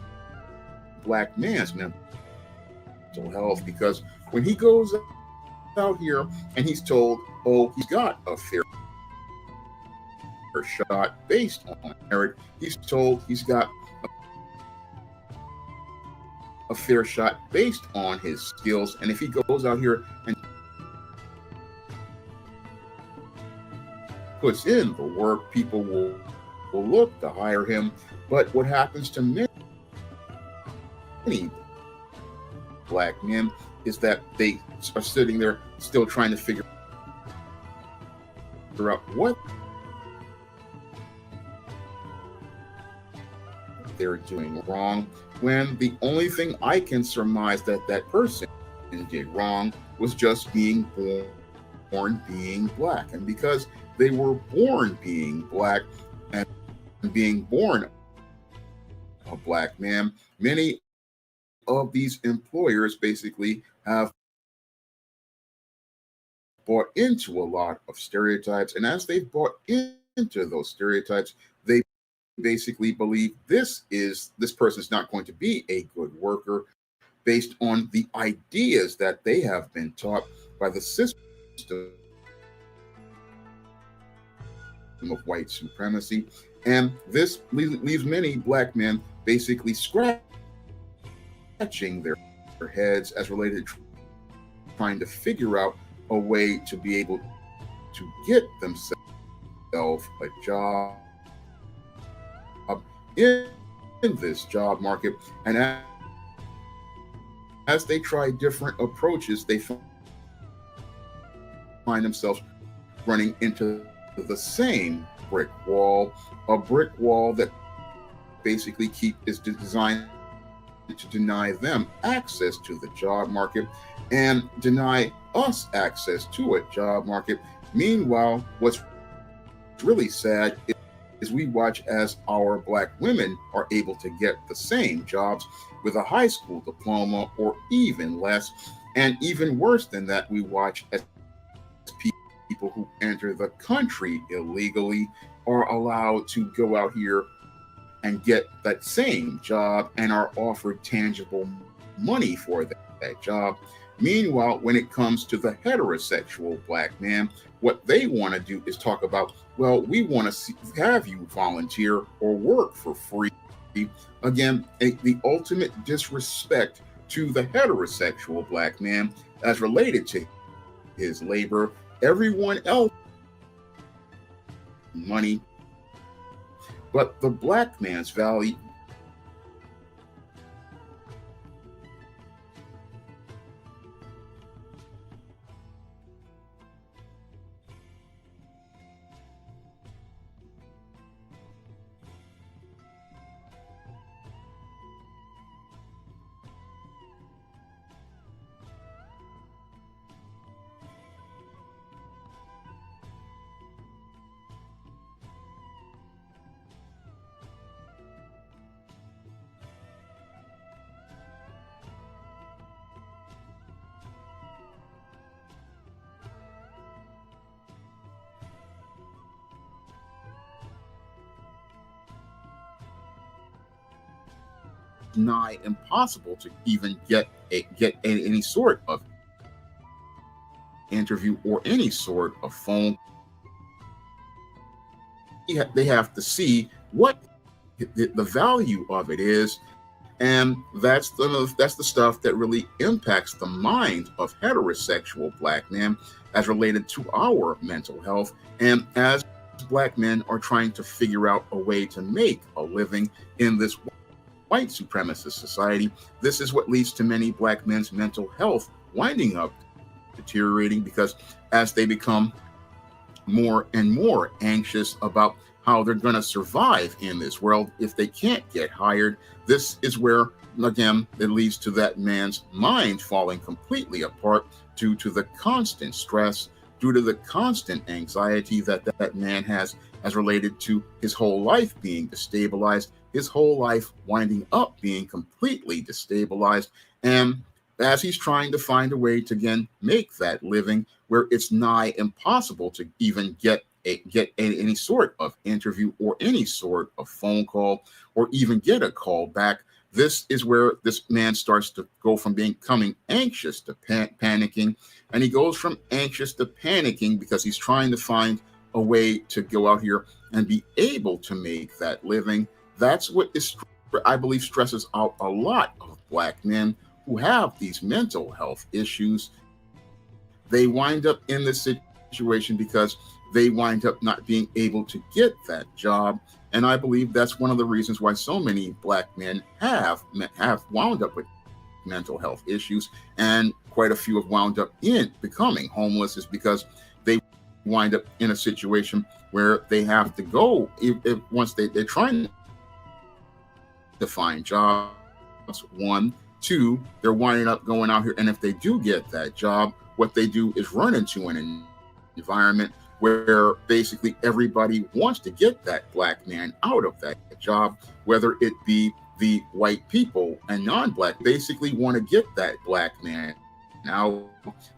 black man's mental health, because when he goes out here and he's told, oh, he's got a fair shot based on merit, he's told he's got a fair shot based on his skills, and if he goes out here and puts in the work, people will look to hire him. But what happens to many black men is that they are sitting there still trying to figure out what they're doing wrong, when the only thing I can surmise that that person did wrong was just being born being black. And because they were born being black and being born a black man, many of these employers basically have bought into a lot of stereotypes. And as they've bought into those stereotypes, they basically believe this person is not going to be a good worker based on the ideas that they have been taught. by the system of white supremacy. And this leaves many black men basically scratching their heads as related to trying to figure out a way to be able to get themselves a job in this job market. And as they try different approaches, they find themselves running into the same brick wall, a brick wall that basically is designed to deny them access to the job market and deny us access to a job market. Meanwhile, what's really sad is we watch as our black women are able to get the same jobs with a high school diploma or even less. And even worse than that, we watch as people who enter the country illegally are allowed to go out here and get that same job and are offered tangible money for that job. Meanwhile, when it comes to the heterosexual black man, what they want to do is talk about, well, we want to have you volunteer or work for free. Again, the ultimate disrespect to the heterosexual black man as related to his labor. Everyone else money, but the black man's value nigh impossible to even get any sort of interview or any sort of phone. They have to see what the value of it is, and that's the stuff that really impacts the mind of heterosexual black men as related to our mental health. And as black men are trying to figure out a way to make a living in this white supremacist society, this is what leads to many black men's mental health winding up deteriorating, because as they become more and more anxious about how they're going to survive in this world if they can't get hired, this is where, again, it leads to that man's mind falling completely apart due to the constant stress, due to the constant anxiety that man has as related to his whole life being destabilized, his whole life winding up being completely destabilized. And as he's trying to find a way to, again, make that living where it's nigh impossible to even get any sort of interview or any sort of phone call or even get a call back, this is where this man starts to go from becoming anxious to panicking. And he goes from anxious to panicking because he's trying to find a way to go out here and be able to make that living. That's what is, I believe, stresses out a lot of black men who have these mental health issues. They wind up in this situation because they wind up not being able to get that job. And I believe that's one of the reasons why so many black men have wound up with mental health issues, and quite a few have wound up in becoming homeless, is because they wind up in a situation where they have to go, if once they're trying to find jobs, one, two, they're winding up going out here, and if they do get that job, what they do is run into an environment where basically everybody wants to get that black man out of that job, whether it be the white people and non-black, basically want to get that black man out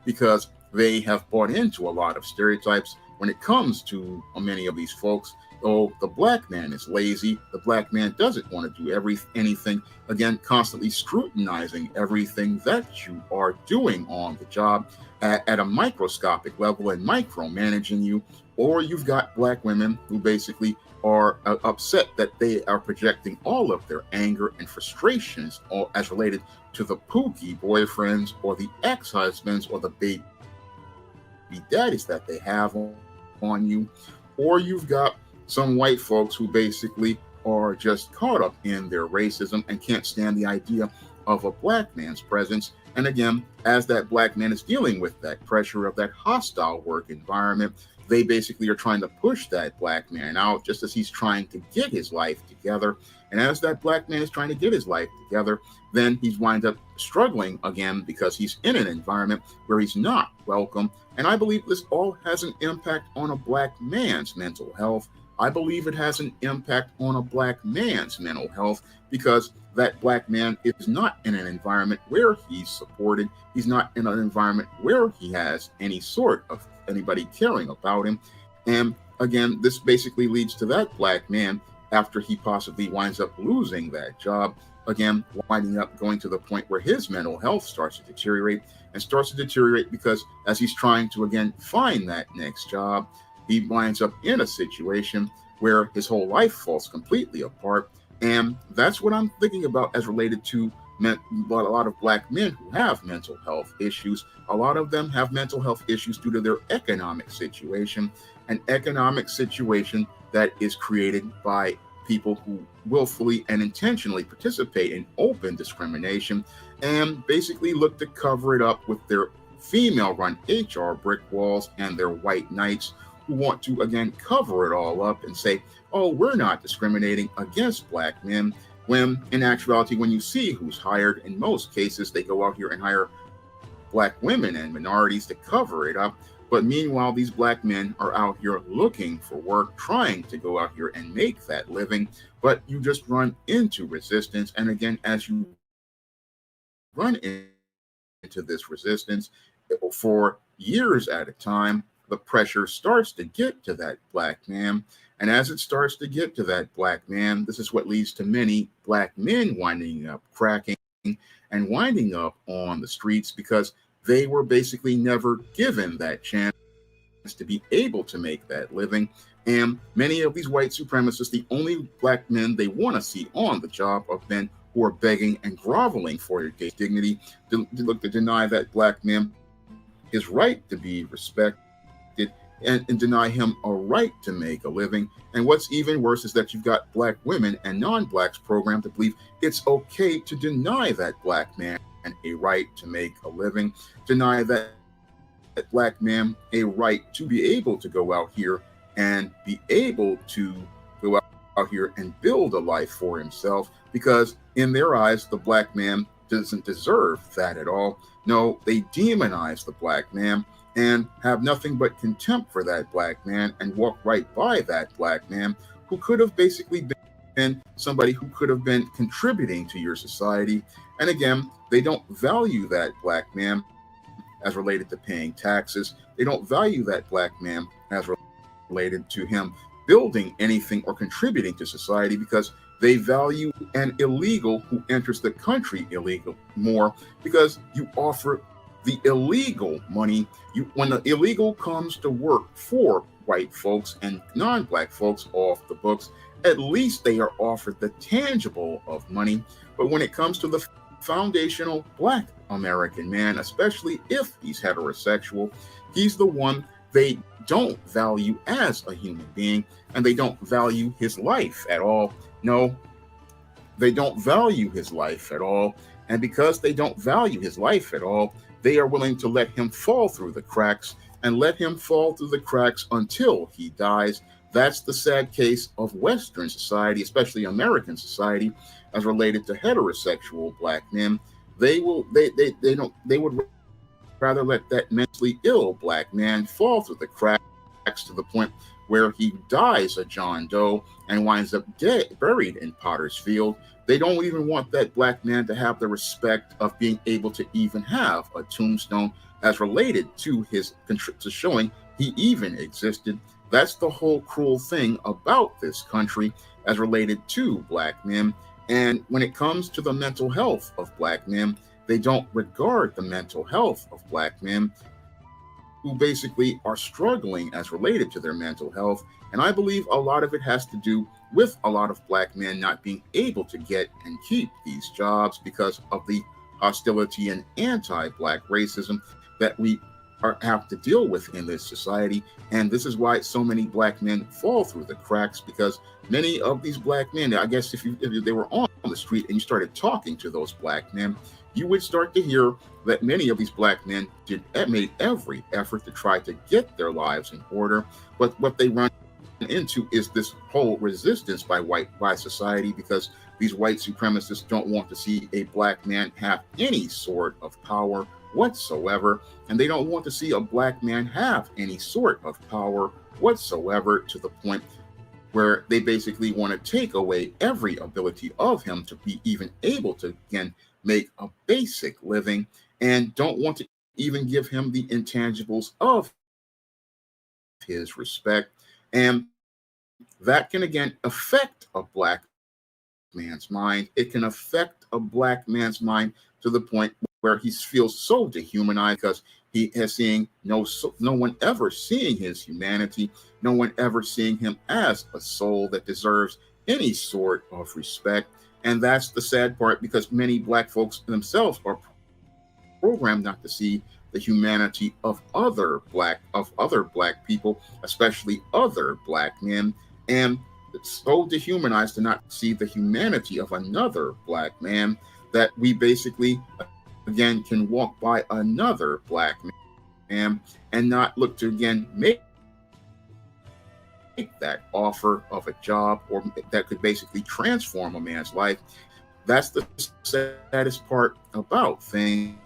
because they have bought into a lot of stereotypes when it comes to many of these folks. Oh, the black man is lazy. The black man doesn't want to do anything. Again, constantly scrutinizing everything that you are doing on the job at a microscopic level and micromanaging you. Or you've got black women who basically are upset that they are projecting all of their anger and frustrations as related to the pookie boyfriends or the ex-husbands or the baby daddies that they have on you. Or you've got some white folks who basically are just caught up in their racism and can't stand the idea of a black man's presence. And again, as that black man is dealing with that pressure of that hostile work environment, they basically are trying to push that black man out just as he's trying to get his life together. And as that black man is trying to get his life together, then he's wind up struggling again because he's in an environment where he's not welcome. And I believe this all has an impact on a black man's mental health. I believe it has an impact on a black man's mental health because that black man is not in an environment where he's supported. He's not in an environment where he has any sort of anybody caring about him. And again, this basically leads to that black man, after he possibly winds up losing that job, again, winding up going to the point where his mental health starts to deteriorate because as he's trying to, again, find that next job, he winds up in a situation where his whole life falls completely apart. And that's what I'm thinking about as related to a lot of black men who have mental health issues. A lot of them have mental health issues due to their economic situation, an economic situation that is created by people who willfully and intentionally participate in open discrimination and basically look to cover it up with their female-run HR brick walls and their white knights who want to, again, cover it all up and say, oh, we're not discriminating against black men, when in actuality, when you see who's hired, in most cases, they go out here and hire black women and minorities to cover it up. But meanwhile, these black men are out here looking for work, trying to go out here and make that living, but you just run into resistance. And again, as you run into this resistance for years at a time, the pressure starts to get to that black man. And as it starts to get to that black man, this is what leads to many black men winding up cracking and winding up on the streets because they were basically never given that chance to be able to make that living. And many of these white supremacists, the only black men they want to see on the job are men who are begging and groveling for their dignity, to look to deny that black man his right to be respected and deny him a right to make a living. And what's even worse is that you've got black women and non-blacks programmed to believe it's okay to deny that black man a right to make a living, deny that black man a right to be able to go out here and be able to go out here and build a life for himself, because in their eyes, the black man doesn't deserve that at all. No, they demonize the black man and have nothing but contempt for that black man and walk right by that black man who could have basically been somebody who could have been contributing to your society. And again, they don't value that black man as related to paying taxes. They don't value that black man as related to him building anything or contributing to society, because they value an illegal who enters the country illegal more, because you offer the illegal money. When the illegal comes to work for white folks and non-black folks off the books, at least they are offered the tangible of money. But when it comes to the foundational black American man, especially if he's heterosexual, he's the one they don't value as a human being, and they don't value his life at all. No, they don't value his life at all. And because they don't value his life at all, they are willing to let him fall through the cracks and let him fall through the cracks until he dies. That's the sad case of Western society, especially American society, as related to heterosexual black men. They would rather let that mentally ill black man fall through the cracks to the point where he dies a John Doe and winds up buried in Potter's Field. They don't even want that black man to have the respect of being able to even have a tombstone as related to his to showing he even existed. that's the whole cruel thing about this country as related to black men. And when it comes to the mental health of black men, they don't regard the mental health of black men who basically are struggling as related to their mental health. And I believe a lot of it has to do with a lot of black men not being able to get and keep these jobs because of the hostility and anti-black racism that we have to deal with in this society. And this is why so many black men fall through the cracks, because many of these black men, I guess if they were on the street and you started talking to those black men, you would start to hear that many of these black men made every effort to try to get their lives in order. But what they run into is this whole resistance by society, because these white supremacists don't want to see a black man have any sort of power whatsoever, and they don't want to see a black man have any sort of power whatsoever, to the point where they basically want to take away every ability of him to be even able to, again, make a basic living, and don't want to even give him the intangibles of his respect. And that can, again, affect a black man's mind. It can affect a black man's mind to the point where he feels so dehumanized, because he has seen no one ever seeing his humanity, no one ever seeing him as a soul that deserves any sort of respect. And that's the sad part, because many black folks themselves are programmed not to see the humanity of other black people, especially other black men, and it's so dehumanized to not see the humanity of another black man that we basically, again, can walk by another black man and not look to, again, make that offer of a job, or that could basically transform a man's life. That's the saddest part about things.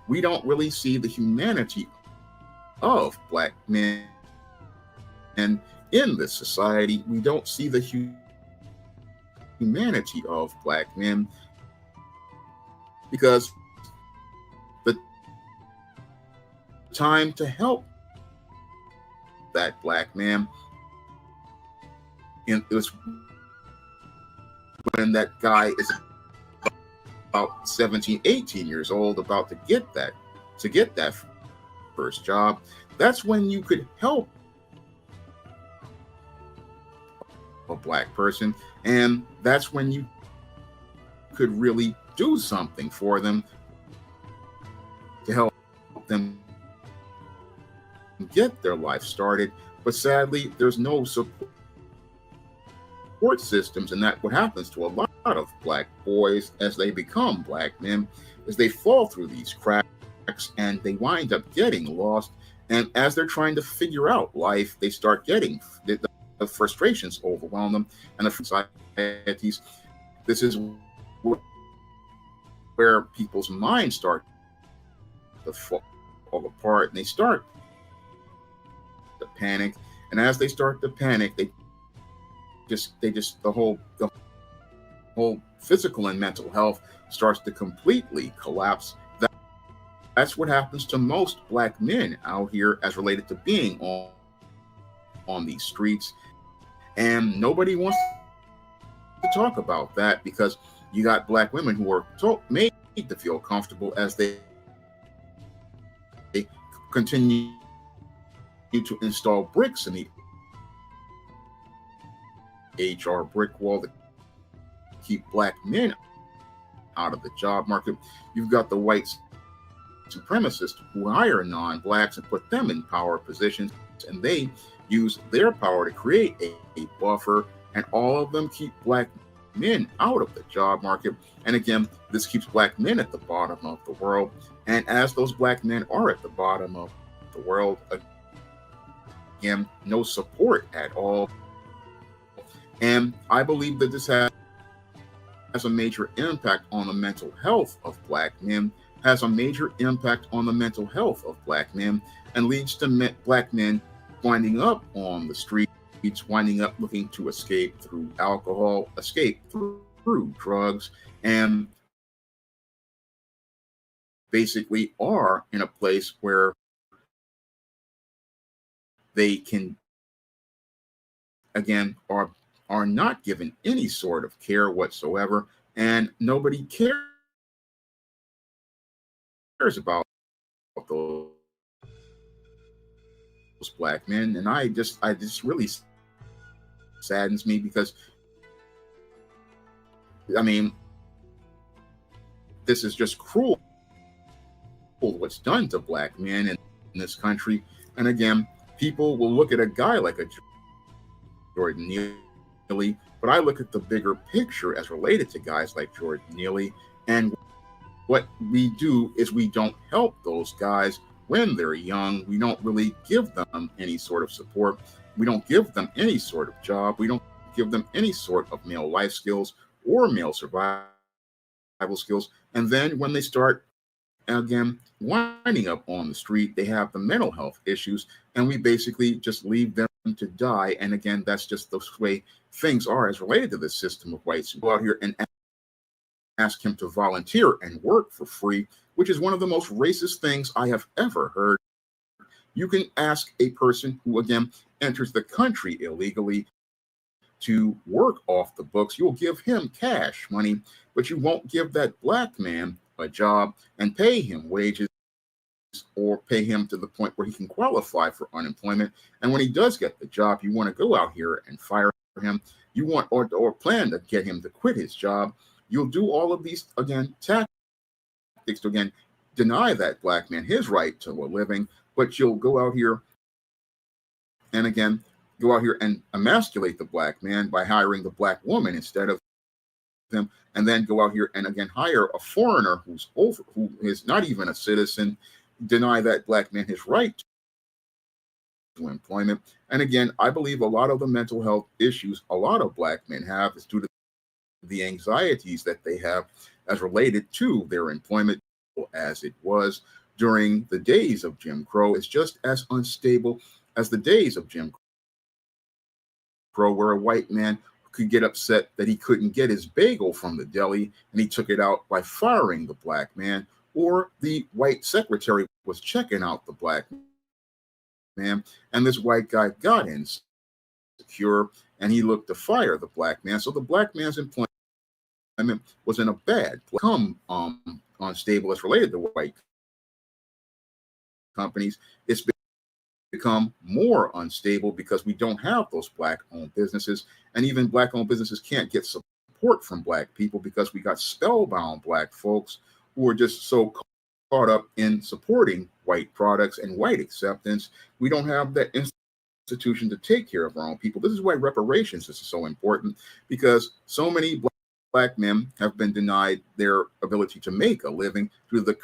We don't really see the humanity of black men. And in this society, we don't see the humanity of black men, because the time to help that black man, and it was when that guy is about 17, 18 years old, about to get that first job. That's when you could help a black person, and that's when you could really do something for them to help them get their life started. But sadly, there's no support systems, and that what happens to a lot of black boys as they become black men is they fall through these cracks and they wind up getting lost. And as they're trying to figure out life, they start getting the frustrations overwhelm them, and the anxieties. This is where people's minds start to fall apart, and they start to panic. And as they start to panic, the whole physical and mental health starts to completely collapse. That's what happens to most black men out here as related to being on these streets. And nobody wants to talk about that, because you got black women who are made to feel comfortable as they continue to install bricks in the HR brick wall to keep black men out of the job market. You've got the white supremacists who hire non-blacks and put them in power positions, and they use their power to create a buffer, and all of them keep black men out of the job market. And again, this keeps black men at the bottom of the world. And as those black men are at the bottom of the world, again, no support at all. And I believe that this has a major impact on the mental health of black men, has a major impact on the mental health of black men, and leads to black men winding up on the streets, winding up looking to escape through alcohol, escape through drugs, and basically are in a place where they can, again, are not given any sort of care whatsoever, and nobody cares about those black men. And I just really saddens me, because I mean, this is just cruel what's done to black men in this country. And again, people will look at a guy like a Jordan Neely, but I look at the bigger picture as related to guys like Jordan Neely. And what we do is we don't help those guys when they're young. We don't really give them any sort of support. We don't give them any sort of job. We don't give them any sort of male life skills or male survival skills. And then when they start, again, winding up on the street, they have the mental health issues, and we basically just leave them to die. And again, that's just the way things are as related to this system of whites who go out here and ask him to volunteer and work for free, which is one of the most racist things I have ever heard. You can ask a person who, again, enters the country illegally to work off the books. You'll give him cash money, but you won't give that black man a job and pay him wages or pay him to the point where he can qualify for unemployment. And when he does get the job, you want to go out here and fire him. You want or plan to get him to quit his job. You'll do all of these, again, tactics to, again, deny that black man his right to a living, but you'll go out here and, again, go out here and emasculate the black man by hiring the black woman instead of them, and then go out here and, again, hire a foreigner who is not even a citizen, deny that black man his right to employment. And again, I believe a lot of the mental health issues a lot of black men have is due to the anxieties that they have as related to their employment, as it was during the days of Jim Crow. It's just as unstable as the days of Jim Crow, where a white man could get upset that he couldn't get his bagel from the deli, and he took it out by firing the black man, or the white secretary was checking out the black man, and this white guy got insecure, and he looked to fire the black man. So the black man's employment was in a bad place. Unstable as related to white companies. It's become more unstable because we don't have those black-owned businesses, and even black-owned businesses can't get support from black people because we got spellbound black folks who are just so caught up in supporting white products and white acceptance. We don't have that institution to take care of our own people. This is why reparations is so important, because so many black men have been denied their ability to make a living through the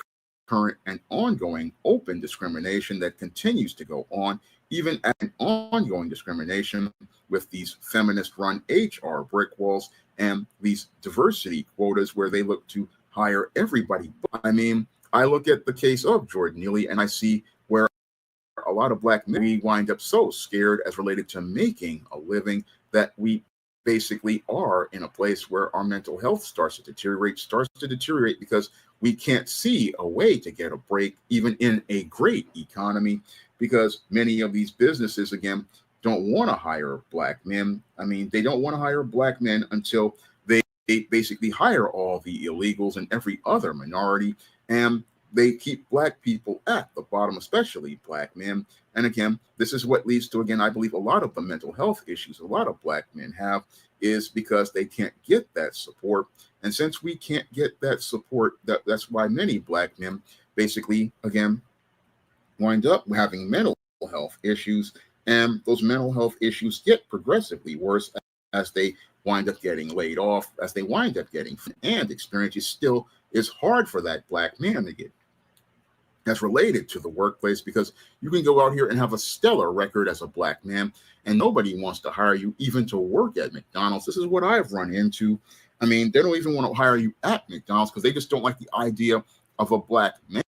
current and ongoing open discrimination that continues to go on, even an ongoing discrimination with these feminist-run HR brick walls and these diversity quotas where they look to hire everybody. I mean, I look at the case of Jordan Neely and I see where a lot of black men wind up so scared as related to making a living that we basically are in a place where our mental health starts to deteriorate because we can't see a way to get a break, even in a great economy, because many of these businesses, again, don't want to hire black men. I mean, they don't want to hire black men until they basically hire all the illegals and every other minority, and they keep black people at the bottom, especially black men. And again, this is what leads to, again, I believe a lot of the mental health issues a lot of black men have is because they can't get that support. And since we can't get that support, that's why many black men basically, again, wind up having mental health issues. And those mental health issues get progressively worse as they wind up getting laid off, as they wind up getting, and experience still is hard for that black man to get. That's related to the workplace, because you can go out here and have a stellar record as a black man and nobody wants to hire you even to work at McDonald's. This is what I've run into. I mean, they don't even want to hire you at McDonald's because they just don't like the idea of a black man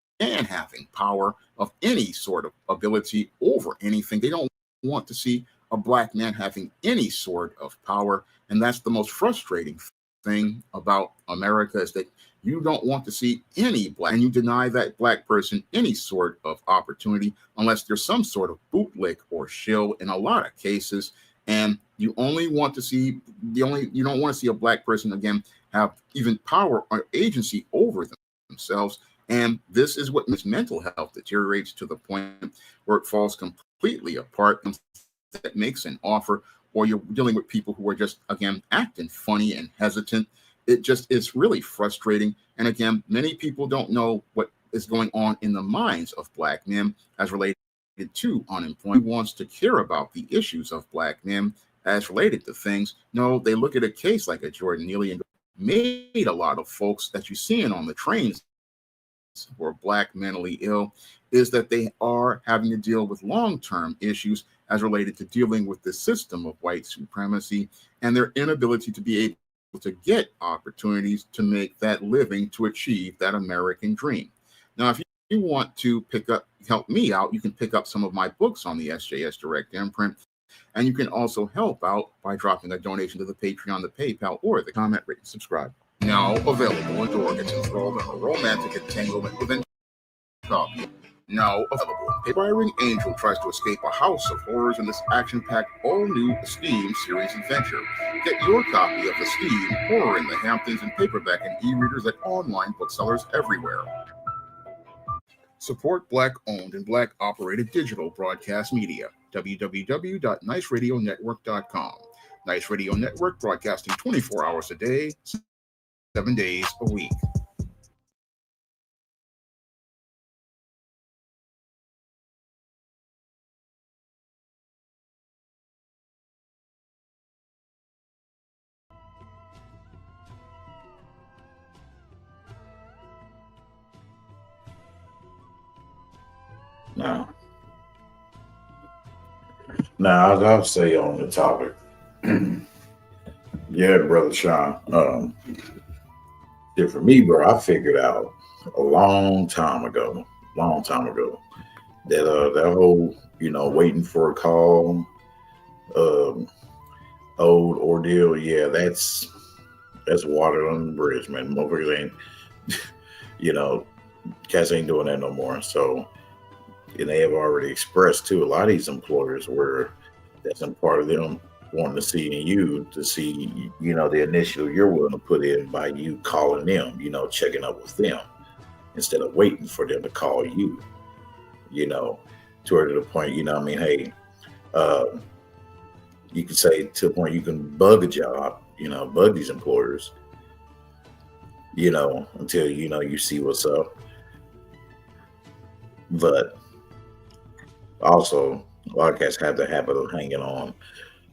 having power of any sort of ability over anything. They don't want to see a black man having any sort of power. And that's the most frustrating thing about America is that you don't want to see any black, and you deny that black person any sort of opportunity unless there's some sort of bootlick or shill in a lot of cases. And you only want to see you don't want to see a black person again have even power or agency over themselves. And this is what makes mental health deteriorates to the point where it falls completely apart. And that makes an offer, or you're dealing with people who are just, again, acting funny and hesitant. It's really frustrating. And again, many people don't know what is going on in the minds of black men as related to unemployment. Who wants to care about the issues of black men as related to things? No, they look at a case like a Jordan Neely and made a lot of folks that you're seeing on the trains who are black mentally ill is that they are having to deal with long-term issues as related to dealing with the system of white supremacy and their inability to be able to get opportunities to make that living, to achieve that American dream. Now, if you want to help me out, you can pick up some of my books on the SJS Direct Imprint, and you can also help out by dropping a donation to the Patreon, the PayPal, or the comment, rate, and subscribe. Now available when Dora gets enthralled in a romantic entanglement with an copy. Now available. Aspiring Angel tries to escape a house of horrors in this action-packed, all-new Esteem series adventure. Get your copy of Esteem, Horror in the Hamptons in paperback and e-readers at online booksellers everywhere. Support Black-owned and Black-operated digital broadcast media. www.niceradionetwork.com. Nice Radio Network, broadcasting 24 hours a day, 7 days a week. Now, as I'll say on the topic, yeah, Brother Sean, for me, bro, I figured out a long time ago that that whole, waiting for a call, old ordeal, yeah, that's water on the bridge, man. Motherfuckers ain't, cats ain't doing that no more. So, and they have already expressed too, a lot of these employers where that's a part of them wanting to see in you to see, the initiative you're willing to put in by you calling them, checking up with them instead of waiting for them to call you, toward to the point, hey, you can say to the point you can bug a job, bug these employers, until, you see what's up. But also, a lot of cats have the habit of hanging on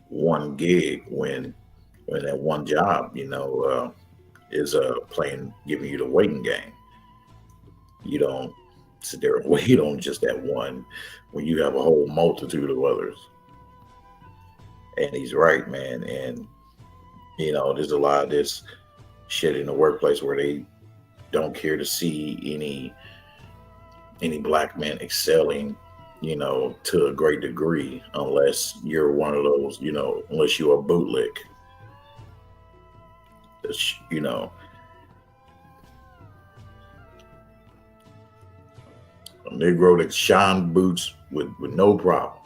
one gig when that one job, is giving you the waiting game. You don't sit there and wait on just that one when you have a whole multitude of others. And he's right, man. And there's a lot of this shit in the workplace where they don't care to see any black men excelling, to a great degree, unless you're one of those, unless you're a bootlick. A Negro that shine boots with no problem.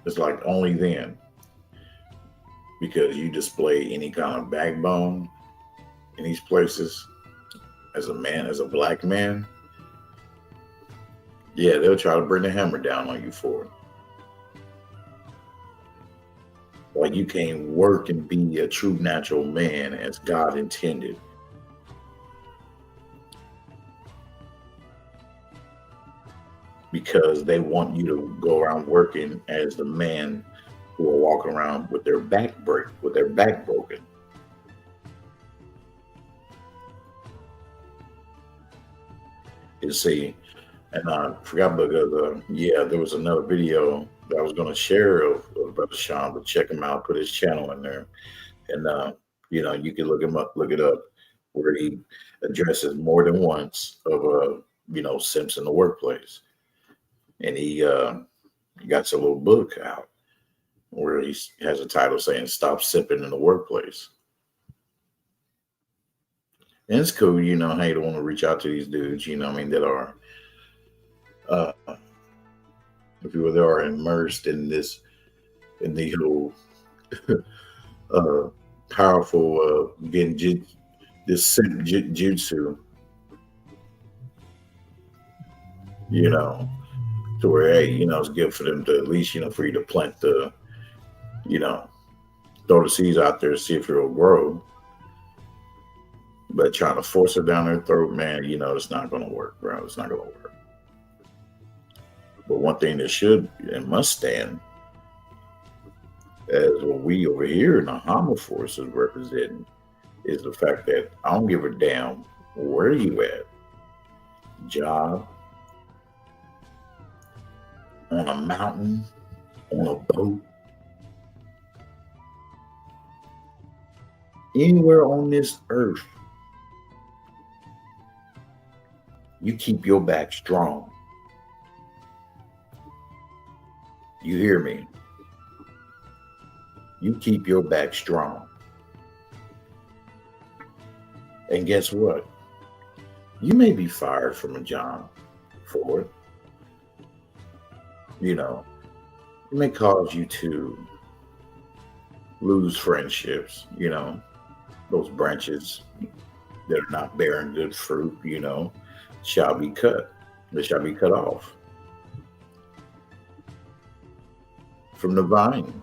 It's like only then, because you display any kind of backbone in these places as a man, as a black man, yeah, they'll try to bring the hammer down on you for it. Like you can't work and be a true natural man as God intended. Because they want you to go around working as the man who are walking around with their back broken. You see, and I forgot about there was another video that I was going to share of Brother Sean, but check him out, put his channel in there, and you can look it up, where he addresses more than once of simps in the workplace, and he got a little book out, where he has a title saying "Stop Sipping in the Workplace." And it's cool, you know, hey, to want to reach out to these dudes, you know what I mean, that are, if you will, they are immersed in this, in the whole powerful this jutsu, you know, to where, hey, you know, it's good for them to at least, you know, for you to plant the, you know, throw the seeds out there to see if it'll grow. But trying to force it down their throat, man, you know, it's not going to work, bro. It's not going to work. But one thing that should and must stand as what we over here in the Hama Force is representing is the fact that I don't give a damn where you at. Job, on a mountain, on a boat, anywhere on this earth, you keep your back strong. You hear me? You keep your back strong. And guess what? You may be fired from a job for it. You know, it may cause you to lose friendships, you know, those branches that are not bearing good fruit, you know, shall be cut. They shall be cut off from the vine.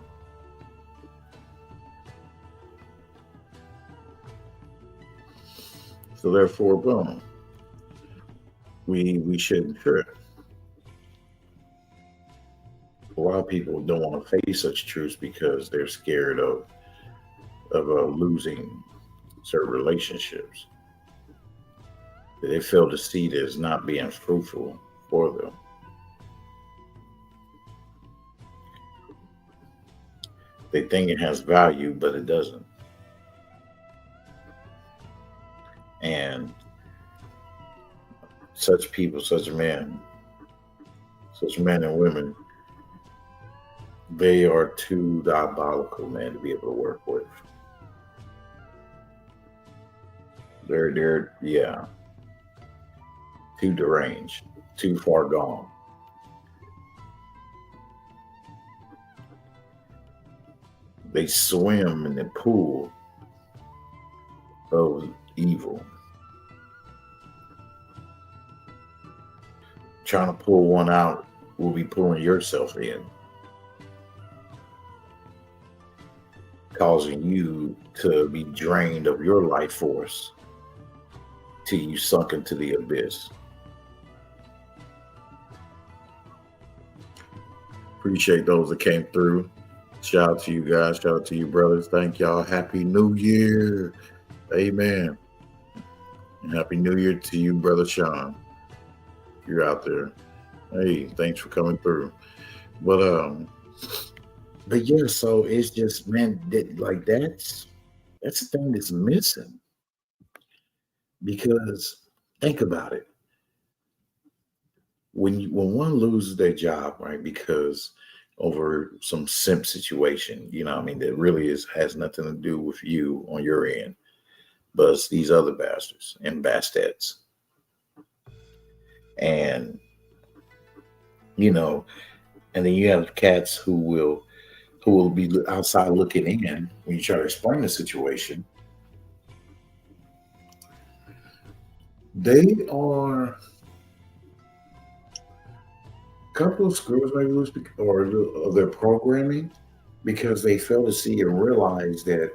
So therefore, boom, we shouldn't trip. A lot of people don't want to face such truths because they're scared of losing certain relationships. They feel the seed is not being fruitful for them. They think it has value, but it doesn't. And such people, such men and women, they are too diabolical, man, to be able to work with. They're too deranged, too far gone. They swim in the pool of evil. Trying to pull one out will be pulling yourself in, causing you to be drained of your life force till you sunk into the abyss. Appreciate those that came through. Shout out to you guys. Shout out to you brothers. Thank y'all. Happy New Year. Amen. And Happy New Year to you, Brother Sean. You're out there. Hey, thanks for coming through. But yeah, so it's just, man, that's the thing that's missing. Because think about it. When one loses their job, right, because over some simp situation, you know what I mean, that really has nothing to do with you on your end, but it's these other bastards and bastards. And, you know, and then you have cats who will be outside looking in when you try to explain the situation. They are a couple of screws maybe loose, or of their programming, because they fail to see and realize that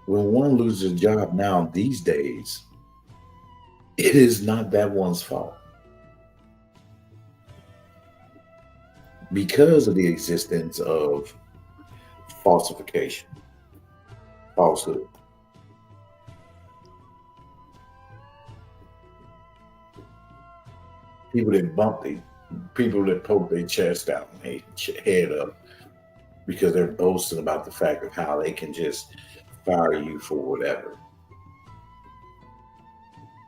when one loses a job now these days, it is not that one's fault, because of the existence of falsification, falsehood. People that poke their chest out and their head up because they're boasting about the fact of how they can just fire you for whatever.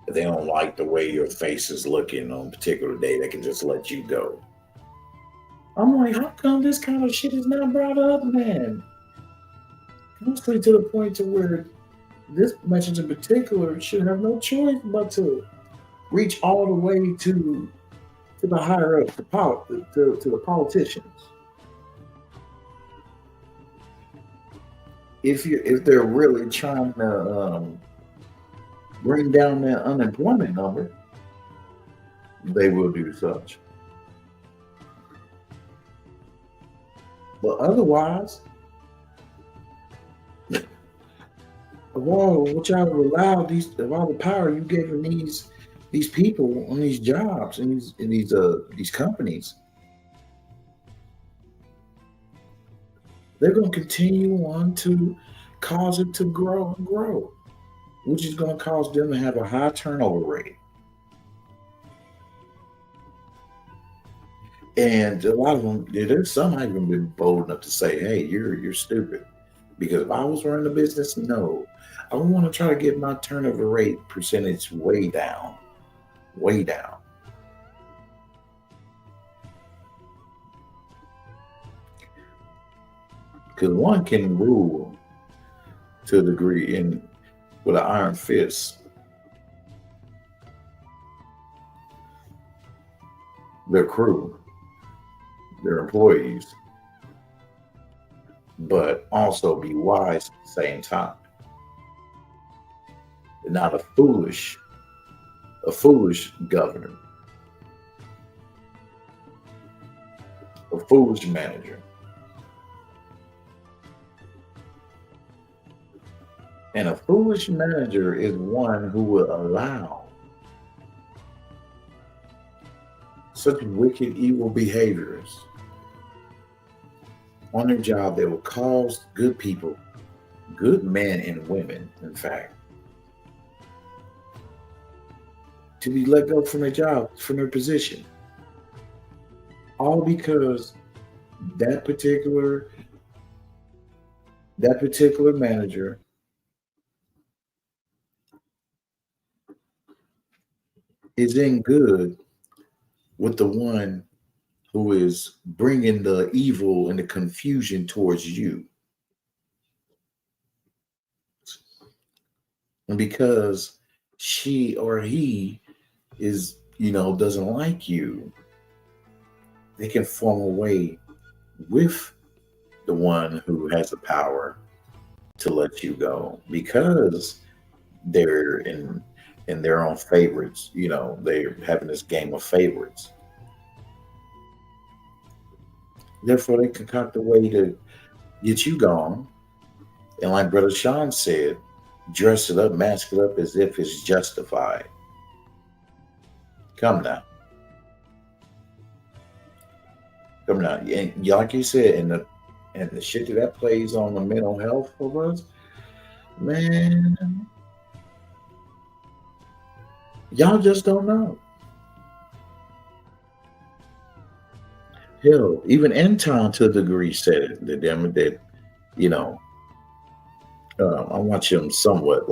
If they don't like the way your face is looking on a particular day, they can just let you go. I'm like, how come this kind of shit is not brought up, man? Mostly to the point to where this message in particular should have no choice but to reach all the way to the higher ups, to the politicians. If they're really trying to bring down that unemployment number, they will do such. But otherwise, of all what y'all allowed of all the power you giving these people on these jobs and these companies, they're going to continue on to cause it to grow and grow, which is going to cause them to have a high turnover rate. And a lot of them, there's some have even been bold enough to say, "Hey, you're stupid." Because if I was running a business, no, I would want to try to get my turnover rate percentage way down, way down. Because one can rule to a degree with an iron fist. Their crew, their employees, but also be wise at the same time. Not a foolish governor, a foolish manager. And a foolish manager is one who will allow such wicked, evil behaviors on their job that will cause good people, good men and women, in fact, to be let go from their job, from their position. All because that particular manager is in good with the one who is bringing the evil and the confusion towards you. And because she or he is, doesn't like you, they can form a way with the one who has the power to let you go because they're in their own favorites. They're having this game of favorites. Therefore, they concoct a way to get you gone. And like Brother Sean said, dress it up, mask it up as if it's justified. Come now. And like you said, and the shit that plays on the mental health of us, man, y'all just don't know. Hell, even Anton to a degree said it. That I watch him somewhat,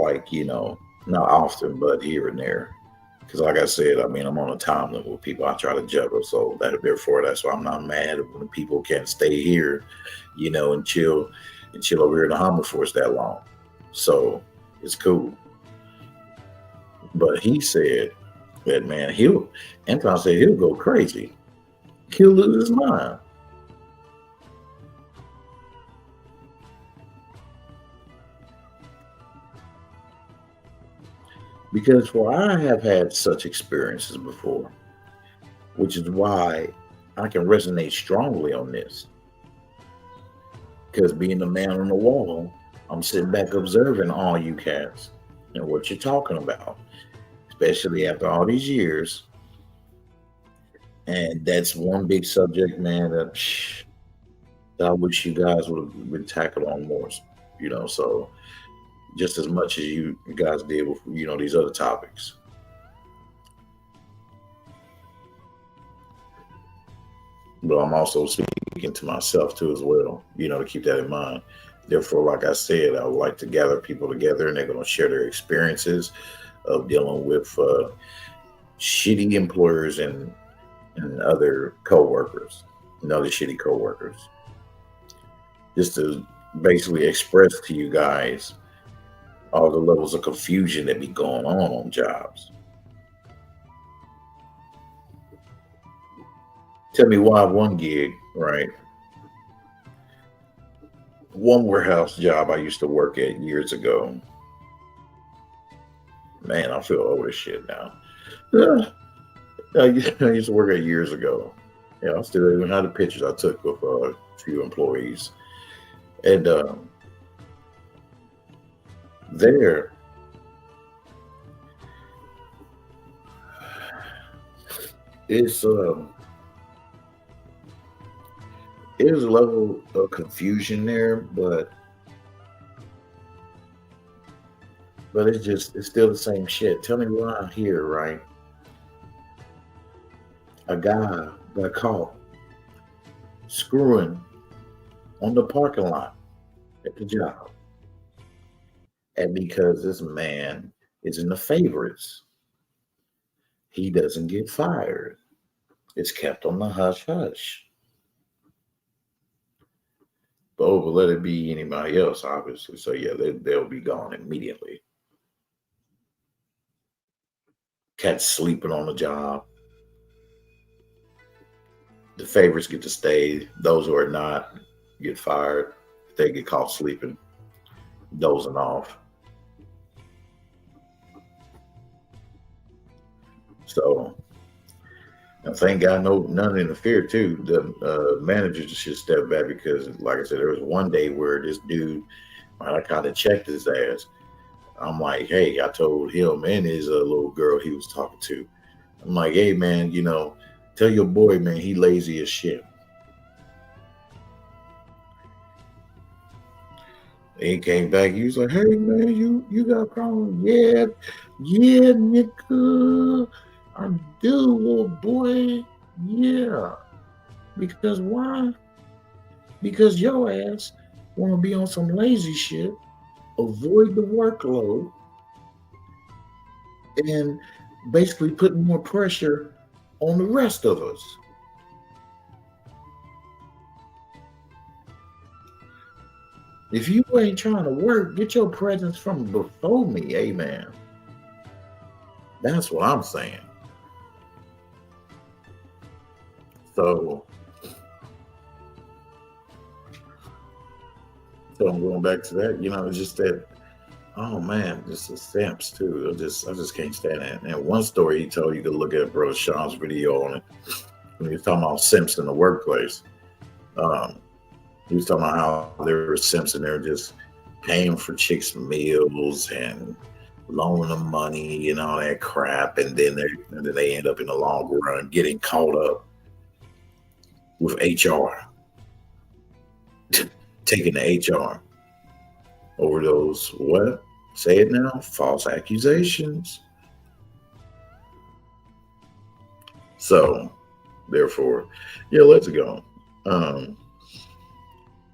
not often, but here and there. Because like I said, I'm on a time limit with people I try to juggle. So that's why I'm not mad when people can't stay here, and chill over here in the Humble Force that long. So it's cool. But he said that, man, Anton said he'll go crazy. He'll lose his mind. Because I have had such experiences before, which is why I can resonate strongly on this. Because being the man on the wall, I'm sitting back observing all you cats and what you're talking about, especially after all these years. And that's one big subject, man, that I wish you guys would have been tackled on more, so just as much as you guys did with, these other topics. But I'm also speaking to myself too as well, to keep that in mind. Therefore, like I said, I would like to gather people together and they're going to share their experiences of dealing with shitty employers and other co-workers. and other shitty coworkers, just to basically express to you guys all the levels of confusion that be going on jobs. Tell me why one gig, right? One warehouse job I used to work at years ago. Man, I feel old as shit now. I used to work at years ago. Yeah, I still even have the pictures I took with a few employees. And there, it's there's a level of confusion there, but it's still the same shit. Tell me why here, right? A guy got caught screwing on the parking lot at the job. And because this man is in the favorites, he doesn't get fired. It's kept on the hush hush. But let it be anybody else, obviously. So yeah, they'll be gone immediately. Cats sleeping on the job. The favorites get to stay. Those who are not get fired. If they get caught sleeping, dozing off. So, and thank God none interfered too. The manager should step back because, like I said, there was one day where this dude, I kind of checked his ass. I'm like, hey, I told him and his little girl he was talking to. I'm like, hey, man, tell your boy, man, he lazy as shit. He came back. He was like, hey, man, you got a problem? Yeah, nigga. I do, little boy. Yeah. Because why? Because your ass want to be on some lazy shit, avoid the workload, and basically putting more pressure on the rest of us. If you ain't trying to work, get your presents from before me, amen. That's what I'm saying. So I'm going back to that, it's just that, oh man, just the stamps too. I just can't stand it. And one story he told, you could look at Bro Sean's video on it when he was talking about simps in the workplace. He was talking about how there were simps and they're just paying for chicks' meals and loaning them money and all that crap, and then they end up in the long run getting caught up with HR, taking the HR over those, what? Say it now, false accusations. So, therefore, yeah, let's go.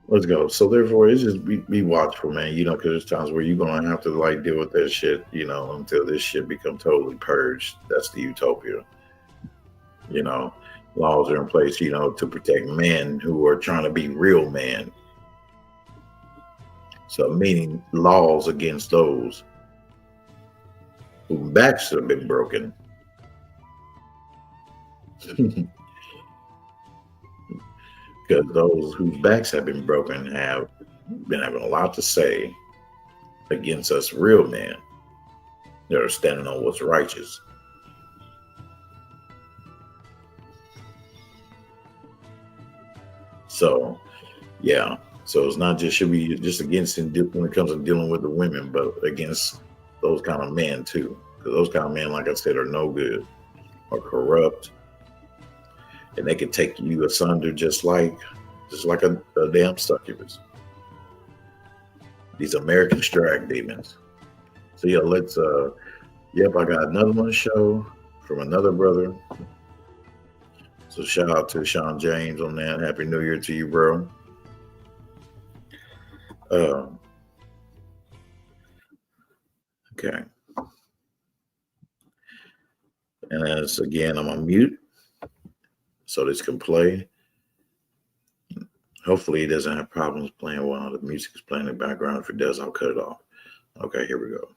Let's go. So therefore, it's just be watchful, man. Because there's times where you're gonna have to deal with that shit, until this shit become totally purged. That's the utopia. Laws are in place, to protect men who are trying to be real men. So meaning laws against those whose backs have been broken. Because those whose backs have been broken have been having a lot to say against us real men that are standing on what's righteous. So, yeah. So it's not just should be just against when it comes to dealing with the women, but against those kind of men too. Because those kind of men, like I said, are no good, are corrupt, and they can take you asunder just like a damn succubus. These American strike demons. So yeah, let's I got another one to show from another brother. So shout out to Sean James on that. Happy New Year to you, bro. Okay. And as again, I'm on mute so this can play. Hopefully he doesn't have problems playing while the music is playing in the background. If it does, I'll cut it off. Okay, here we go.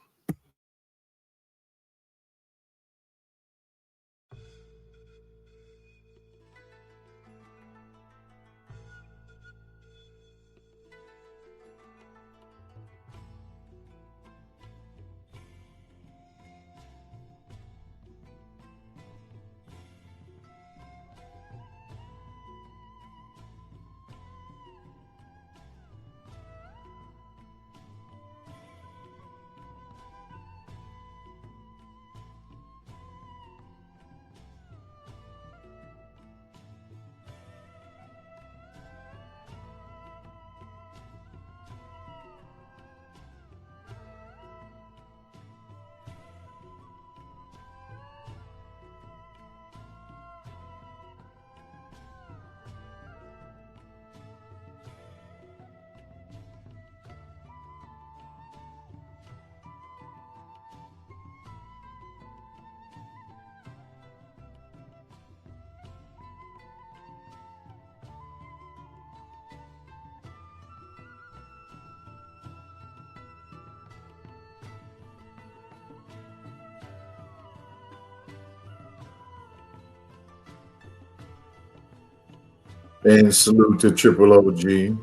And salute to Triple OG,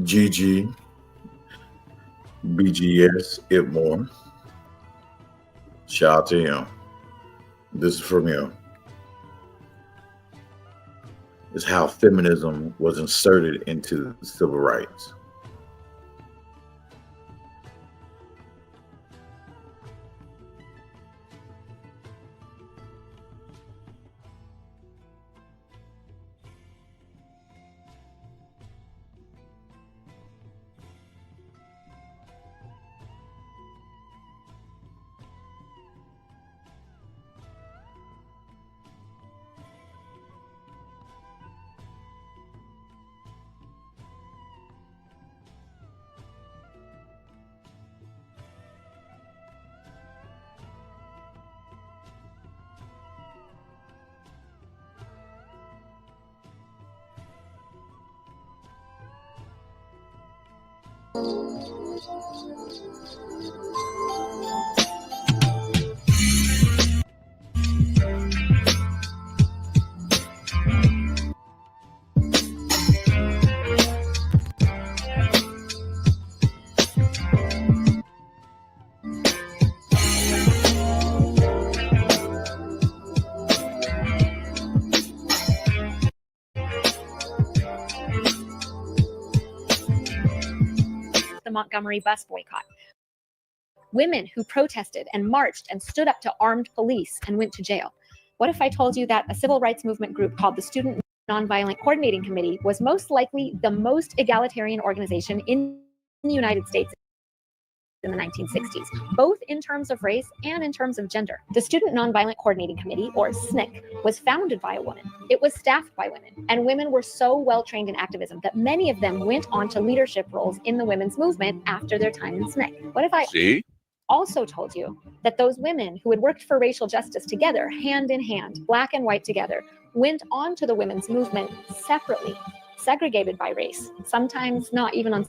GG, BGS, Itmore. Shout out to him. This is from him. This is how feminism was inserted into civil rights. The Montgomery bus boycott. Women who protested and marched and stood up to armed police and went to jail. What if I told you that a civil rights movement group called the Student Nonviolent Coordinating Committee was most likely the most egalitarian organization in the United States in the 1960s, both in terms of race and in terms of gender? The Student Nonviolent Coordinating Committee, or SNCC, was founded by a woman. It was staffed by women, and women were so well trained in activism that many of them went on to leadership roles in the women's movement after their time in SNCC. What if I also told you that those women who had worked for racial justice together, hand in hand, black and white together, went on to the women's movement separately, segregated by race, sometimes not even on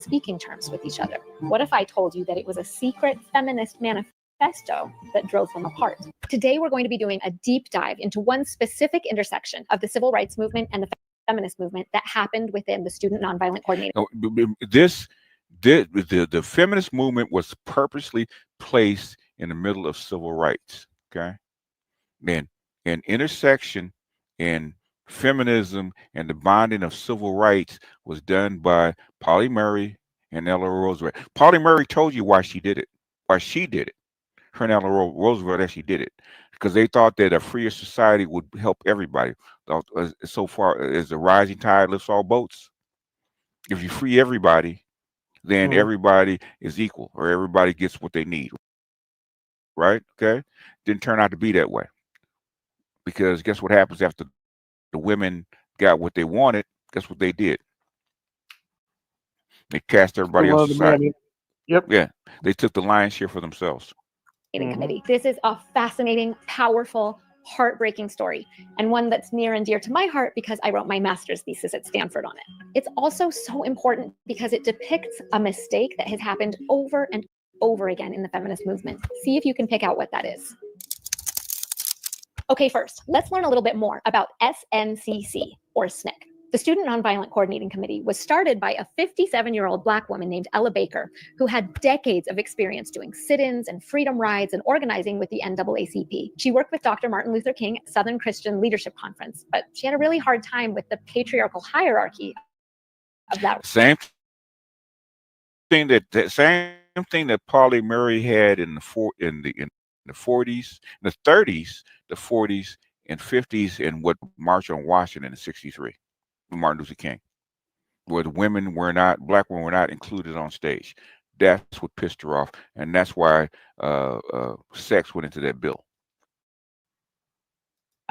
speaking terms with each other? What if I told you that it was a secret feminist manifesto that drove them apart? Today, we're going to be doing a deep dive into one specific intersection of the civil rights movement and the feminist movement that happened within the Student Nonviolent Coordinating. The feminist movement was purposely placed in the middle of civil rights. Okay, then an intersection in feminism and the bonding of civil rights was done by Pauli Murray and Eleanor Roosevelt. Pauli Murray told you why she did it. Her and Eleanor Roosevelt actually did it because they thought that a freer society would help everybody. So far as the rising tide lifts all boats. If you free everybody, then everybody is equal, or everybody gets what they need. Right? Okay. Didn't turn out to be that way. Because guess what happens after the women got what they wanted? Guess what they did? They cast everybody else aside. Yep. Yeah. They took the lion's share for themselves. Committee. This is a fascinating, powerful, heartbreaking story, and one that's near and dear to my heart because I wrote my master's thesis at Stanford on it. It's also so important because it depicts a mistake that has happened over and over again in the feminist movement. See if you can pick out what that is. Okay, first, let's learn a little bit more about SNCC, or SNCC. The Student Nonviolent Coordinating Committee was started by a 57-year-old Black woman named Ella Baker, who had decades of experience doing sit-ins and freedom rides and organizing with the NAACP. She worked with Dr. Martin Luther King at Southern Christian Leadership Conference, but she had a really hard time with the patriarchal hierarchy of that. Same thing that Pauli Murray had in the 40s, the 30s, the 40s, and 50s, and what March on Washington in '63. Martin Luther King, where the Black women were not included on stage. That's what pissed her off, and that's why sex went into that bill.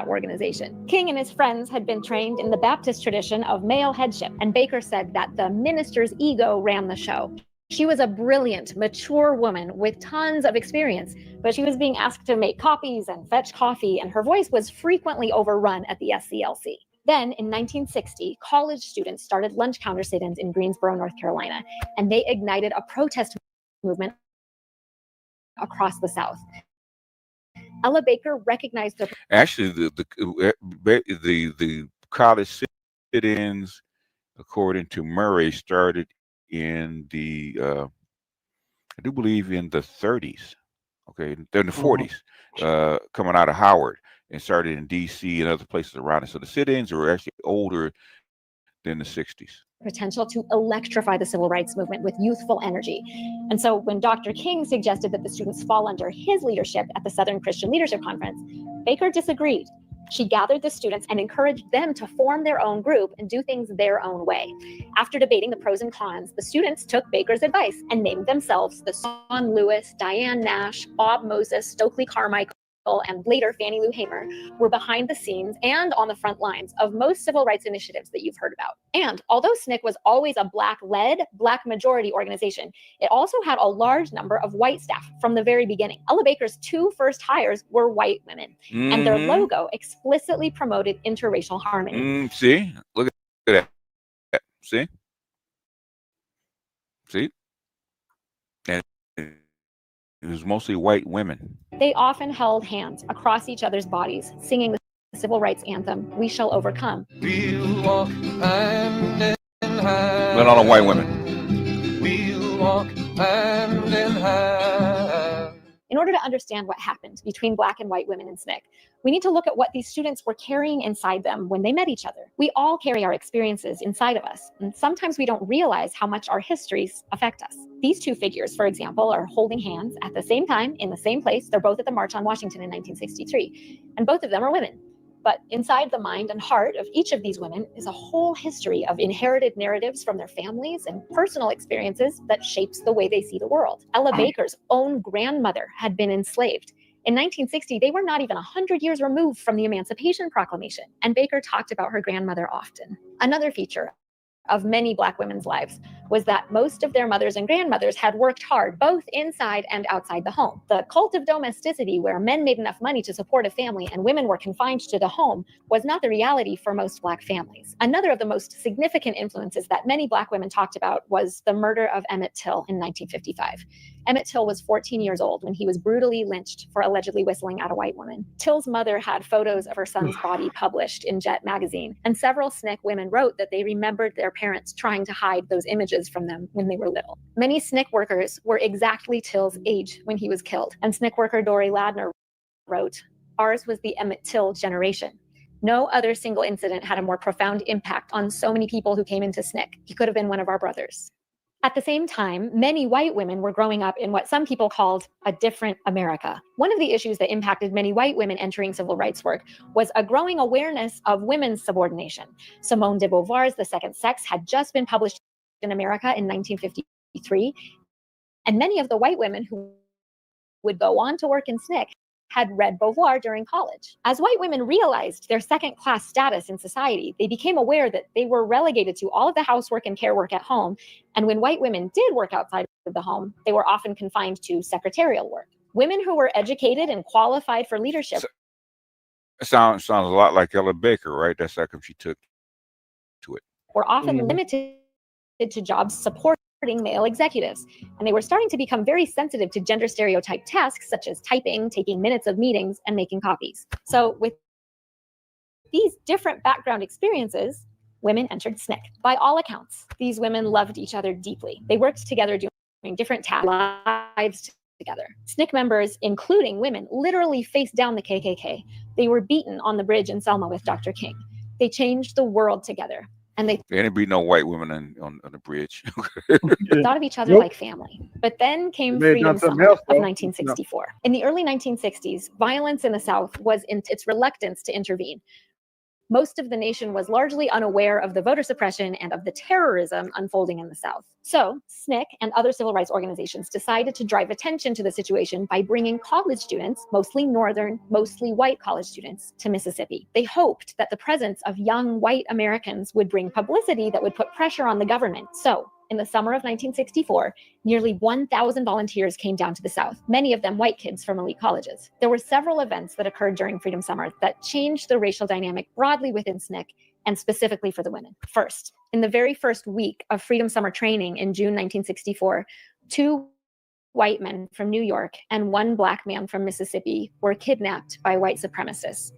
Organization. King and his friends had been trained in the Baptist tradition of male headship, and Baker said that the minister's ego ran the show. She was a brilliant, mature woman with tons of experience, but she was being asked to make copies and fetch coffee, and her voice was frequently overrun at the SCLC. Then, in 1960, college students started lunch counter sit-ins in Greensboro, North Carolina, and they ignited a protest movement across the South. Ella Baker recognized the Actually, the college sit-ins, according to Murray, started in the I do believe in the 30s, okay, in the 40s, coming out of Howard, and started in DC and other places around it. So the sit-ins were actually older than the 60s. Potential to electrify the civil rights movement with youthful energy. And so when Dr. King suggested that the students fall under his leadership at the Southern Christian Leadership Conference, Baker disagreed. She gathered the students and encouraged them to form their own group and do things their own way. After debating the pros and cons, the students took Baker's advice and named themselves the Son Lewis, Diane Nash, Bob Moses, Stokely Carmichael, and later Fannie Lou Hamer were behind the scenes and on the front lines of most civil rights initiatives that you've heard about. And although SNCC was always a Black-led, Black-majority organization, it also had a large number of white staff from the very beginning. Ella Baker's two first hires were white women, and their logo explicitly promoted interracial harmony. See? Look at that. See? And it was mostly white women. They often held hands across each other's bodies, singing the civil rights anthem, "We Shall Overcome." We'll walk hand in hand. But all the white women. We'll walk hand in hand. In order to understand what happened between Black and white women in SNCC, we need to look at what these students were carrying inside them when they met each other. We all carry our experiences inside of us, and sometimes we don't realize how much our histories affect us. These two figures, for example, are holding hands at the same time in the same place. They're both at the March on Washington in 1963, and both of them are women. But inside the mind and heart of each of these women is a whole history of inherited narratives from their families and personal experiences that shapes the way they see the world. Ella Baker's own grandmother had been enslaved. In 1960, they were not even 100 years removed from the Emancipation Proclamation, and Baker talked about her grandmother often. Another feature of many Black women's lives was that most of their mothers and grandmothers had worked hard, both inside and outside the home. The cult of domesticity, where men made enough money to support a family and women were confined to the home, was not the reality for most Black families. Another of the most significant influences that many Black women talked about was the murder of Emmett Till in 1955. Emmett Till was 14 years old when he was brutally lynched for allegedly whistling at a white woman. Till's mother had photos of her son's body published in Jet magazine, and several SNCC women wrote that they remembered their parents trying to hide those images from them when they were little. Many SNCC workers were exactly Till's age when he was killed, and SNCC worker Dory Ladner wrote, "Ours was the Emmett Till generation. No other single incident had a more profound impact on so many people who came into SNCC. He could have been one of our brothers." At the same time, many white women were growing up in what some people called a different America. One of the issues that impacted many white women entering civil rights work was a growing awareness of women's subordination. Simone de Beauvoir's The Second Sex had just been published in America in 1953, and many of the white women who would go on to work in SNCC had read Beauvoir during college. As white women realized their second-class status in society, they became aware that they were relegated to all of the housework and care work at home, and when white women did work outside of the home, they were often confined to secretarial work. Women who were educated and qualified for leadership It sounds a lot like Ella Baker, right? That's how come she took to it. Were often limited to jobs supporting male executives, and they were starting to become very sensitive to gender stereotype tasks such as typing, taking minutes of meetings, and making copies. So with these different background experiences, women entered SNCC. By all accounts, these women loved each other deeply. They worked together doing different tasks, lives together. SNCC members, including women, literally faced down the KKK. They were beaten on the bridge in Selma with Dr. King. They changed the world together. And they There didn't be no white women on the bridge. thought of each other like family. But then came Freedom Summer of 1964. In the early 1960s, violence in the South was in its reluctance to intervene. Most of the nation was largely unaware of the voter suppression and of the terrorism unfolding in the South. So SNCC and other civil rights organizations decided to drive attention to the situation by bringing college students, mostly Northern, mostly white college students, to Mississippi. They hoped that the presence of young white Americans would bring publicity that would put pressure on the government. So in the summer of 1964, nearly 1,000 volunteers came down to the South, many of them white kids from elite colleges. There were several events that occurred during Freedom Summer that changed the racial dynamic broadly within SNCC and specifically for the women. First, in the very first week of Freedom Summer training in June 1964, 2 white men from New York and 1 black man from Mississippi were kidnapped by white supremacists.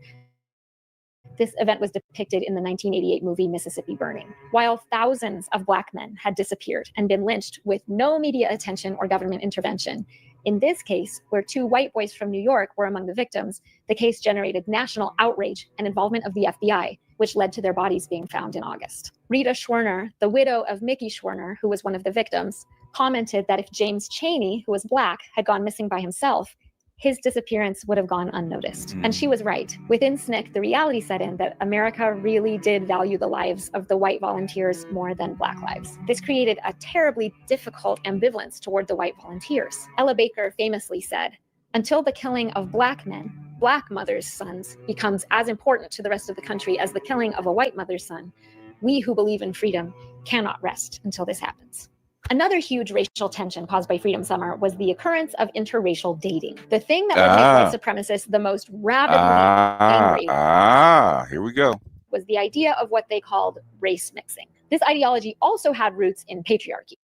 This event was depicted in the 1988 movie Mississippi Burning. While thousands of black men had disappeared and been lynched with no media attention or government intervention, in this case, where 2 white boys from New York were among the victims, the case generated national outrage and involvement of the FBI, which led to their bodies being found in August. Rita Schwerner, the widow of Mickey Schwerner, who was one of the victims, commented that if James Chaney, who was black, had gone missing by himself, his disappearance would have gone unnoticed. And she was right. Within SNCC, the reality set in that America really did value the lives of the white volunteers more than black lives. This created a terribly difficult ambivalence toward the white volunteers. Ella Baker famously said, "Until the killing of black men, black mothers' sons becomes as important to the rest of the country as the killing of a white mother's son, we who believe in freedom cannot rest until this happens." Another huge racial tension caused by Freedom Summer was the occurrence of interracial dating. The thing that would make white supremacists the most rabidly angry Here we go. was the idea of what they called race mixing. This ideology also had roots in patriarchy.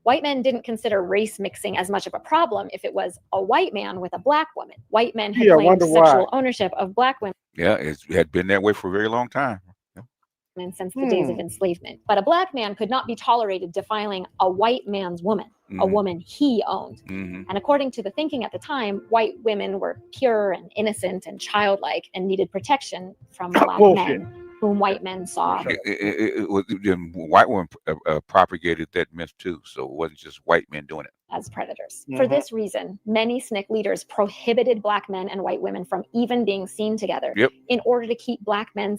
White men didn't consider race mixing as much of a problem if it was a white man with a black woman. White men had claimed sexual ownership of black women. Yeah, it had been that way for a very long time. Since the days of enslavement. But a black man could not be tolerated defiling a white man's woman, a woman he owned. And according to the thinking at the time, white women were pure and innocent and childlike and needed protection from black men, whom white men saw. White women propagated that myth too, so it wasn't just white men doing it. As predators. For this reason, many SNCC leaders prohibited black men and white women from even being seen together in order to keep black men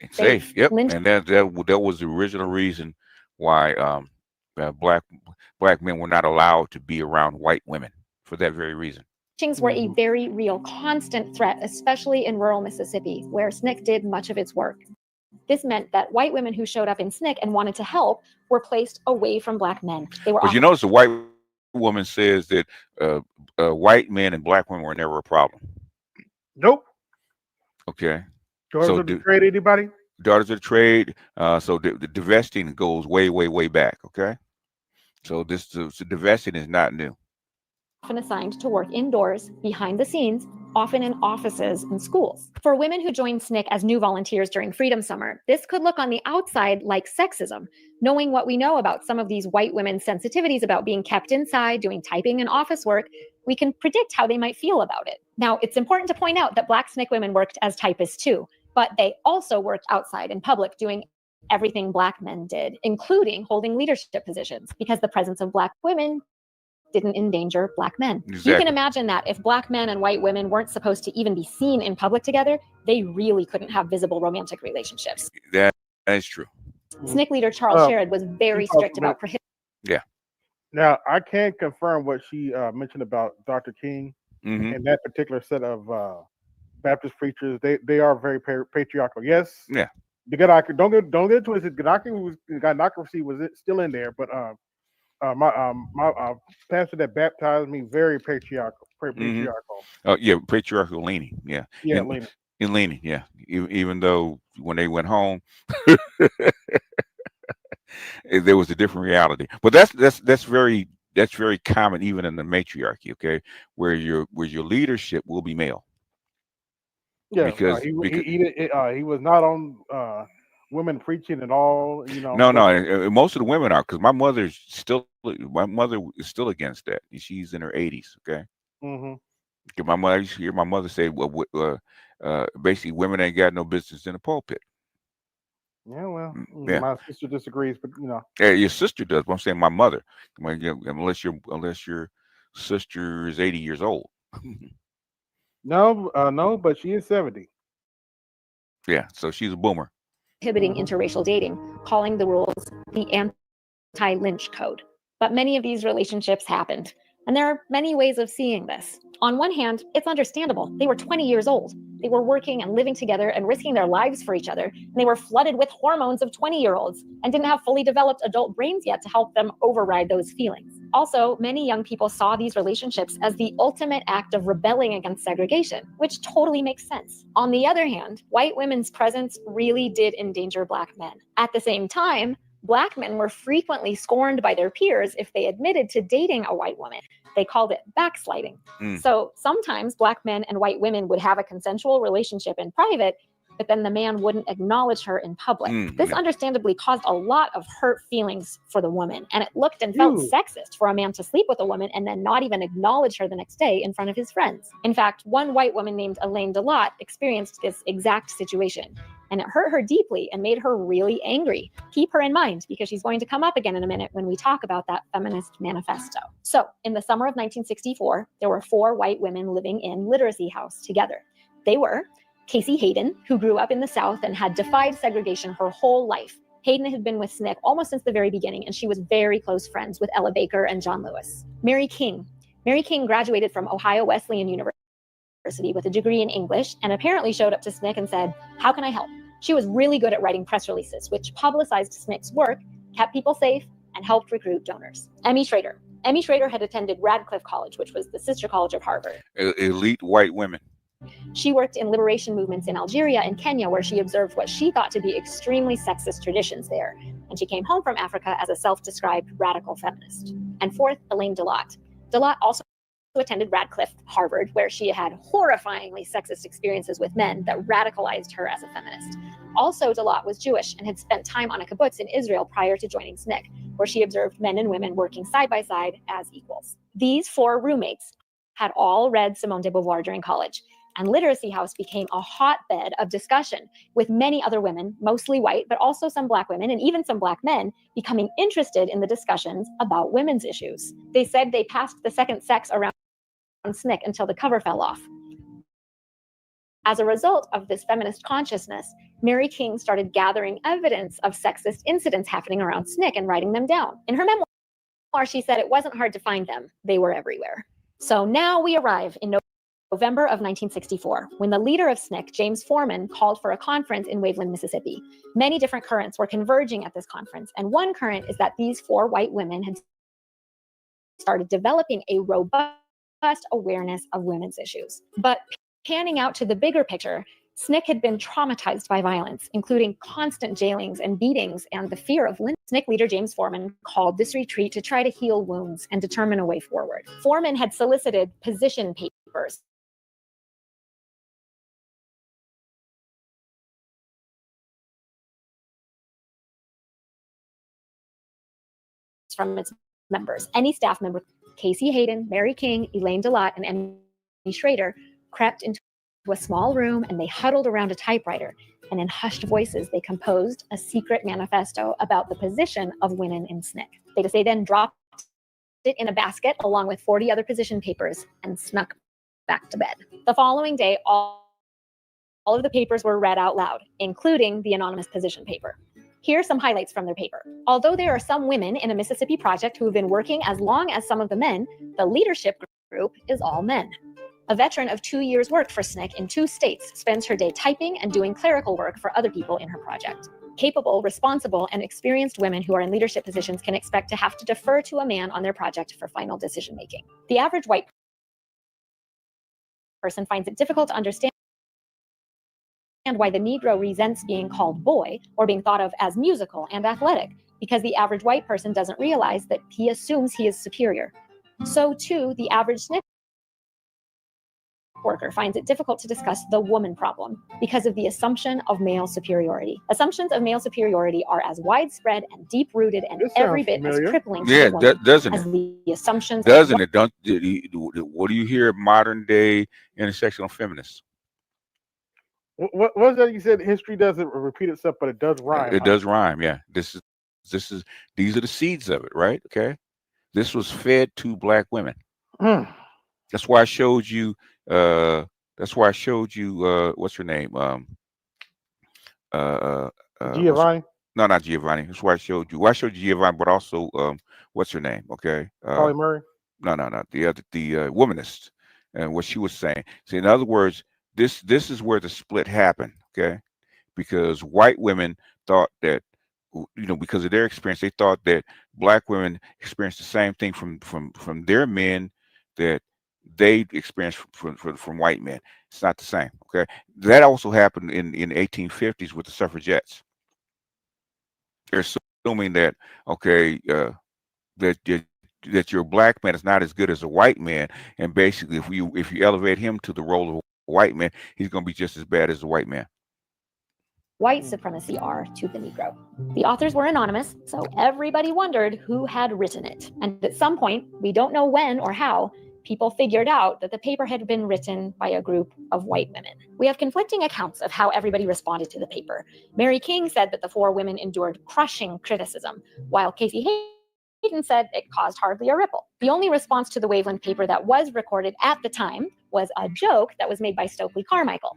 safe. Yep. And that was the original reason why black men were not allowed to be around white women, for that very reason. Lynchings were a very real, constant threat, especially in rural Mississippi, where SNCC did much of its work. This meant that white women who showed up in SNCC and wanted to help were placed away from black men. They were. But you notice the white woman says that white men and black women were never a problem. Nope. Okay. Daughters of the trade, anybody? Daughters of the trade. So the divesting goes way, way, way back. Okay. So the divesting is not new. Often assigned to work indoors, behind the scenes, often in offices and schools. For women who joined SNCC as new volunteers during Freedom Summer, this could look on the outside like sexism. Knowing what we know about some of these white women's sensitivities about being kept inside, doing typing and office work, we can predict how they might feel about it. Now, it's important to point out that Black SNCC women worked as typists too, but they also worked outside in public doing everything Black men did, including holding leadership positions, because the presence of Black women didn't endanger Black men. Exactly. You can imagine that if Black men and white women weren't supposed to even be seen in public together, they really couldn't have visible romantic relationships. That is true. SNCC leader Charles Sherrod was very strict about prohibiting. Yeah. Now, I can confirm what she mentioned about Dr. King and that particular set of Baptist preachers. They are very patriarchal. Yes. Yeah. The Gaddafi, don't get it twisted. Gaddafi was still in there, but my pastor that baptized me very patriarchal. Yeah, patriarchal leaning. Yeah. Yeah, and, leaning. In leaning, yeah. Even though when they went home, there was a different reality. But that's very common even in the matriarchy, okay, where your leadership will be male. Yeah, Because he was not on women preaching at all. no, and most of the women are, because my mother is still against that. She's in her 80s, okay. Mm-hmm. I used to hear my mother say, well, basically, women ain't got no business in the pulpit. Yeah, well, Yeah. my sister disagrees, but Yeah, your sister does, but I'm saying my mother. Unless your sister is 80 years old. no, but she is 70. Yeah, so she's a boomer. Prohibiting interracial dating, calling the rules the anti-lynch code. But many of these relationships happened, and there are many ways of seeing this. On one hand, it's understandable. They were 20 years old. They were working and living together and risking their lives for each other, and they were flooded with hormones of 20-year-olds and didn't have fully developed adult brains yet to help them override those feelings. Also, many young people saw these relationships as the ultimate act of rebelling against segregation, which totally makes sense. On the other hand, white women's presence really did endanger Black men. At the same time, Black men were frequently scorned by their peers if they admitted to dating a white woman. They called it backsliding. So sometimes Black men and white women would have a consensual relationship in private, but then the man wouldn't acknowledge her in public. This understandably caused a lot of hurt feelings for the woman, and it looked and felt sexist for a man to sleep with a woman and then not even acknowledge her the next day in front of his friends. In fact, one white woman named Elaine Delott experienced this exact situation, and it hurt her deeply and made her really angry. Keep her in mind, because she's going to come up again in a minute when we talk about that feminist manifesto. So, in the summer of 1964, there were 4 white women living in Literacy House together. They were Casey Hayden, who grew up in the South and had defied segregation her whole life. Hayden had been with SNCC almost since the very beginning, and she was very close friends with Ella Baker and John Lewis. Mary King. Mary King graduated from Ohio Wesleyan University with a degree in English and apparently showed up to SNCC and said, "How can I help?" She was really good at writing press releases, which publicized SNCC's work, kept people safe, and helped recruit donors. Emmy Schrader. Emmy Schrader had attended Radcliffe College, which was the sister college of Harvard. Elite white women. She worked in liberation movements in Algeria and Kenya, where she observed what she thought to be extremely sexist traditions there. And she came home from Africa as a self-described radical feminist. And fourth, Elaine Delott. Delott also attended Radcliffe, Harvard, where she had horrifyingly sexist experiences with men that radicalized her as a feminist. Also, Delott was Jewish and had spent time on a kibbutz in Israel prior to joining SNCC, where she observed men and women working side by side as equals. These 4 roommates had all read Simone de Beauvoir during college, and Literacy House became a hotbed of discussion, with many other women, mostly white, but also some Black women and even some Black men, becoming interested in the discussions about women's issues. They said they passed the second sex around SNCC until the cover fell off. As a result of this feminist consciousness, Mary King started gathering evidence of sexist incidents happening around SNCC and writing them down. In her memoir, she said it wasn't hard to find them. They were everywhere. So now we arrive in November of 1964, when the leader of SNCC, James Forman, called for a conference in Waveland, Mississippi. Many different currents were converging at this conference, and one current is that these 4 white women had started developing a robust awareness of women's issues. But panning out to the bigger picture, SNCC had been traumatized by violence, including constant jailings and beatings and the fear of lynching. SNCC leader James Forman called this retreat to try to heal wounds and determine a way forward. Forman had solicited position papers from its members. Any staff member, Casey Hayden, Mary King, Elaine Delott, and Emmy Schrader, crept into a small room and they huddled around a typewriter. And in hushed voices, they composed a secret manifesto about the position of women in SNCC. They then dropped it in a basket along with 40 other position papers and snuck back to bed. The following day, all of the papers were read out loud, including the anonymous position paper. Here are some highlights from their paper. Although there are some women in a Mississippi project who have been working as long as some of the men, the leadership group is all men. A veteran of 2 years' work for SNCC in 2 states spends her day typing and doing clerical work for other people in her project. Capable, responsible, and experienced women who are in leadership positions can expect to have to defer to a man on their project for final decision-making. The average white person finds it difficult to understand understand why the Negro resents being called boy or being thought of as musical and athletic, because the average white person doesn't realize that he assumes he is superior. So too, the average SNCC worker finds it difficult to discuss the woman problem because of the assumption of male superiority. Assumptions of male superiority are as widespread and deep-rooted and This every sounds bit as familiar. crippling to Yeah, the woman doesn't as it? the assumptions. Doesn't it? What do you hear of modern day intersectional feminists? What was that you said? History doesn't repeat itself, but it does rhyme. It huh? does rhyme. Yeah. These are the seeds of it, right? Okay. This was fed to black women. That's why I showed you. What's her name? Giovanni, No, not Giovanni. That's why I showed you. Well, I showed you Giovanni, but also what's her name? Okay. Polly Murray. No, the womanist, and what she was saying. See, in other words, this is where the split happened. Okay, because white women thought that, because of their experience, they thought that black women experienced the same thing from their men that they experienced from white men. It's not the same. Okay, that also happened in the 1850s with the suffragettes. They're assuming that that your black man is not as good as a white man, and basically if you elevate him to the role of a white man, he's going to be just as bad as the white man. White supremacy are to the Negro. The authors were anonymous, so everybody wondered who had written it. And at some point, we don't know when or how, people figured out that the paper had been written by a group of white women. We have conflicting accounts of how everybody responded to the paper. Mary King said that the four women endured crushing criticism, while Casey Hayden said it caused hardly a ripple. The only response to the Waveland paper that was recorded at the time was a joke that was made by Stokely Carmichael.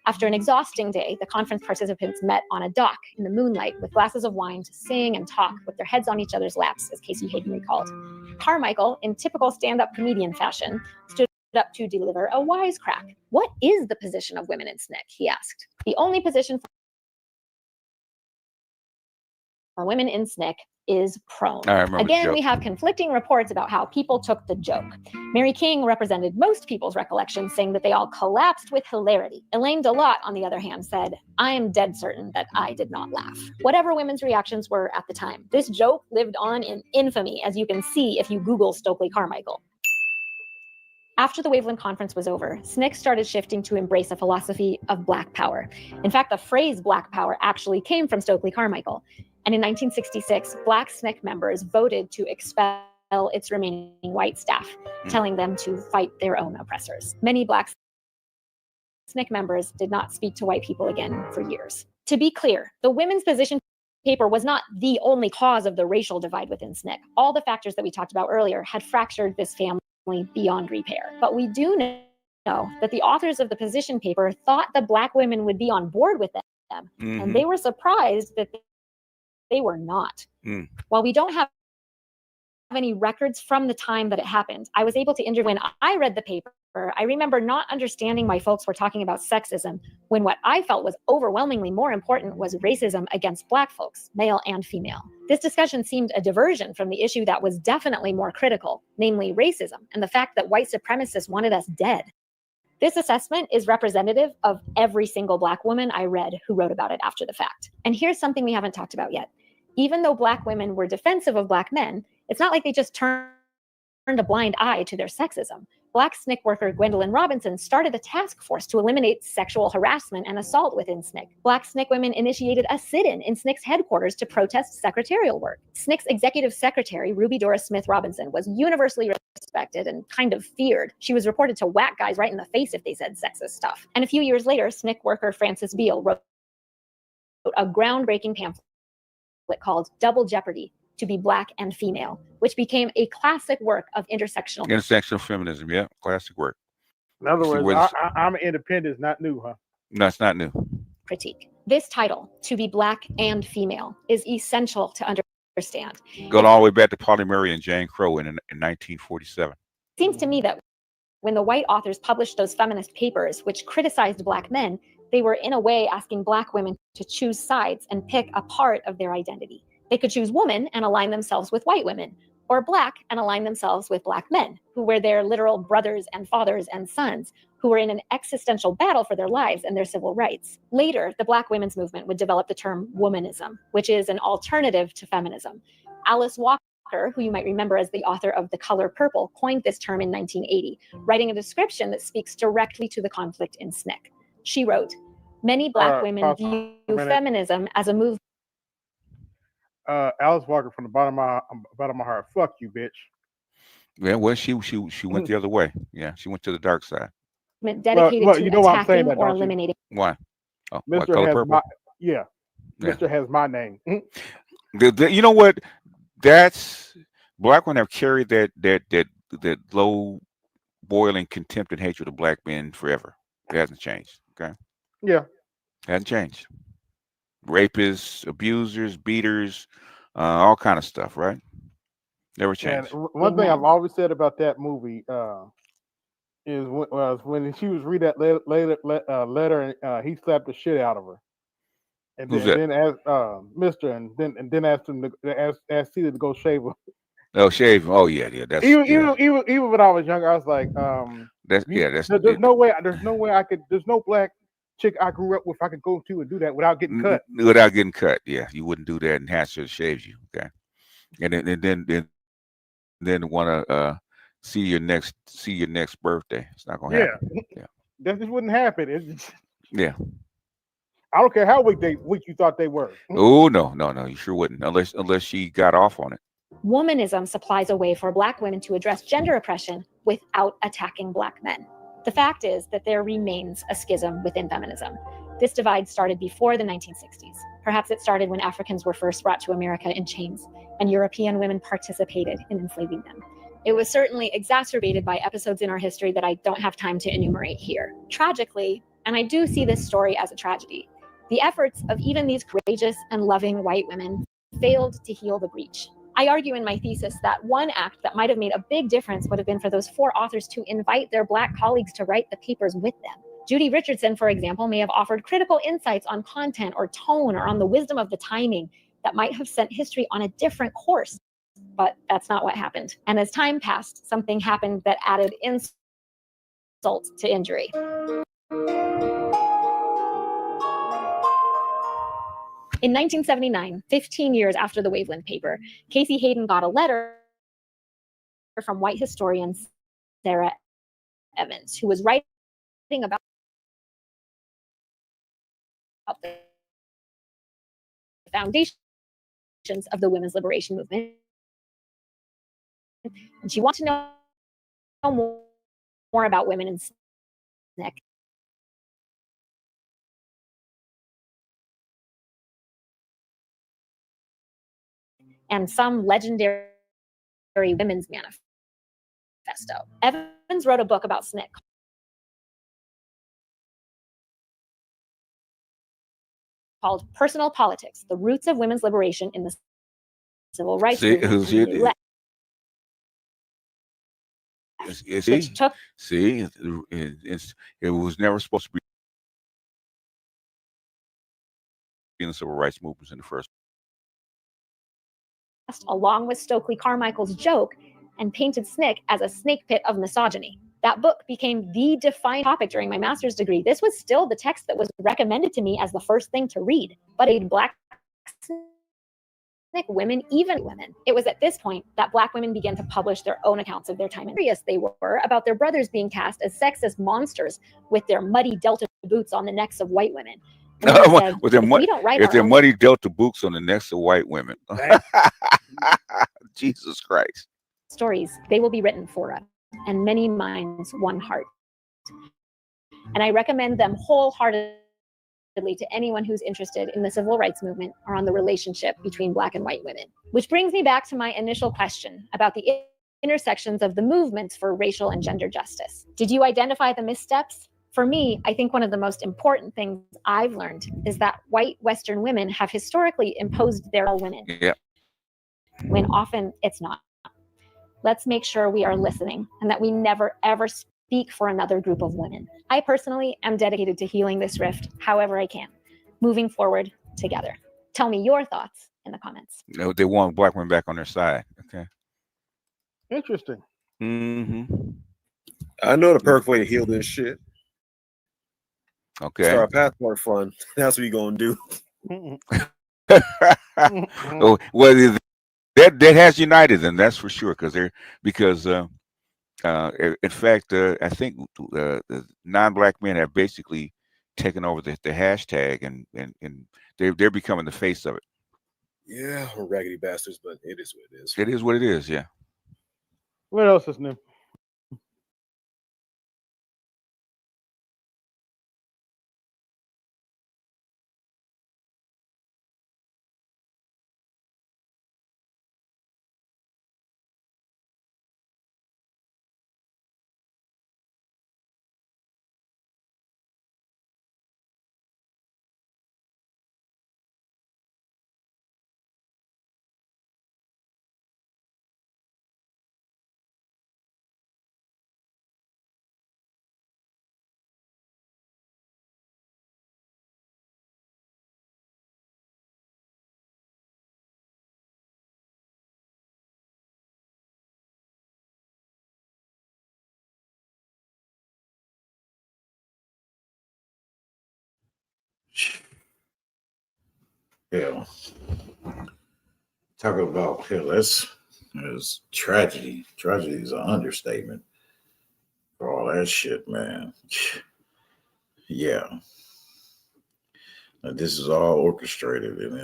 After an exhausting day, the conference participants met on a dock in the moonlight with glasses of wine to sing and talk with their heads on each other's laps, as Casey Hayden recalled. Carmichael, in typical stand-up comedian fashion, stood up to deliver a wisecrack. What is the position of women in SNCC? He asked. The only position for women in SNCC is prone. Again, we have conflicting reports about how people took the joke. Mary King represented most people's recollection, saying that they all collapsed with hilarity. Elaine Delott, on the other hand, said, "I am dead certain that I did not laugh." Whatever women's reactions were at the time, this joke lived on in infamy, as you can see if you Google Stokely Carmichael. After the Waveland Conference was over, SNCC started shifting to embrace a philosophy of Black power. In fact, the phrase Black power actually came from Stokely Carmichael. And in 1966, Black SNCC members voted to expel its remaining white staff, telling them to fight their own oppressors. Many Black SNCC members did not speak to white people again for years. To be clear, the women's position paper was not the only cause of the racial divide within SNCC. All the factors that we talked about earlier had fractured this family beyond repair. But we do know that the authors of the position paper thought the Black women would be on board with them, and they were surprised that they were not. While we don't have any records from the time that it happened, I was able to interview. When I read the paper, I remember not understanding why folks were talking about sexism, when what I felt was overwhelmingly more important was racism against Black folks, male and female. This discussion seemed a diversion from the issue that was definitely more critical, namely racism, and the fact that white supremacists wanted us dead. This assessment is representative of every single Black woman I read who wrote about it after the fact. And here's something we haven't talked about yet. Even though Black women were defensive of Black men, it's not like they just turned a blind eye to their sexism. Black SNCC worker Gwendolyn Robinson started a task force to eliminate sexual harassment and assault within SNCC. Black SNCC women initiated a sit-in in SNCC's headquarters to protest secretarial work. SNCC's executive secretary, Ruby Doris Smith Robinson, was universally respected and kind of feared. She was reported to whack guys right in the face if they said sexist stuff. And a few years later, SNCC worker Frances Beale wrote a groundbreaking pamphlet called Double Jeopardy: To Be Black and Female, which became a classic work of intersectional feminism. Yeah, classic work. In other words, I'm independent is not new, huh? No, it's not new. Critique. This title, To Be Black and Female, is essential to understand. Going all the way back to Polly Murray and Jane Crow in 1947. It seems to me that when the white authors published those feminist papers which criticized Black men, they were in a way asking Black women to choose sides and pick a part of their identity. They could choose woman and align themselves with white women, or Black and align themselves with Black men, who were their literal brothers and fathers and sons, who were in an existential battle for their lives and their civil rights. Later, the Black women's movement would develop the term womanism, which is an alternative to feminism. Alice Walker, who you might remember as the author of The Color Purple, coined this term in 1980, writing a description that speaks directly to the conflict in SNCC. She wrote, "Many Black women view feminism as a movement." Alice Walker, from the bottom of my heart, fuck you, bitch. Yeah, well, she went the other way. Yeah, she went to the dark side. Dedicated to you know why I'm saying attacking that, or don't you? eliminating. Why? Oh, what, Mr. Color has Purple? my Yeah. Mr. has my name. You know what? That's Black women have carried that low boiling contempt and hatred of Black men forever. It hasn't changed. Okay. Yeah. It hasn't changed. Rapists, abusers, beaters, all kind of stuff, right? Never And changed. one thing I've always said about that movie is when she was read that letter, and he slapped the shit out of her, and Who's then asked Mister, and then asked him to ask Caesar to go shave him. Oh, shave. Oh, yeah. That's Even when I was younger, I was like, that's there's no way I could. There's no Black chick I grew up with I could go to and do that without getting cut. Without getting cut, yeah, you wouldn't do that and ask her to shave you, okay? And then want to see your next birthday. It's not gonna happen. Yeah, that just wouldn't happen. It's just, yeah. I don't care how weak you thought they were. Oh no, you sure wouldn't unless she got off on it. Womanism supplies a way for Black women to address gender oppression without attacking Black men. The fact is that there remains a schism within feminism. This divide started before the 1960s. Perhaps it started when Africans were first brought to America in chains, and European women participated in enslaving them. It was certainly exacerbated by episodes in our history that I don't have time to enumerate here. Tragically, and I do see this story as a tragedy, the efforts of even these courageous and loving white women failed to heal the breach. I argue in my thesis that one act that might have made a big difference would have been for those 4 authors to invite their Black colleagues to write the papers with them. Judy Richardson, for example, may have offered critical insights on content or tone or on the wisdom of the timing that might have sent history on a different course. But that's not what happened. And as time passed, something happened that added insult to injury. In 1979, 15 years after the Wavelength paper, Casey Hayden got a letter from white historian Sarah Evans, who was writing about the foundations of the women's liberation movement. And she wanted to know more about women in SNCC. And some legendary women's manifesto. Evans wrote a book about SNCC called Personal Politics, The Roots of Women's Liberation in the Civil Rights Movement. It was never supposed to be in the civil rights movements in the first. Along with Stokely Carmichael's joke, and painted SNCC as a snake pit of misogyny. That book became the defining topic during my master's degree. This was still the text that was recommended to me as the first thing to read, but a Black SNCC women, even women. It was at this point that Black women began to publish their own accounts of their time. Furious they were about their brothers being cast as sexist monsters with their muddy Delta boots on the necks of white women. Said, with their muddy Delta boots on the necks of white women. Jesus Christ. Stories, they will be written for us, and many minds, one heart. And I recommend them wholeheartedly to anyone who's interested in the civil rights movement or on the relationship between Black and white women. Which brings me back to my initial question about the intersections of the movements for racial and gender justice. Did you identify the missteps? For me, I think one of the most important things I've learned is that white Western women have historically imposed their women. Yeah. When often it's not. Let's make sure we are listening and that we never ever speak for another group of women. I personally am dedicated to healing this rift however I can, moving forward together. Tell me your thoughts in the comments. They want Black women back on their side. Okay. Interesting. Mm-hmm. I know the perfect way to heal this shit. Okay. Start a passport fund. That's what you gonna do. Oh, well, that has united them, that's for sure. Because in fact, I think the non-black men have basically taken over the hashtag, and they're becoming the face of it. Yeah, raggedy bastards, but it is what it is. It is what it is. Yeah. What else is new? Hell, talk about hell. That's tragedy. Tragedy is an understatement for all that shit, man. Yeah, and this is all orchestrated, and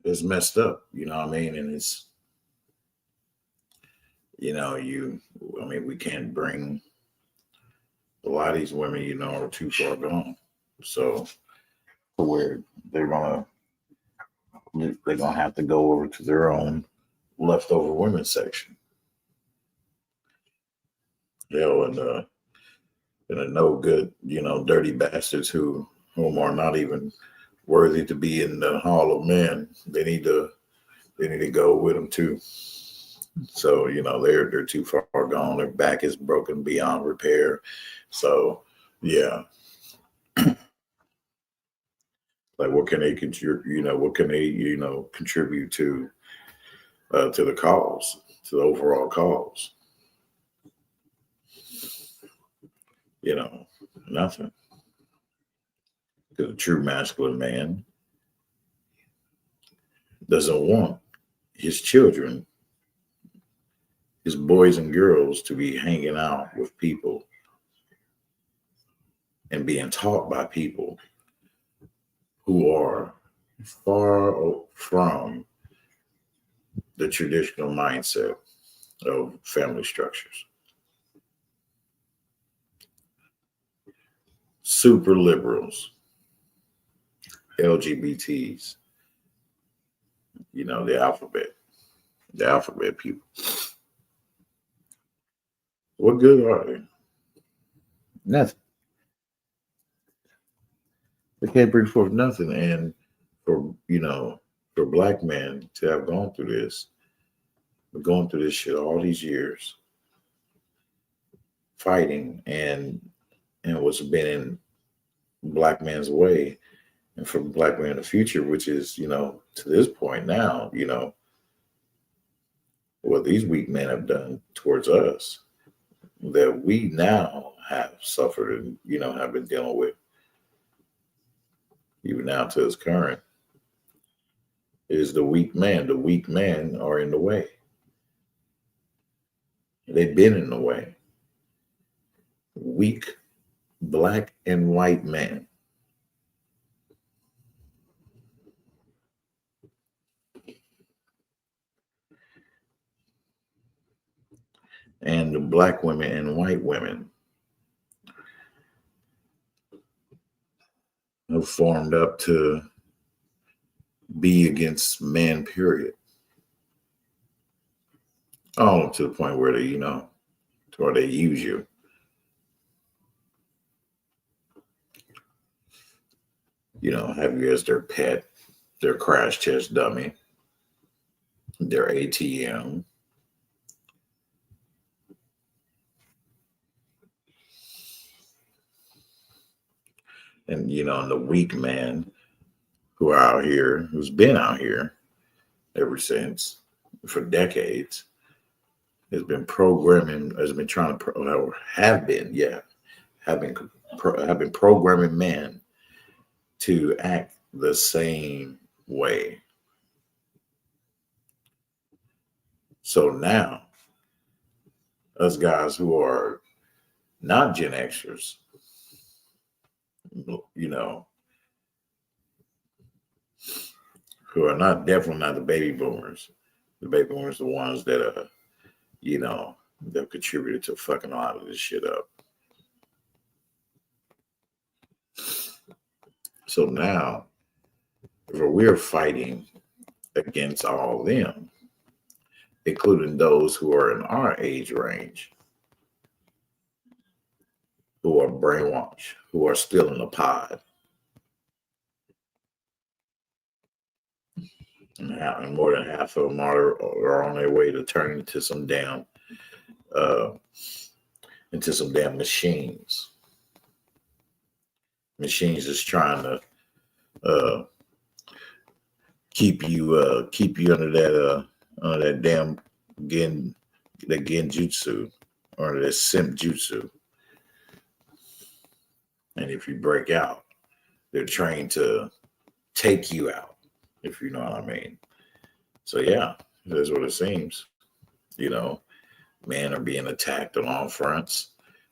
it's messed up. You know what I mean? And it's, you know, we can't bring a lot of these women, you know, are too far gone. So where they're gonna have to go over to their own leftover women's section. And the no good, you know, dirty bastards whom are not even worthy to be in the Hall of Men. They need to go with them too. So, you know, they're too far gone. Their back is broken beyond repair. So, yeah. Like, what can they contribute? You know, what can they, you know, contribute to the cause, to the overall cause? You know, nothing. Because a true masculine man doesn't want his children, his boys and girls, to be hanging out with people and being taught by people who are far from the traditional mindset of family structures. Super liberals, LGBTs, you know, the alphabet people. What good are they? Nothing. They can't bring forth nothing. And for black men to have gone through this shit all these years, fighting and what's been in black man's way, and for black men in the future, which is, you know, to this point now, you know, what these weak men have done towards us, that we now have suffered and, you know, have been dealing with, even now to this current, is the weak man. The weak men are in the way. They've been in the way. Weak black and white men. And the black women and white women have formed up to be against men, period. All to the point where they, you know, to where they use you. You know, have you as their pet, their crash test dummy, their ATM. And, you know, and the weak man who are out here, who's been out here ever since, for decades, has been trying to have been programming men to act the same way. So now, us guys who are not Gen Xers, you know, who are definitely not the baby boomers. The baby boomers are the ones that that contributed to fucking a lot of this shit up. So now, we're fighting against all of them, including those who are in our age range, who are brainwashed, who are still in the pod. And more than half of them are on their way to turning into some damn machines. Machines is trying to keep you under that damn genjutsu, or that simp jutsu. And if you break out, they're trained to take you out, if you know what I mean. So yeah, that's what it seems. You know, men are being attacked on all fronts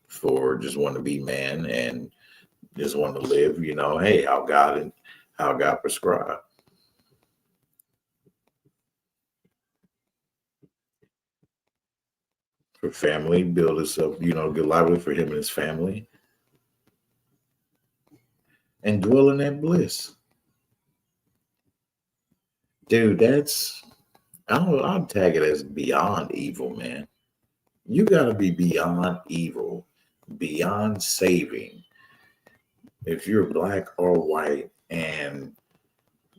for just wanting to be men and just wanting to live, you know, hey, how God prescribed. For family, build himself, good livelihood for him and his family, and dwell in that bliss. Dude, I'll tag it as beyond evil, man. You gotta be beyond evil, beyond saving. If you're black or white and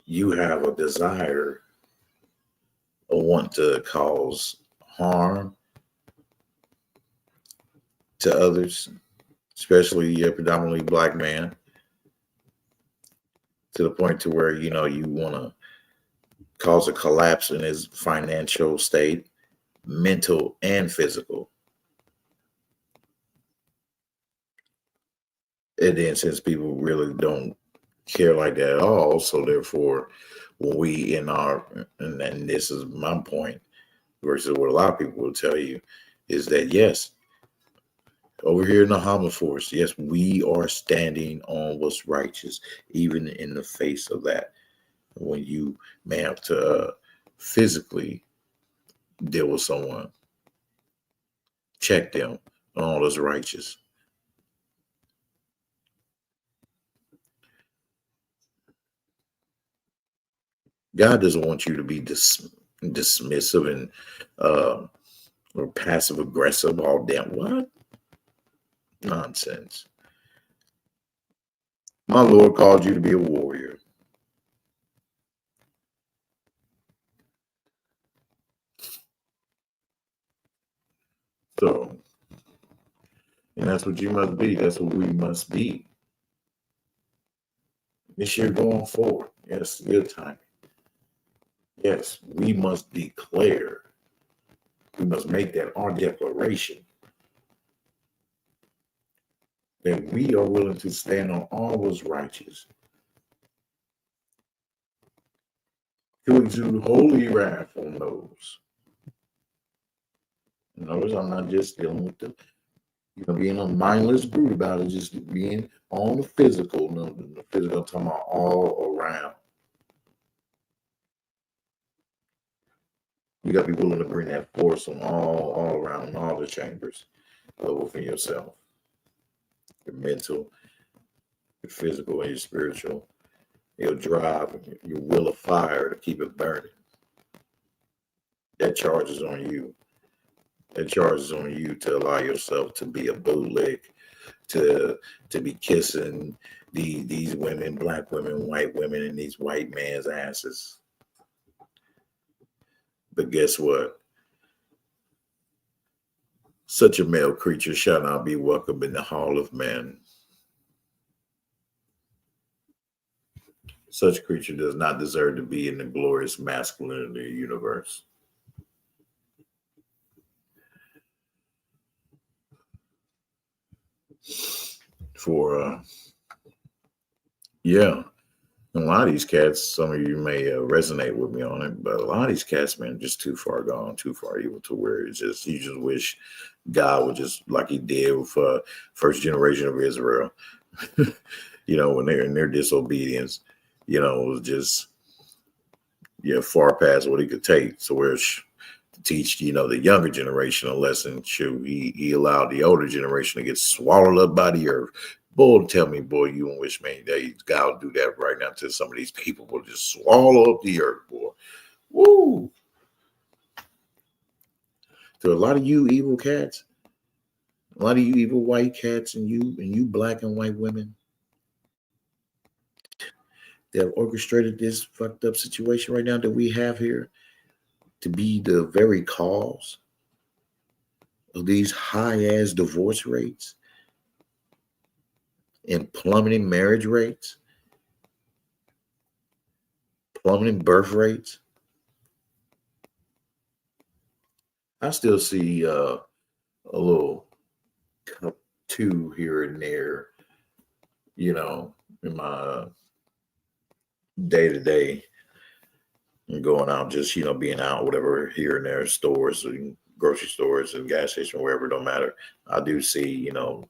you have a desire or want to cause harm to others, especially a predominantly black man, to the point to where, you want to cause a collapse in his financial state, mental and physical. And then since people really don't care like that at all, so therefore when we and this is my point versus what a lot of people will tell you, is that yes, over here in the Hama Force, yes, we are standing on what's righteous, even in the face of that. When you may have to physically deal with someone, check them on all that's righteous. God doesn't want you to be dismissive and or passive aggressive. All damn what nonsense! My Lord called you to be a warrior. So, and that's what you must be. That's what we must be. This year going forward, yes, good time. Yes, we must declare. We must make that our declaration that we are willing to stand on all what's righteous, to exude holy wrath on those. Notice I'm not just dealing with being a mindless brute about it, just being on the physical. No, the physical, I'm talking about all around. You got to be willing to bring that force on all around, all the chambers, within yourself, your mental, your physical, and your spiritual. Your drive, your will of fire to keep it burning. That charge is on you. That charge is on you to allow yourself to be a bootleg, to be kissing these women, black women, white women, and these white men's asses. But guess what? Such a male creature shall not be welcome in the hall of men. Such creature does not deserve to be in the glorious masculinity universe. for yeah. A lot of these cats, some of you may resonate with me on it, but a lot of these cats, man, just too far gone, too far evil to where it's just you just wish God would just like He did with first generation of Israel. You know, when they're in their disobedience, you know, it was just far past what He could take. So where to teach, you know, the younger generation a lesson, He allowed the older generation to get swallowed up by the earth. Boy, tell me, boy, you don't wish, man, God would do that right now to some of these people will just swallow up the earth, boy. Woo! To a lot of you evil cats, a lot of you evil white cats, and you black and white women that have orchestrated this fucked up situation right now that we have here to be the very cause of these high-ass divorce rates and plummeting marriage rates, plummeting birth rates. I still see a little cup two here and there, you know, in my day-to-day and going out, just, you know, being out, whatever, here and there, stores and grocery stores and gas station, wherever, don't matter. I do see, you know,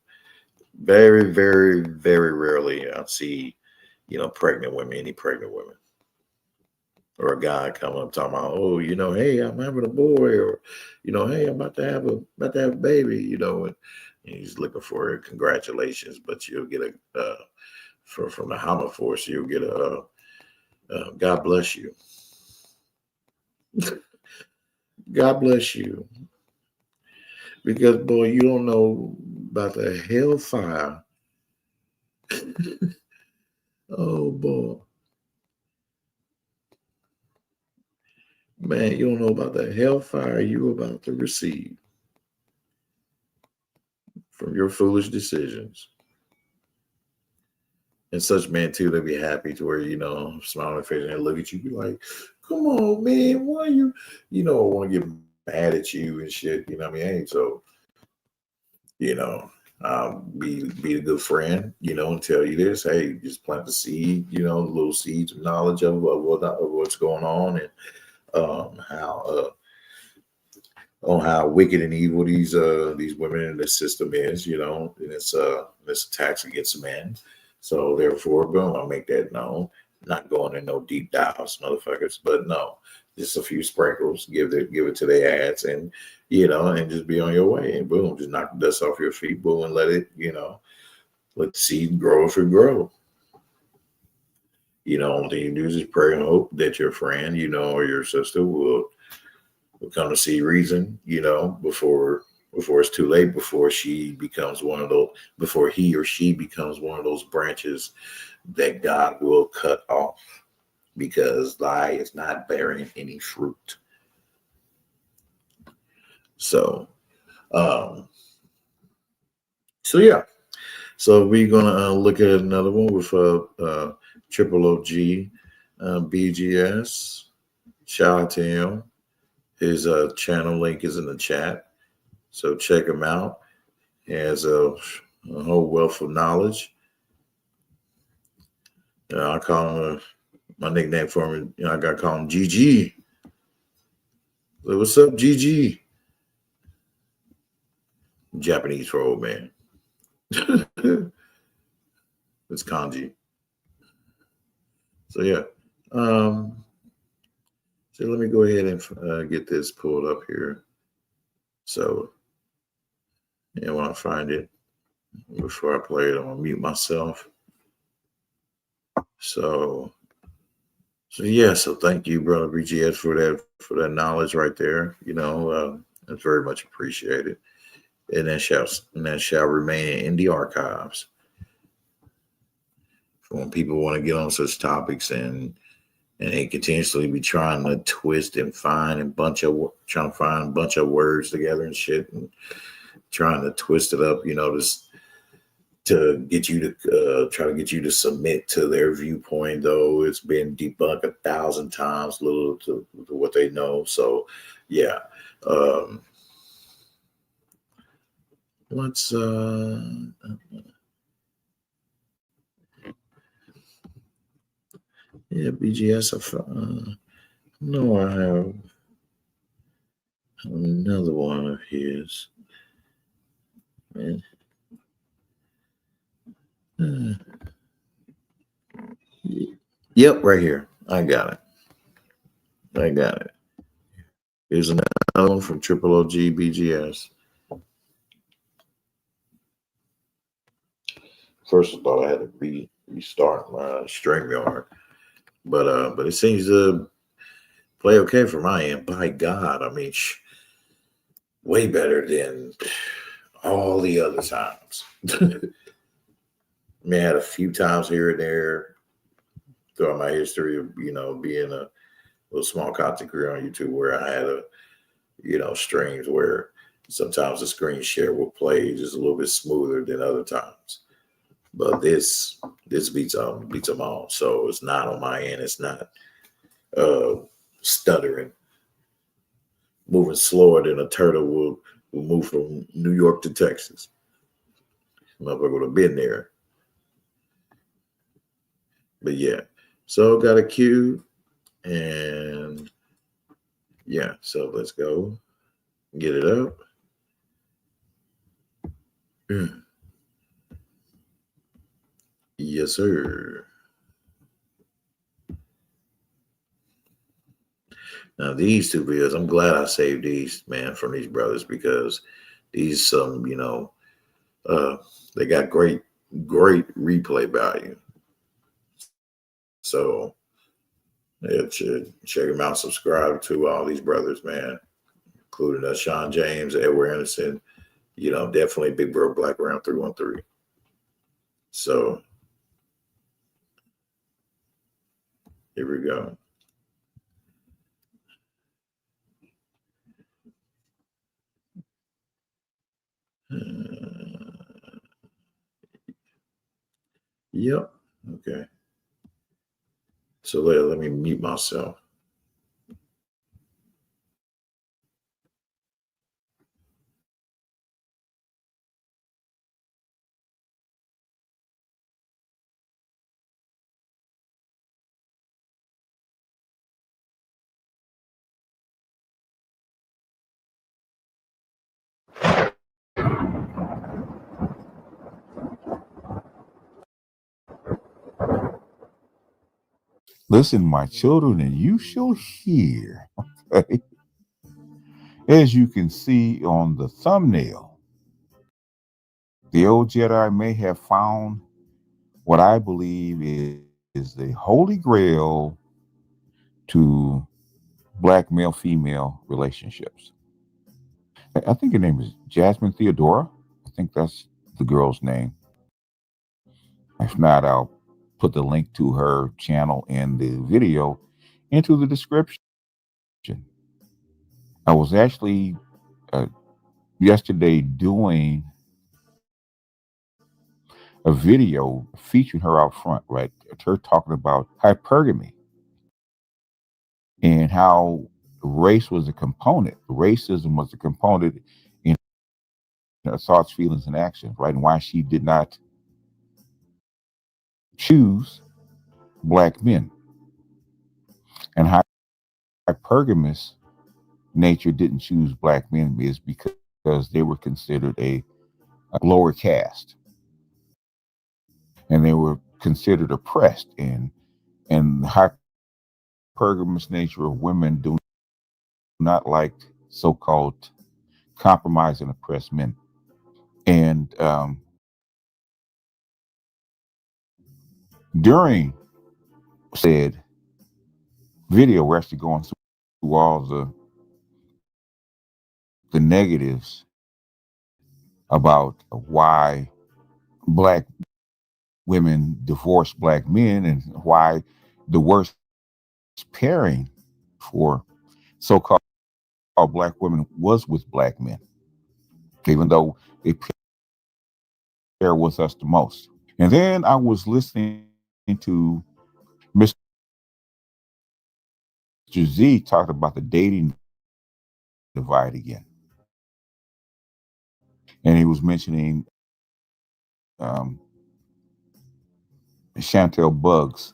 very, very, very rarely I see, you know, any pregnant women. Or a guy come up talking about, oh, you know, hey, I'm having a boy, or, you know, hey, I'm about to have a baby, you know, and he's looking for it. Congratulations, but you'll get from the Hama Force, you'll get a God bless you. God bless you. Because, boy, you don't know about the hellfire. Oh, boy. Man, you don't know about the hellfire you're about to receive from your foolish decisions. And such men, too, they be happy to where, you know, smile on their face and they look at you, be like, come on, man, why you know, want to get mad at you and shit, you know what I mean? So, you know, be a good friend, you know, and tell you this, hey, just plant the seed, you know, little seeds of knowledge of what's going on, and how wicked and evil these women in the system is, you know, and it's attacks against men. So therefore, boom, I'll make that known. Not going in no deep dives, motherfuckers, but no, just a few sprinkles. Give it to their ads, and you know, and just be on your way. And boom, just knock the dust off your feet, boom, and let it, you know, let the seed grow if it grow. You know, only thing you do is pray and hope that your friend, you know, or your sister will come to see reason, you know, before it's too late, before he or she becomes one of those branches that God will cut off because lie is not bearing any fruit. So yeah. So we're gonna look at another one with Triple OG BGS. Shout out to him. His channel link is in the chat, so check him out. He has a whole wealth of knowledge. I call him my nickname for him. You know, I gotta call him GG. So what's up, GG? Japanese for old man. It's kanji. So yeah. So let me go ahead and get this pulled up here. So, yeah, when I find it, before I play it, I'm gonna mute myself. So yeah. So thank you, brother BGS, for that knowledge right there. You know, it's very much appreciated, and that shall remain in the archives for when people want to get on such topics and they continuously be trying to twist and find a bunch of words together and shit, and trying to twist it up, you know, just to get you to try to get you to submit to their viewpoint, though it's been debunked 1,000 times, little to what they know. So yeah. let's yeah, BGS. No, I have another one of his. Man. Yep, right here. I got it. Here's another one from Triple OG BGS. First, I thought I had to restart my StreamYard, but it seems to play okay for my end. By God, I mean, way better than all the other times. I mean, I had a few times here and there throughout my history of, being a little small content creator on YouTube where I had streams where sometimes the screen share will play just a little bit smoother than other times. But this beats them all. So it's not on my end. It's not stuttering, moving slower than a turtle will move from New York to Texas. Motherfucker would have been there. But yeah, so got a queue, and yeah, so let's go get it up. Yes, sir. Now these two videos, I'm glad I saved these, man, from these brothers, because these they got great replay value. So yeah, check them out. Subscribe to all these brothers, man, including Sean James, Edward Anderson. Definitely Big Bro Black Ram 313. So here we go. Yep. Okay. So let me mute myself. Listen, my children, and you shall hear. Okay? As you can see on the thumbnail, the old Jedi may have found what I believe is the holy grail to Black male-female relationships. I think her name is Jasmine Theodora. I think that's the girl's name. If not, I'll put the link to her channel and the video into the description. I was actually yesterday doing a video featuring her out front, right? Her talking about hypergamy and how race was a component. Racism was a component in her thoughts, feelings, and actions, right? And why she did not choose Black men. And how hypergamous nature didn't choose Black men is because they were considered a lower caste. And they were considered oppressed, and the hypergamous nature of women do not like so-called compromised and oppressed men. And during said video, we're actually going through all the negatives about why Black women divorce Black men and why the worst pairing for so-called Black women was with Black men, even though they pair with us the most. And then I was listening to Mr. Z talk about the dating divide again. and he was mentioning Chantel Buggs,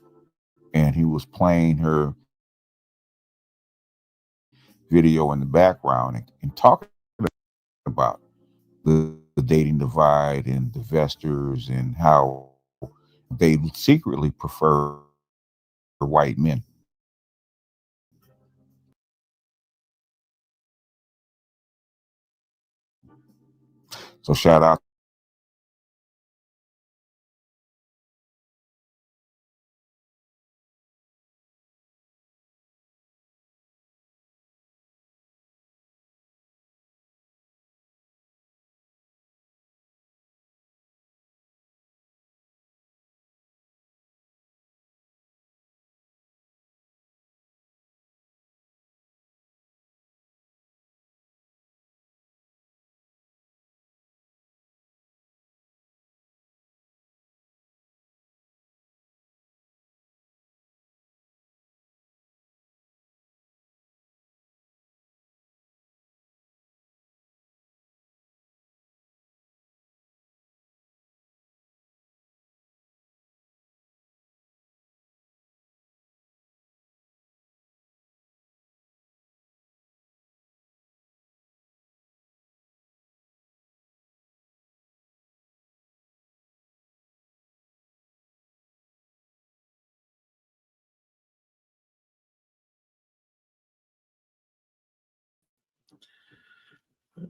and he was playing her video in the background and talking about the dating divide and divestors and how they secretly prefer white men. So shout out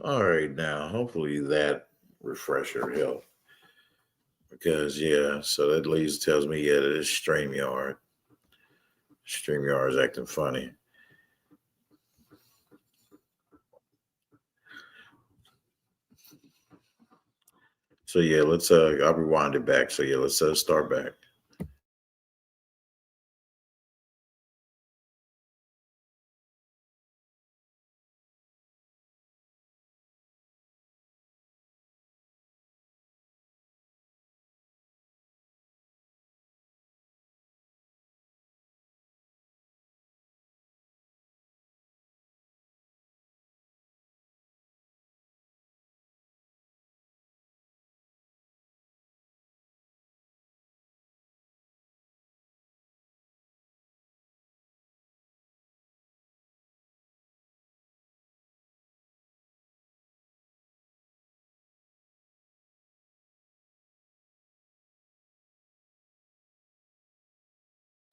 All right, now hopefully that refresher helped. Because yeah, so that leads tells me yeah that it's StreamYard. StreamYard is acting funny. So yeah, let's I'll rewind it back. So yeah, let's start back.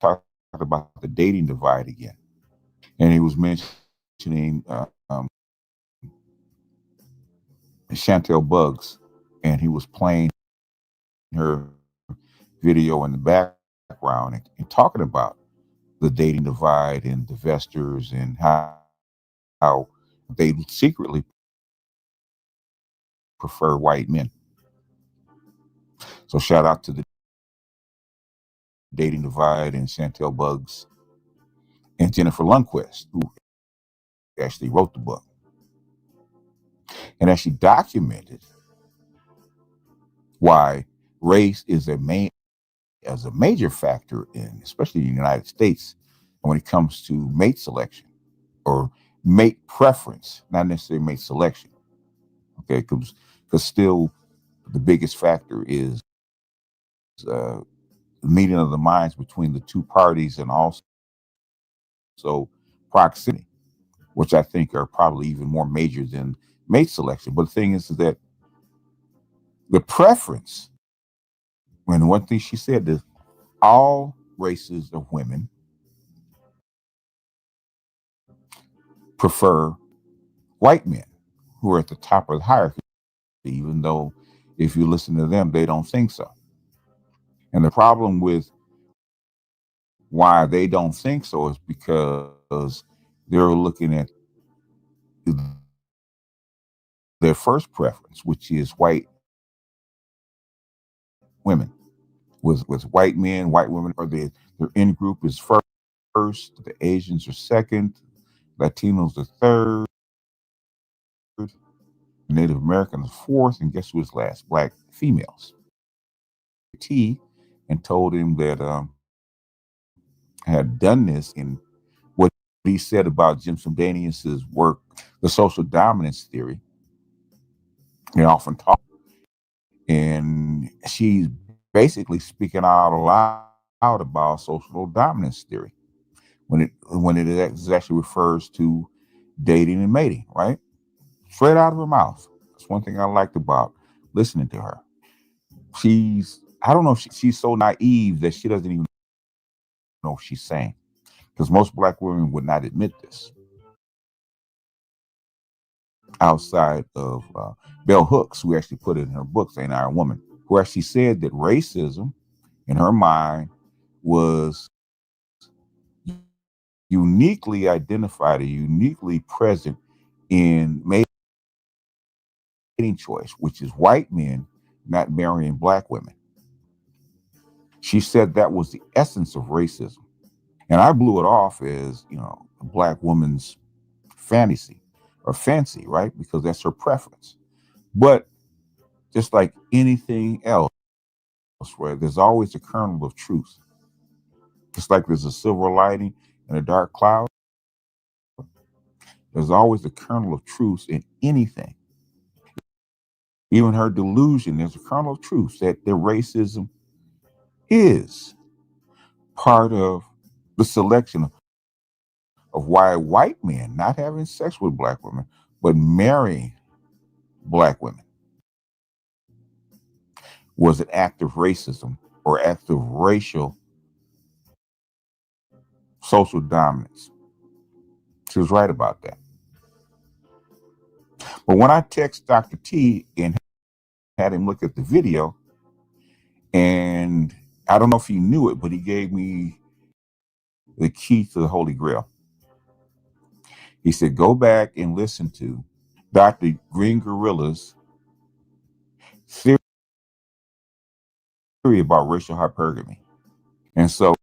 Talk about the dating divide again, and he was mentioning Chantel Buggs, and he was playing her video in the background and talking about the dating divide and divestors and how they secretly prefer white men. So shout out to the dating divide and Chantel Buggs and Jennifer Lundquist, who actually wrote the book and actually documented why race is a major factor in, especially in the United States, when it comes to mate selection or mate preference, not necessarily mate selection. Okay, because still the biggest factor is the meeting of the minds between the two parties and also proximity, which I think are probably even more major than mate selection. But the thing is that the preference, and one thing she said is all races of women prefer white men who are at the top of the hierarchy, even though if you listen to them, they don't think so. And the problem with why they don't think so is because they're looking at their first preference, which is white women. With white men, white women, or their in group is first, the Asians are second, Latinos are third, Native Americans fourth, and guess who is last? Black females. And told him that I had done this in what he said about Jim Sundanius's work, The Social Dominance Theory, They often talk, and she's basically speaking out loud about social dominance theory when it actually refers to dating and mating, right? Straight out of her mouth. That's one thing I liked about listening to her. I don't know if she's so naive that she doesn't even know what she's saying, because most Black women would not admit this. Outside of Bell Hooks, who actually put it in her book, Ain't I a Woman, who actually said that racism in her mind was uniquely identified or uniquely present in mating choice, which is white men not marrying Black women. She said that was the essence of racism. And I blew it off as, a Black woman's fantasy or fancy, right? Because that's her preference. But just like anything else, where there's always a kernel of truth. Just like there's a silver lining in a dark cloud, there's always a kernel of truth in anything. Even her delusion, there's a kernel of truth that the racism is part of the selection of why white men not having sex with Black women, but marrying Black women was an act of racism or act of racial social dominance. She was right about that. But when I text Dr. T and had him look at the video, and I don't know if he knew it, but he gave me the key to the Holy Grail. He said, go back and listen to Dr. Green Gorilla's theory about racial hypergamy. And so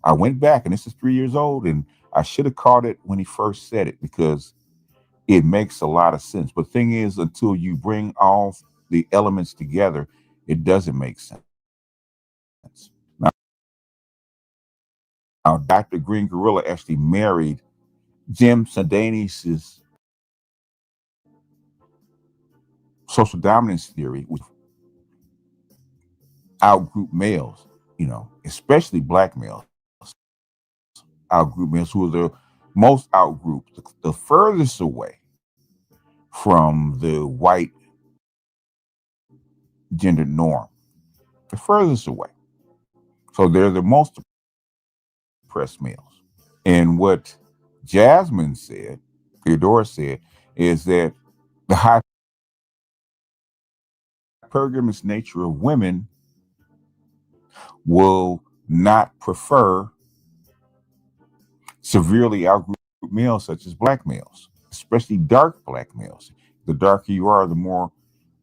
I went back, and this is 3 years old, and I should have caught it when he first said it because it makes a lot of sense. But the thing is, until you bring all the elements together, it doesn't make sense. Now Dr. Green Gorilla actually married Jim Sandanis' social dominance theory with outgroup males, especially Black males, outgroup males who are the most outgrouped, the furthest away from the white gender norm, the furthest away. So they're the most oppressed males. And what Jasmine said, Theodora said, is that the hypergamous nature of women will not prefer severely outgrouped males such as Black males, especially dark Black males. The darker you are, the more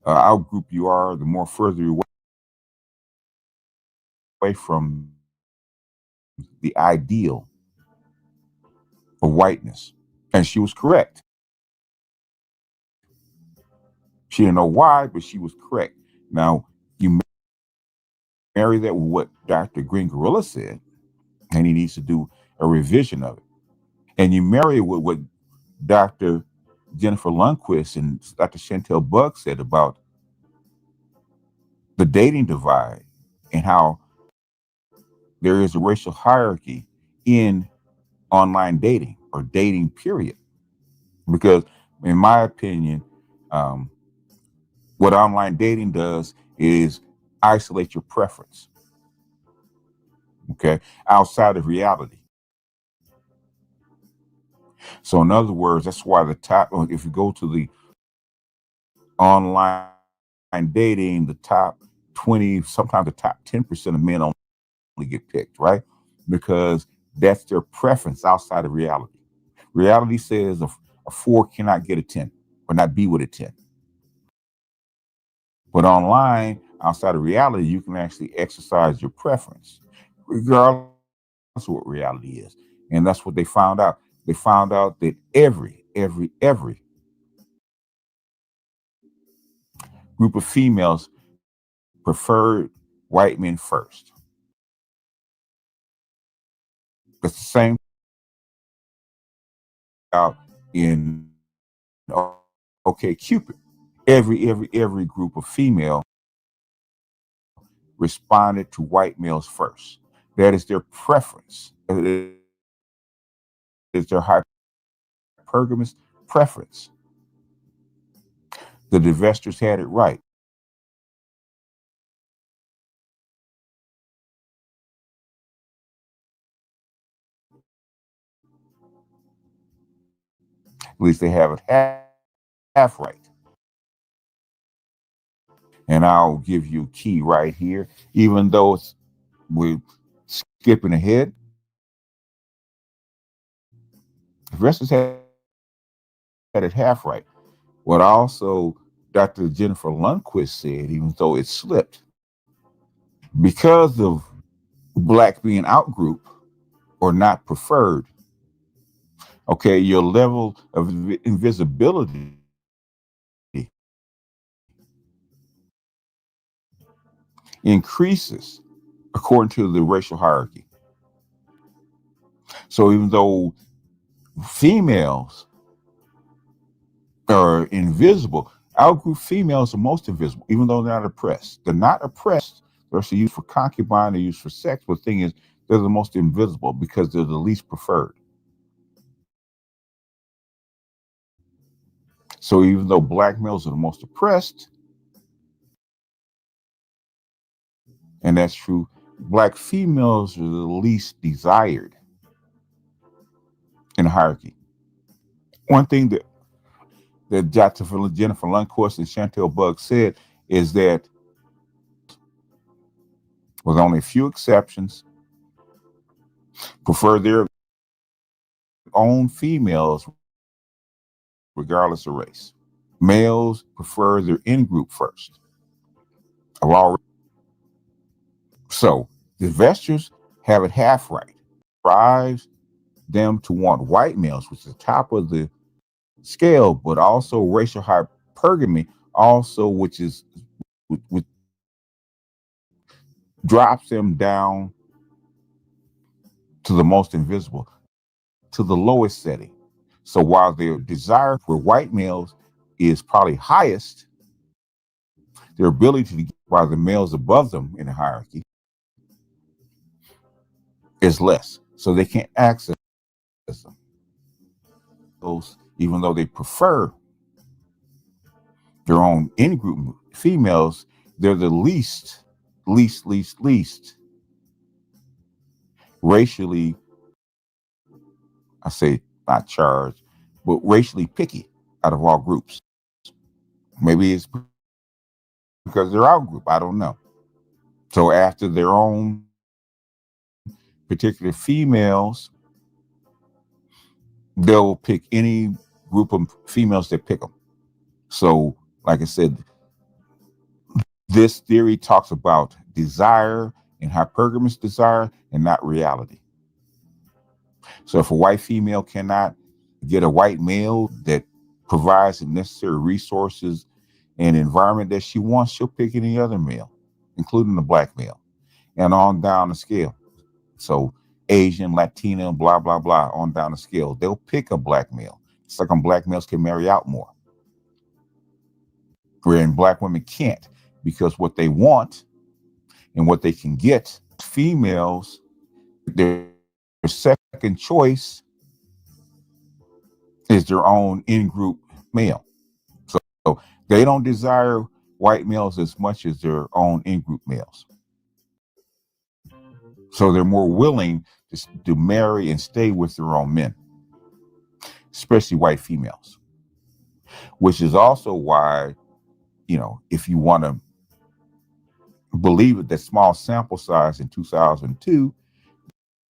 outgroup you are, the more further away from the ideal of whiteness. And she was correct. She didn't know why, but she was correct. Now, you marry that with what Dr. Green Gorilla said, and he needs to do a revision of it. And you marry it with what Dr. Jennifer Lundquist and Dr. Chantel Bugg said about the dating divide and how there is a racial hierarchy in online dating or dating period. Because in my opinion, what online dating does is isolate your preference, okay, outside of reality. So in other words, that's why if you go to the online dating, the top 20, sometimes the top 10% of men only get picked, right? Because that's their preference outside of reality. Reality says a 4 cannot get a 10 or not be with a 10. But online, outside of reality, you can actually exercise your preference, regardless of what reality is. And that's what they found out. They found out that every group of females preferred white men first. That's the same out in OkCupid. every group of female responded to white males first. That is their preference. It is their hypergamous preference. The divestors had it right. At least they have it half right. And I'll give you a key right here, even though we're skipping ahead. The divestors had it half right. What also Dr. Jennifer Lundquist said, even though it slipped, because of black being outgroup or not preferred, okay, your level of invisibility increases according to the racial hierarchy. So even though females are invisible, outgroup females are most invisible, even though they're not oppressed. They're not oppressed. They're also used for concubine, they're used for sex, but the thing is, they're the most invisible because they're the least preferred. So even though black males are the most oppressed, and that's true, black females are the least desired in the hierarchy. One thing that Dr. Jennifer Lundquist and Chantel Bugg said is that, with only a few exceptions, prefer their own females regardless of race. Males prefer their in-group first. So the divestors have it half right. Drives them to want white males, which is the top of the scale, but also racial hypergamy, also which drops them down to the most invisible, to the lowest setting. So while their desire for white males is probably highest, their ability to get by the males above them in the hierarchy is less. So they can't access them. Those, even though they prefer their own in-group females, they're the least racially, I say not charged, but racially picky out of all groups. Maybe it's because they're out group, I don't know. So after their own particular females, they'll pick any group of females that pick them. So, like I said, this theory talks about desire and hypergamous desire and not reality. So if a white female cannot get a white male that provides the necessary resources and environment that she wants, she'll pick any other male, including the black male, and on down the scale. So Asian, Latina, blah, blah, blah, on down the scale. They'll pick a black male. It's like black males can marry out more, wherein black women can't, because what they want and what they can get, females, their second choice is their own in-group male. So they don't desire white males as much as their own in-group males. So they're more willing to marry and stay with their own men, especially white females, which is also why, if you want to believe it, that small sample size in 2002,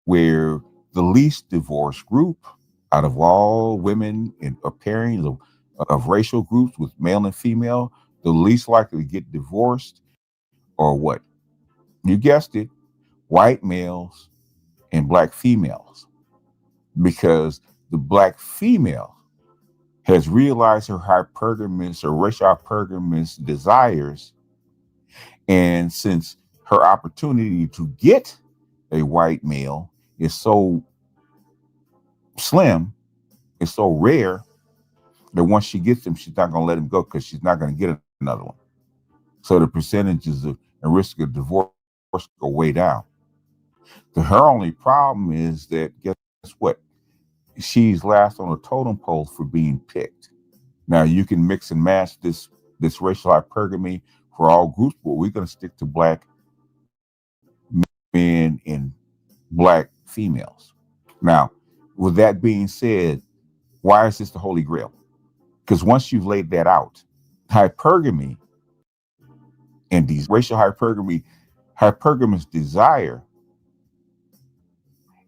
where the least divorced group out of all women and pairings of racial groups with male and female, the least likely to get divorced are what? You guessed it, white males and black females, because the black female has realized her hypergamous or racial hypergamous desires, and since her opportunity to get a white male is so slim, it's so rare, that once she gets him, she's not going to let him go because she's not going to get another one. So the percentages of and risk of divorce go way down. Her only problem is that, guess what? She's last on the totem pole for being picked. Now you can mix and match this racial hypergamy for all groups, but we're going to stick to black men and black females. Now, with that being said, why is this the Holy Grail? Because once you've laid that out, hypergamy and these racial hypergamous desire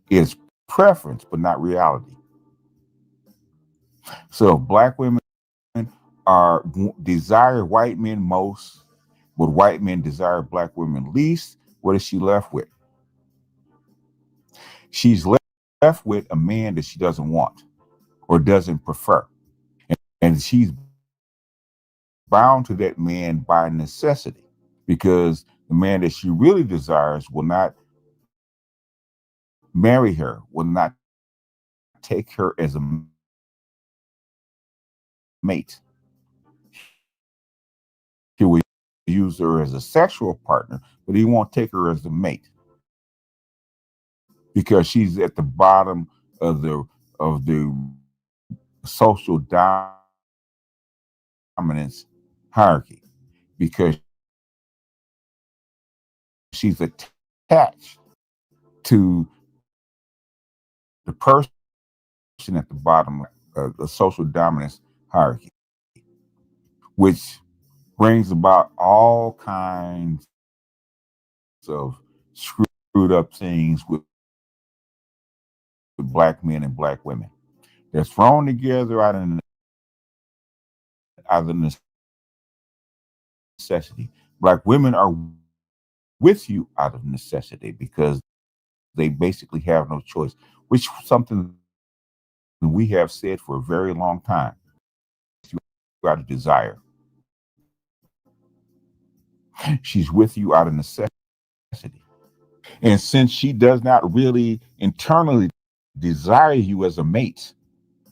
is preference, but not reality. So if black women desire white men most, but white men desire black women least, what is she left with? She's left with a man that she doesn't want or doesn't prefer. And she's bound to that man by necessity, because the man that she really desires will not marry her, will not take her as a mate. He will use her as a sexual partner, but he won't take her as a mate because she's at the bottom of the social dominance hierarchy, because she's attached to the person at the bottom of the social dominance hierarchy, which brings about all kinds of screwed up things with black men and black women. They're thrown together out of necessity. Black women are with you out of necessity because they basically have no choice, which is something we have said for a very long time. You got a desire. She's with you out of necessity. And since she does not really internally desire you as a mate,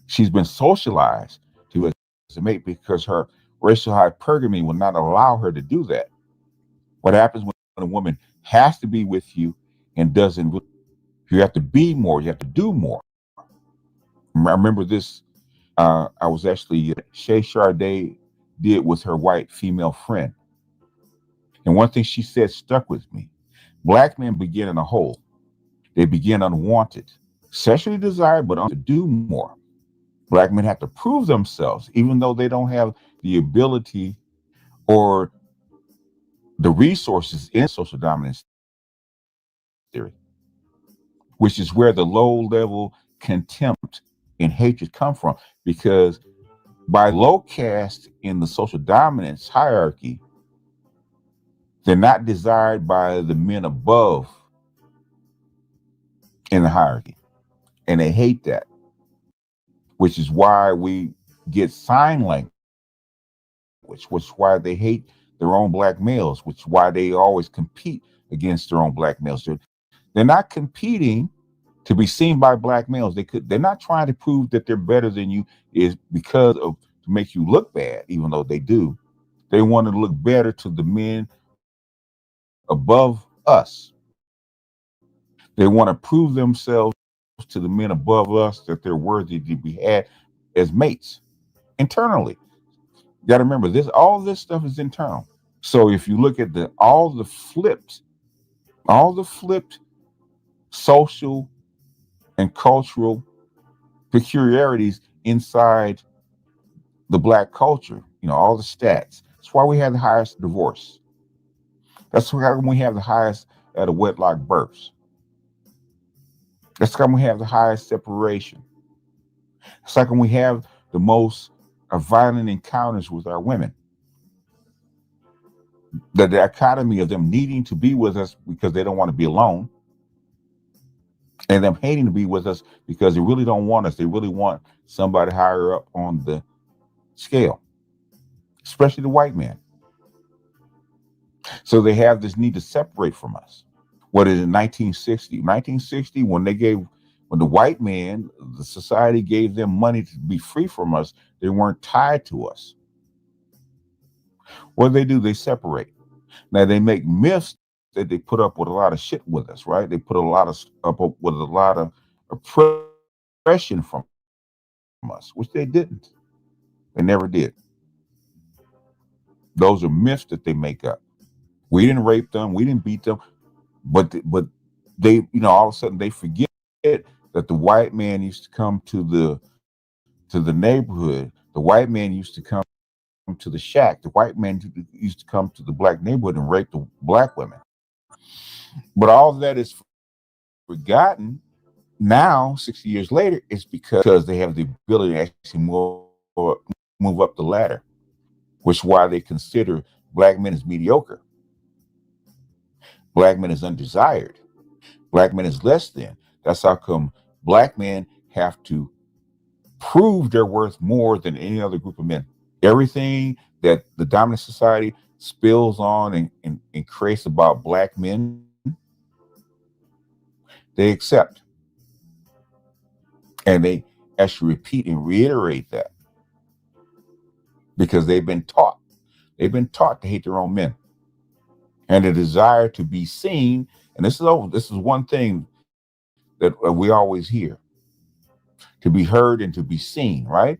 she's been socialized to as a mate because her racial hypergamy will not allow her to do that. What happens when a woman has to be with you and doesn't, you have to be more, you have to do more. I remember this, I was actually, Shay Sade did with her white female friend. And one thing she said stuck with me. Black men begin in a hole. They begin unwanted, sexually desired, but to do more. Black men have to prove themselves, even though they don't have the ability or the resources in social dominance theory, which is where the low-level contempt and hatred come from. Because by low caste in the social dominance hierarchy, they're not desired by the men above in the hierarchy. And they hate that, which is why we get sign language, which is why they hate their own black males, which is why they always compete against their own black males. They're not competing to be seen by black males. They're not trying to prove that they're better than you is because of to make you look bad, even though they do. They want to look better to the men above us. They want to prove themselves to the men above us that they're worthy to be had as mates internally. You got to remember this, all this stuff is internal. So if you look at all the flipped social and cultural peculiarities inside the black culture, all the stats. That's why we have the highest divorce. That's why we have the highest out of wedlock births. That's why we have the highest separation. It's like when we have the most violent encounters with our women. The dichotomy of them needing to be with us because they don't want to be alone, and them hating to be with us because they really don't want us. They really want somebody higher up on the scale, especially the white man. So they have this need to separate from us. What is it, 1960? 1960, when they gave When the white man, the society gave them money to be free from us, they weren't tied to us. What do? They separate. Now they make myths that they put up with a lot of shit with us, right? They put up with a lot of oppression from us, which they didn't. They never did. Those are myths that they make up. We didn't rape them, we didn't beat them, but they, you know, all of a sudden they forget that the white man used to come to the neighborhood. The white man used to come to the shack. The white man used to come to the black neighborhood and rape the black women. But all of that is forgotten now, 60 years later. It's because they have the ability to actually move up the ladder, which is why they consider black men as mediocre. Black men is undesired. Black men is less than. That's how come black men have to prove their worth more than any other group of men. Everything that the dominant society spills on and creates about black men, they accept. And they actually repeat and reiterate that because they've been taught. They've been taught to hate their own men. And the desire to be seen, and this is one thing that we always hear, to be heard and to be seen, right?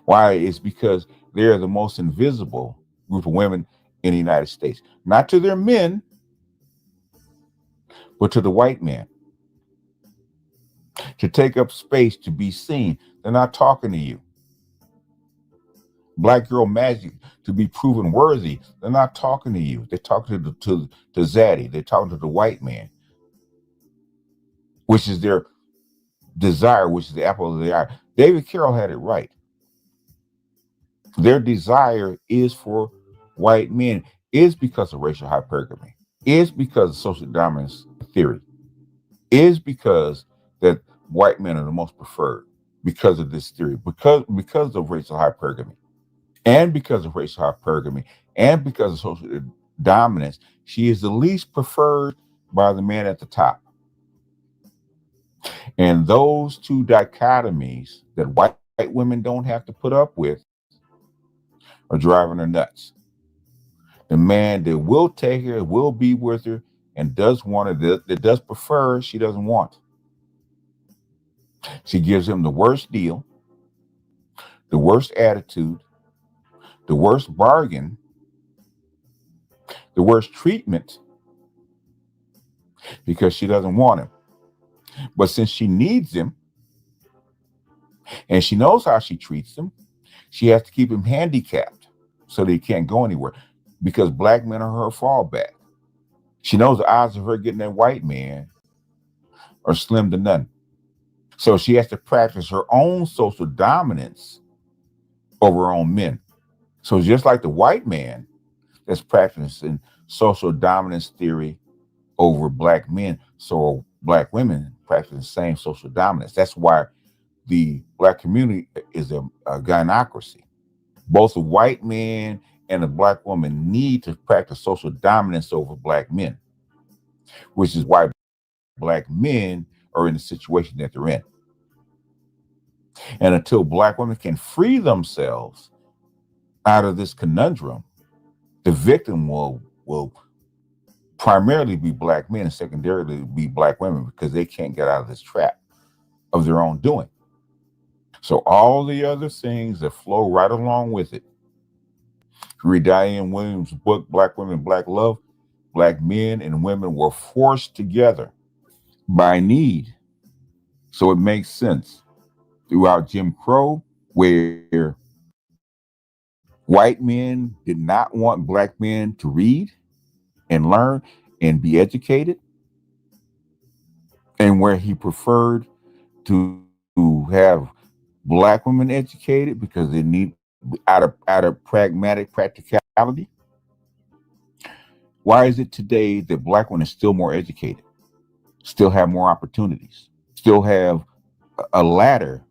Why? It's because they're the most invisible group of women in the United States. Not to their men, but to the white man. To take up space, to be seen. They're not talking to you. Black girl magic, to be proven worthy. They're not talking to you. They're talking to Zaddy. They're talking to the white man, which is their desire, which is the apple of their eye. David Carroll had it right. Their desire is for white men, is because of racial hypergamy, is because of social dominance theory, is because that white men are the most preferred because of this theory, because of racial hypergamy. And because of racial hypergamy, and because of social dominance, she is the least preferred by the man at the top. And those two dichotomies that white women don't have to put up with are driving her nuts. The man that will take her, will be with her, and does want her, that does prefer her, she doesn't want. She gives him the worst deal, the worst attitude, the worst bargain, the worst treatment, because she doesn't want him. But since she needs him, and she knows how she treats him, she has to keep him handicapped so that he can't go anywhere, because black men are her fallback. She knows the odds of her getting that white man are slim to none. So she has to practice her own social dominance over her own men. So just like the white man that's practicing social dominance theory over black men, so black women practice the same social dominance. That's why the black community is a gynocracy. Both the white man and the black woman need to practice social dominance over black men, which is why black men are in the situation that they're in. And until black women can free themselves out of this conundrum, the victim will primarily be black men and secondarily be black women, because they can't get out of this trap of their own doing. So all the other things that flow right along with it. Read Diane Williams' book, Black Women, Black Love. Black men and women were forced together by need. So it makes sense throughout Jim Crow, where white men did not want black men to read and learn and be educated, and where he preferred to have black women educated because they need out of pragmatic practicality. Why is it today that black women are still more educated, still have more opportunities, still have a ladder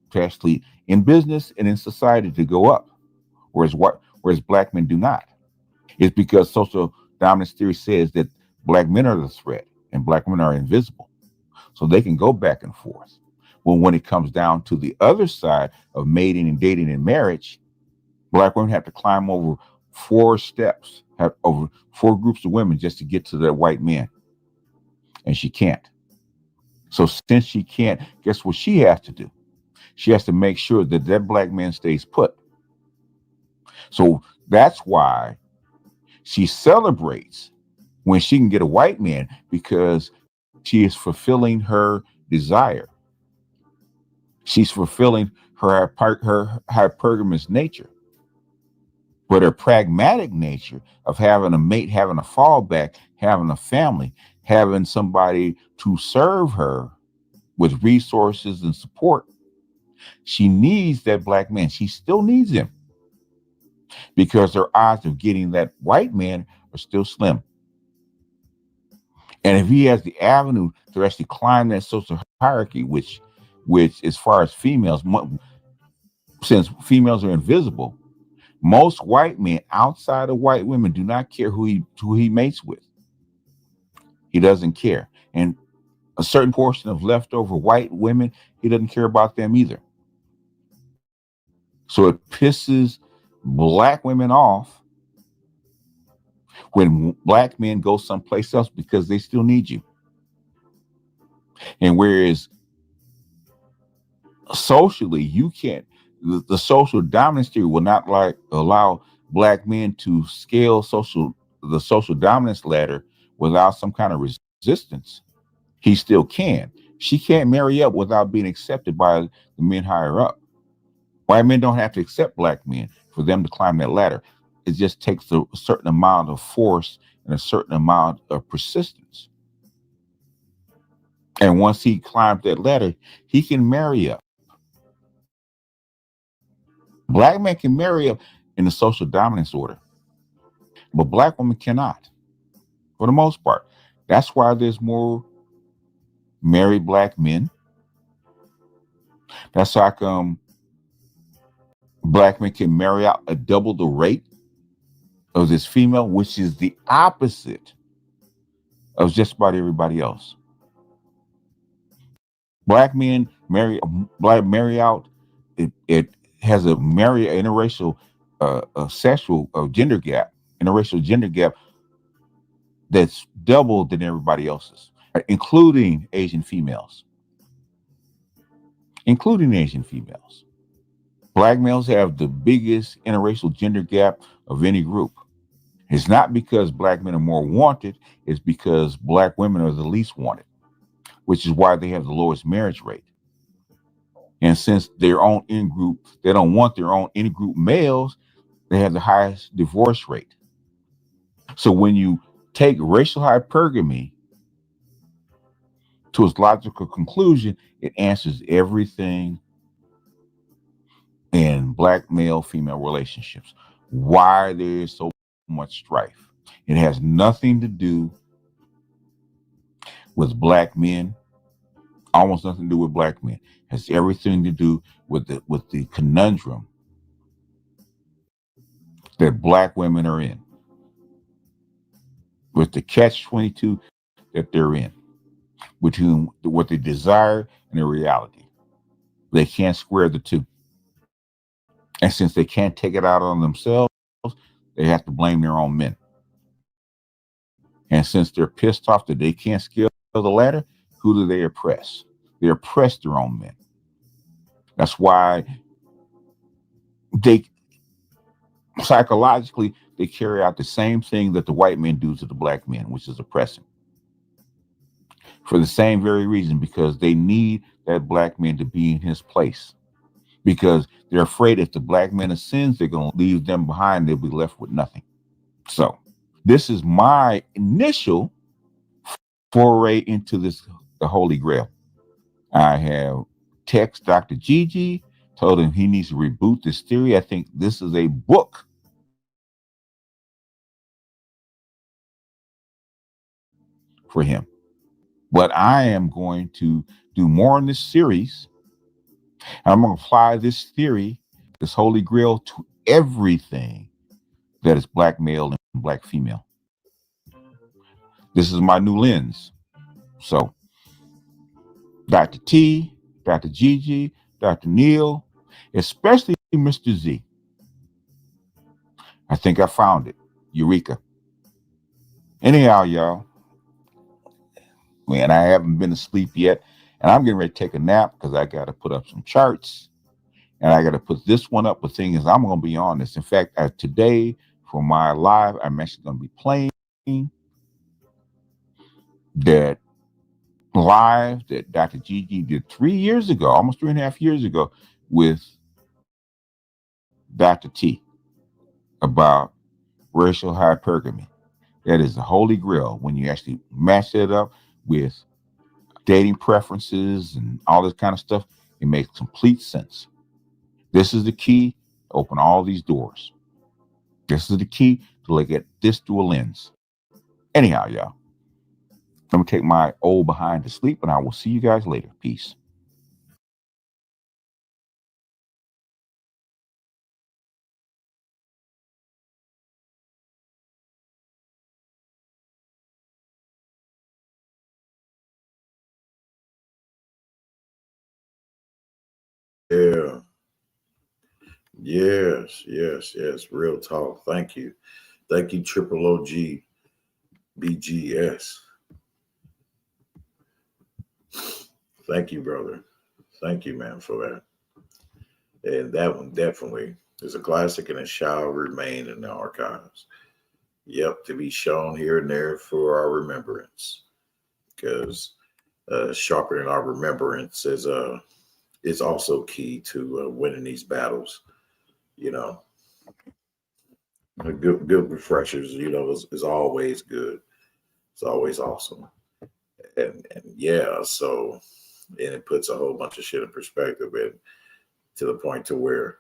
to actually in business and in society to go up, whereas black men do not? It's because social dominance theory says that black men are the threat and black women are invisible. so they can go back and forth. Well, when it comes down to the other side of mating and dating and marriage, Black women have to climb over 4 steps, have over 4 groups of women just to get to that white man. And she can't. So since she can't, guess what she has to do? She has to make sure that that Black man stays put. So that's why she celebrates when she can get a white man, because she is fulfilling her desire. She's fulfilling her hypergamous nature. But her pragmatic nature of having a mate, having a fallback, having a family, having somebody to serve her with resources and support, she needs that Black man. She still needs him because her odds of getting that white man are still slim. And if he has the avenue to actually climb that social hierarchy, which as far as females, since females are invisible, most white men outside of white women do not care who he mates with. He doesn't care. And a certain portion of leftover white women, he doesn't care about them either. So it pisses Black women off when Black men go someplace else because they still need you. And whereas socially, you can't, the social dominance theory will not allow Black men to scale the social dominance ladder without some kind of resistance. He still can. She can't marry up without being accepted by the men higher up. White men don't have to accept Black men for them to climb that ladder. It just takes a certain amount of force and a certain amount of persistence. And once he climbs that ladder, he can marry up. Black men can marry up in the social dominance order, but Black women cannot, for the most part. That's why there's more married Black men. That's how come Black men can marry out at double the rate of this female, which is the opposite of just about everybody else. Black men marry out. It has a interracial sexual gender gap, interracial gender gap that's double than everybody else's, including Asian females. Black males have the biggest interracial gender gap of any group. It's not because Black men are more wanted, it's because Black women are the least wanted, which is why they have the lowest marriage rate. And since their own in-group, they don't want their own in-group males, they have the highest divorce rate. So when you take racial hypergamy to its logical conclusion, it answers everything in Black male-female relationships. Why there is so much strife. It has nothing to do with Black men, almost nothing to do with Black men. It has everything to do with the conundrum that Black women are in, with the catch-22 that they're in, between what they desire and their reality. They can't square the two. And since they can't take it out on themselves, they have to blame their own men. And since they're pissed off that they can't scale the ladder, who do they oppress? They oppress their own men. That's why they psychologically, they carry out the same thing that the white men do to the Black men, which is oppressing. For the same very reason, because they need that Black man to be in his place. Because they're afraid if the Black man ascends, they're going to leave them behind. They'll be left with nothing. So this is my initial foray into the Holy Grail. I have texted Dr. Gigi, told him he needs to reboot this theory. I think this is a book for him. But I am going to do more in this series. I'm going to apply this theory, this Holy Grail, to everything that is Black male and Black female. This is my new lens. So Dr. T, Dr. Gigi, Dr. Neil, especially Mr. Z. I think I found it. Eureka. Anyhow, y'all, man, I haven't been asleep yet, and I'm getting ready to take a nap because I got to put up some charts, and I got to put this one up. The thing is, I'm going to be on this. In fact, today for my live, I'm actually going to be playing that live that Dr. Gigi did 3 years ago, almost 3.5 years ago, with Dr. T about racial hypergamy. That is the holy grail when you actually match it up with dating preferences and all this kind of stuff. It makes complete sense. This is the key to open all these doors. This is the key to look at this through a lens. Anyhow, y'all, I'm going to take my old behind to sleep, and I will see you guys later. Peace. Yeah. Yes. Real talk. Thank you. Thank you, Triple OG BGS. Thank you, brother. Thank you, man, for that. And that one definitely is a classic, and it shall remain in the archives. Yep, to be shown here and there for our remembrance. Because sharpening our remembrance is also key to winning these battles. You know, good refreshers, you know, is always good. It's always awesome. And yeah, so, and it puts a whole bunch of shit in perspective, and to the point to where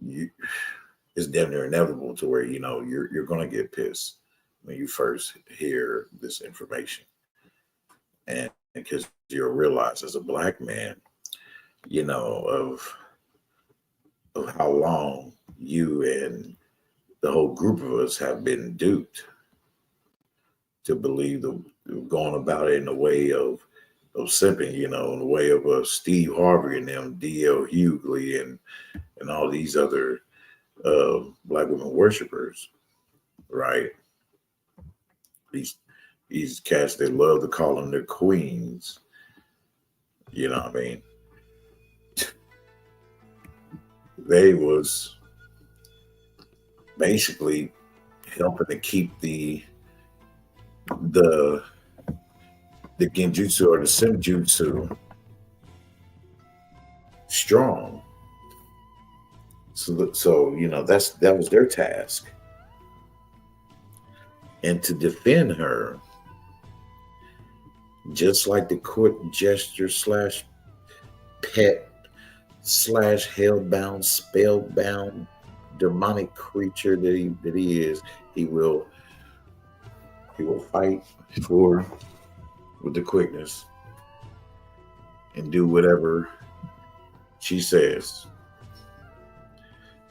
it's damn near inevitable to where, you know, you're going to get pissed when you first hear this information. And because you'll realize as a Black man, you know, of how long you and the whole group of us have been duped to believe going about it in the way of simping, you know, in the way of Steve Harvey and them, D.L. Hughley and all these other Black women worshipers, right? These cats, they love to call them their queens. You know what I mean? They was basically helping to keep the genjutsu or the senjutsu strong. So you know, that was their task. And to defend her, just like the court gesture / pet / hellbound, spellbound, demonic creature that he is, he will fight with the quickness and do whatever she says,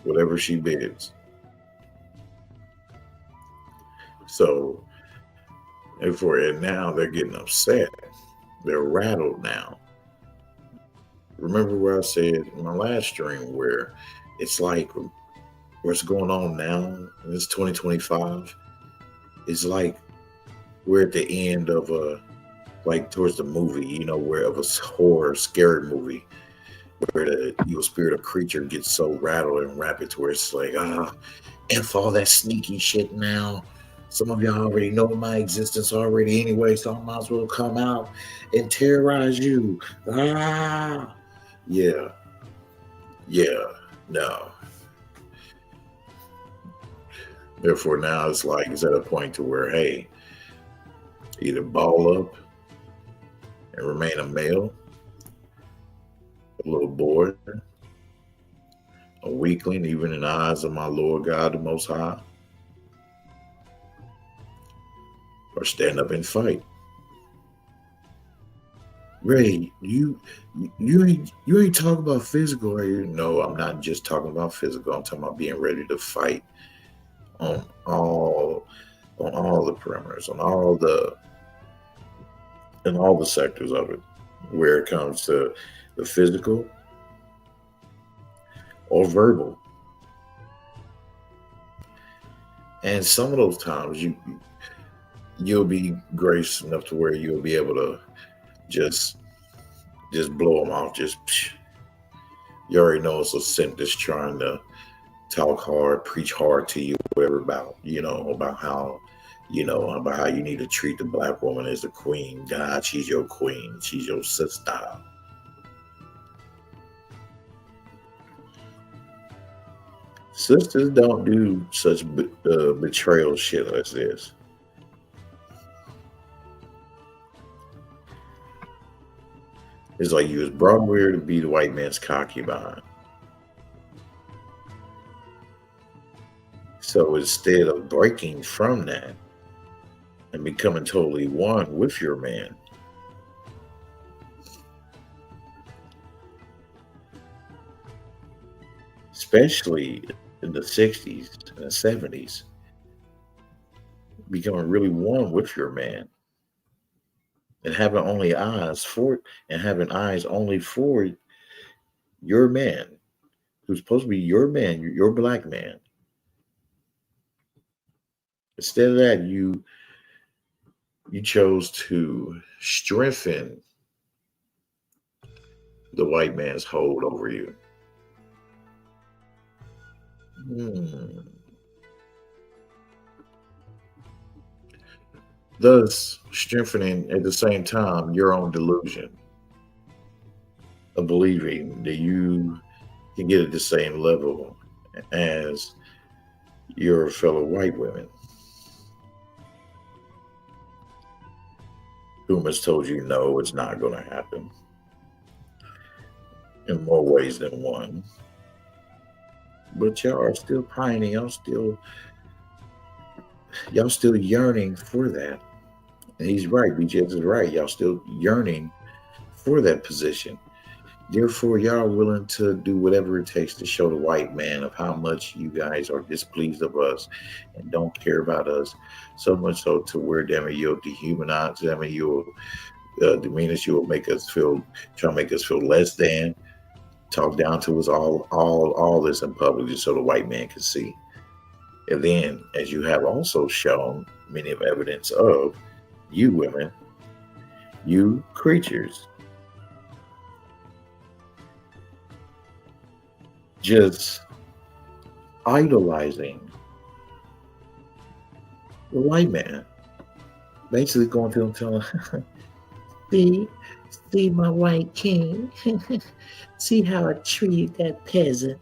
whatever she bids. So, and now they're getting upset. They're rattled now. Remember where I said in my last stream where it's like what's going on now in this 2025 is like we're at the end of like towards the movie, you know, where of a horror, scary movie where the evil spirit of creature gets so rattled and rapid to where it's like, and for all that sneaky shit now. Some of y'all already know my existence already anyway, so I might as well come out and terrorize you. Yeah, no. Therefore, now it's like it's at a point to where, hey, either ball up and remain a male, a little boy, a weakling, even in the eyes of my Lord God, the Most High, or stand up and fight. Ray, you ain't talking about physical, are you? No, I'm not just talking about physical. I'm talking about being ready to fight on all the perimeters, in all the sectors of it. where it comes to the physical or verbal. And some of those times you'll be gracious enough to where you'll be able to just blow them off. You already know it's a simp that's trying to talk hard, preach hard to you, whatever about how you need to treat the black woman as a queen. God, she's your queen. She's your sister. Sisters don't do such betrayal shit as this. It's like you was brought here to be the white man's concubine. So instead of breaking from that and becoming totally one with your man, especially in the 60s and the 70s, becoming really one with your man and having eyes only for your man, who's supposed to be your man, your black man. Instead of that, you chose to strengthen the white man's hold over you. Thus, strengthening at the same time your own delusion of believing that you can get at the same level as your fellow white women, whom has told you no, it's not going to happen in more ways than one. But y'all are still pining, y'all still yearning for that. And he's right, BJ's is right. Y'all still yearning for that position. Therefore, y'all are willing to do whatever it takes to show the white man of how much you guys are displeased of us and don't care about us. So much so to where, damn it, you'll dehumanize them and you'll demean us. You'll try to make us feel less than, talk down to us, all this in public just so the white man can see. And then, as you have also shown many of evidence of, you women, you creatures, just idolizing the white man, basically going to him telling see my white king, see how I treat that peasant,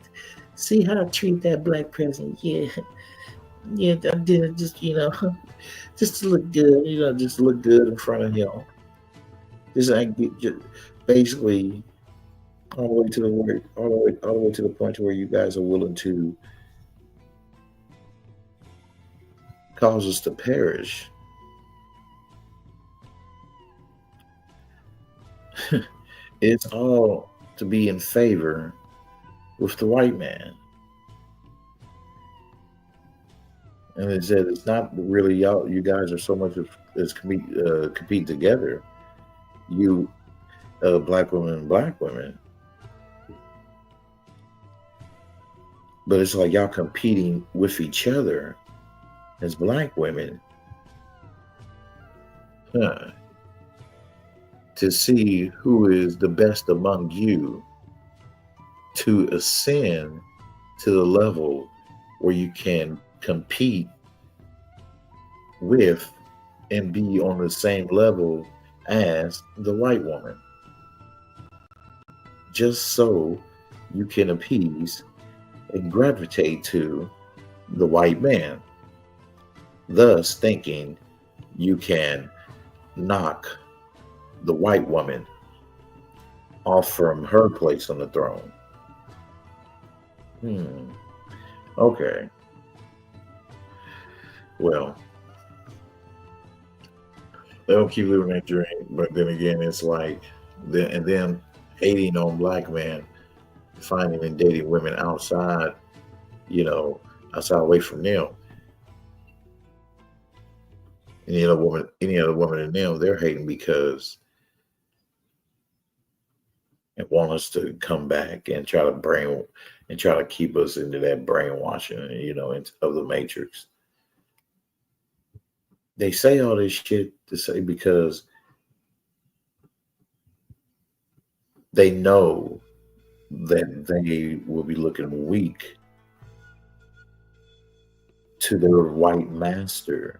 see how I treat that black peasant, yeah, I did it just to look good, just look good in front of him. Just basically all the way to the point where you guys are willing to cause us to perish. It's all to be in favor with the white man. And it said it's not really y'all. You guys are so much as compete together. You, black women and black women. But it's like y'all competing with each other as black women. To see who is the best among you to ascend to the level where you can compete with and be on the same level as the white woman, just so you can appease and gravitate to the white man, thus thinking you can knock the white woman off from her place on the throne. Okay. Well, they'll keep living that dream, but then again, it's like, then hating on black men, finding and dating women outside, outside away from them. Any other woman in them, they're hating because and want us to come back and try to keep us into that brainwashing, of the matrix. They say all this shit to say because they know that they will be looking weak to their white master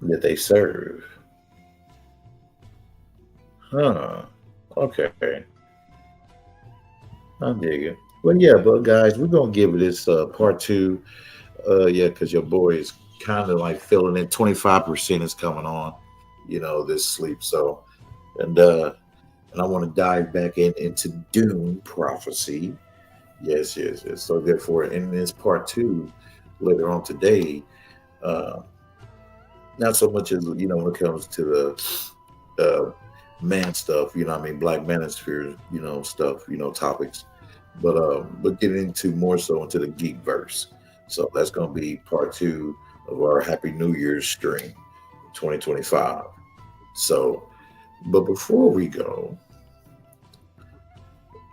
that they serve. Huh. Okay. I dig it. Well, yeah, but guys, we're gonna give this part 2. Because your boy is kind of like feeling it. 25% is coming on, this sleep. So, and I want to dive back into Dune prophecy. Yes. So therefore, in this part 2, later on today, not so much as when it comes to the man stuff, Black Manosphere, stuff, topics, but getting into more so into the geek verse. So that's going to be part 2 of our Happy New Year's stream 2025. So, but before we go,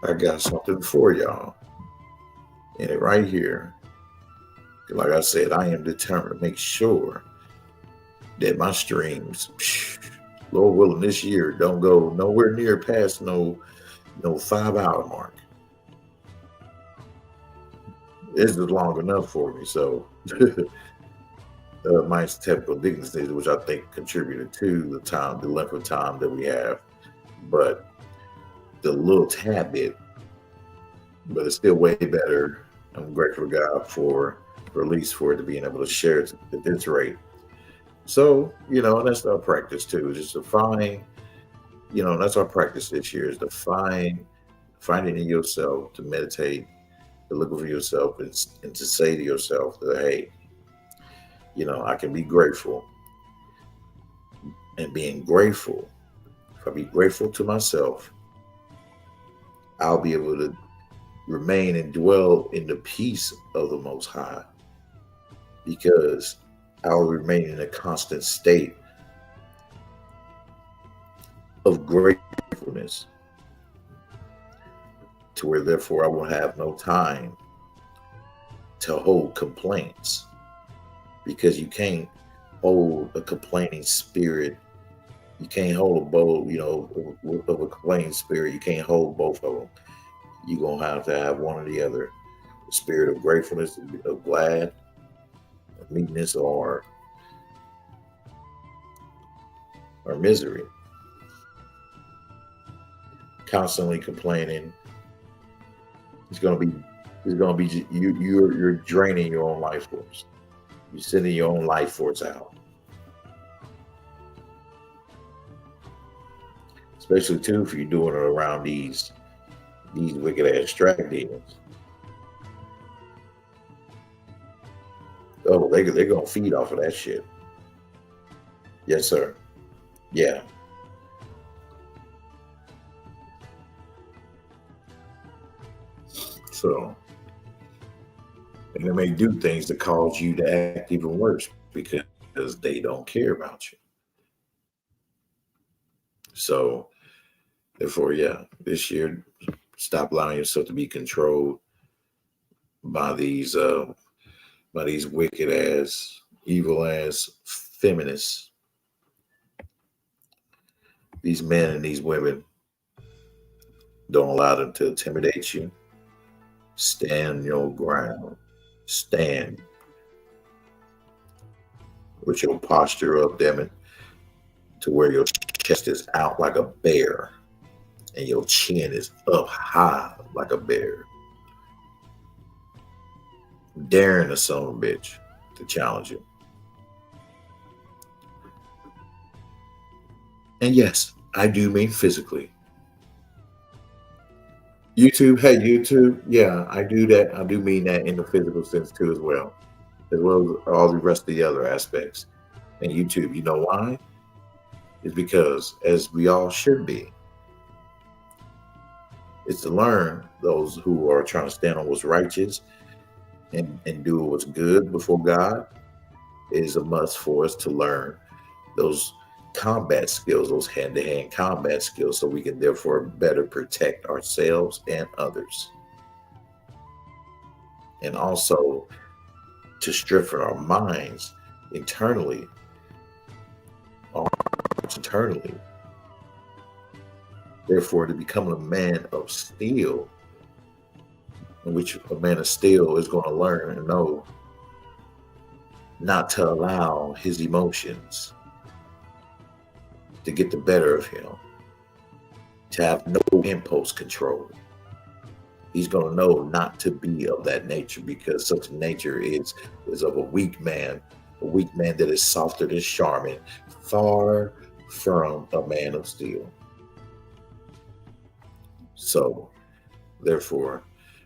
I got something for y'all. And it right here. Like I said, I am determined to make sure that my streams, Lord willing, this year don't go nowhere near past no 5-hour mark. This is long enough for me, so my technical difficulties, which I think contributed to the length of time that we have, but the little tad bit, but it's still way better. I'm grateful to God for release for it to being able to share it at this rate. So, and that's our practice too, just to find, that's our practice this year, is to find it in yourself, to meditate, to look for yourself and to say to yourself that, hey, I can be grateful. And being grateful, if I be grateful to myself, I'll be able to remain and dwell in the peace of the Most High, because I'll remain in a constant state of gratefulness, to where therefore I will have no time to hold complaints, because you can't hold a complaining spirit. You can't hold a bowl, of a complaining spirit. You can't hold both of them. You're going to have one or the other. The spirit of gratefulness, of glad, of meekness, or misery. Constantly complaining. It's going to be you're draining your own life force. You're sending your own life force out. Especially too if you're doing it around these wicked ass track demons. Oh, they're gonna feed off of that shit. Yes, sir. Yeah. So, and they may do things to cause you to act even worse because they don't care about you. So, therefore, this year, stop allowing yourself to be controlled by these wicked ass, evil ass feminists. These men and these women. Don't allow them to intimidate you. Stand your ground. Stand with your posture up, damn it, to where your chest is out like a bear and your chin is up high like a bear. Daring a son of a bitch to challenge you. And yes, I do mean physically. YouTube, yeah, I do that. I do mean that in the physical sense too, as well as all the rest of the other aspects. And YouTube, you know why? It's because, as we all should be, it's to learn those who are trying to stand on what's righteous and do what's good before God. It is a must for us to learn those combat skills, those hand-to-hand combat skills, so we can therefore better protect ourselves and others. And also to strengthen our minds internally, therefore to become a man of steel, in which a man of steel is going to learn and know not to allow his emotions to get the better of him, to have no impulse control. He's going to know not to be of that nature, because such nature is of a weak man that is softer than Charmin, far from a man of steel. So, therefore,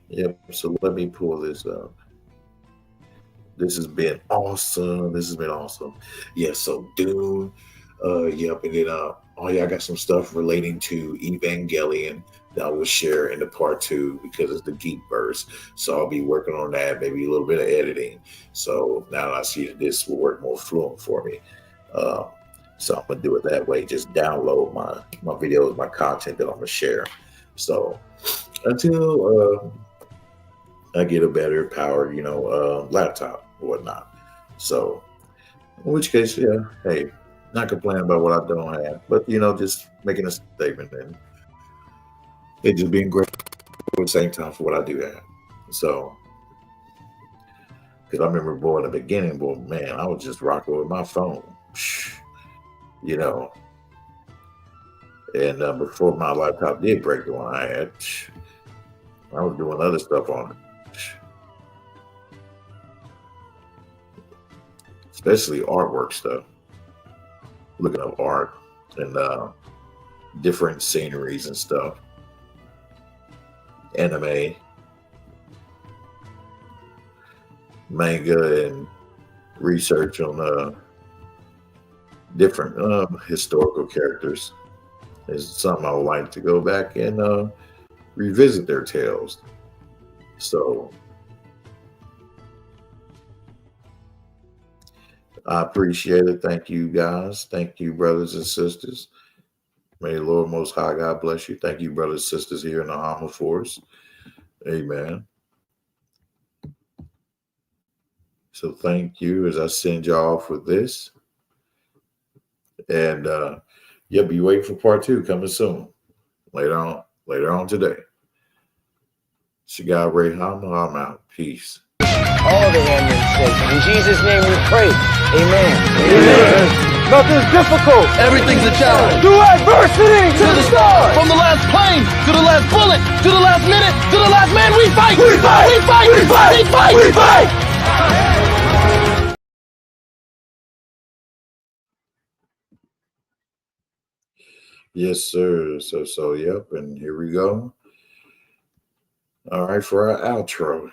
yep, so let me pull this up. This has been awesome. Yeah, so Dune, yep, and then oh yeah, I got some stuff relating to Evangelion that I will share in the part 2 because it's the geek verse. So I'll be working on that, maybe a little bit of editing. So now that I see that this will work more fluent for me. So I'm gonna do it that way. Just download my videos, my content that I'm gonna share. So until I get a better powered, laptop or whatnot. So in which case, yeah, hey, not complaining about what I don't have, but just making a statement and it just being grateful at the same time for what I do have. So, because I remember, in the beginning, man, I was just rocking with my phone, and before my laptop did break, the one I had, I was doing other stuff on it. Especially artwork stuff, looking up art and different sceneries and stuff, anime, manga, and research on different historical characters. Is something I would like to go back and revisit their tales. So I appreciate it. Thank you, guys. Thank you, brothers and sisters. May the Lord Most High God bless you. Thank you, brothers and sisters here in the Armed Force. Amen. So thank you as I send y'all off with this. And be waiting for part 2 coming soon. Later on today. Shigai Ray Hama, I'm out. Peace. All the enemies say, in Jesus' name we pray. Amen. Amen. Nothing's difficult. Everything's a challenge. Through adversity to the stars. From the last plane to the last bullet to the last minute to the last man, we fight. We fight. We fight. We fight. We fight. We fight. Yes, sir. So yep, and here we go. All right, for our outro.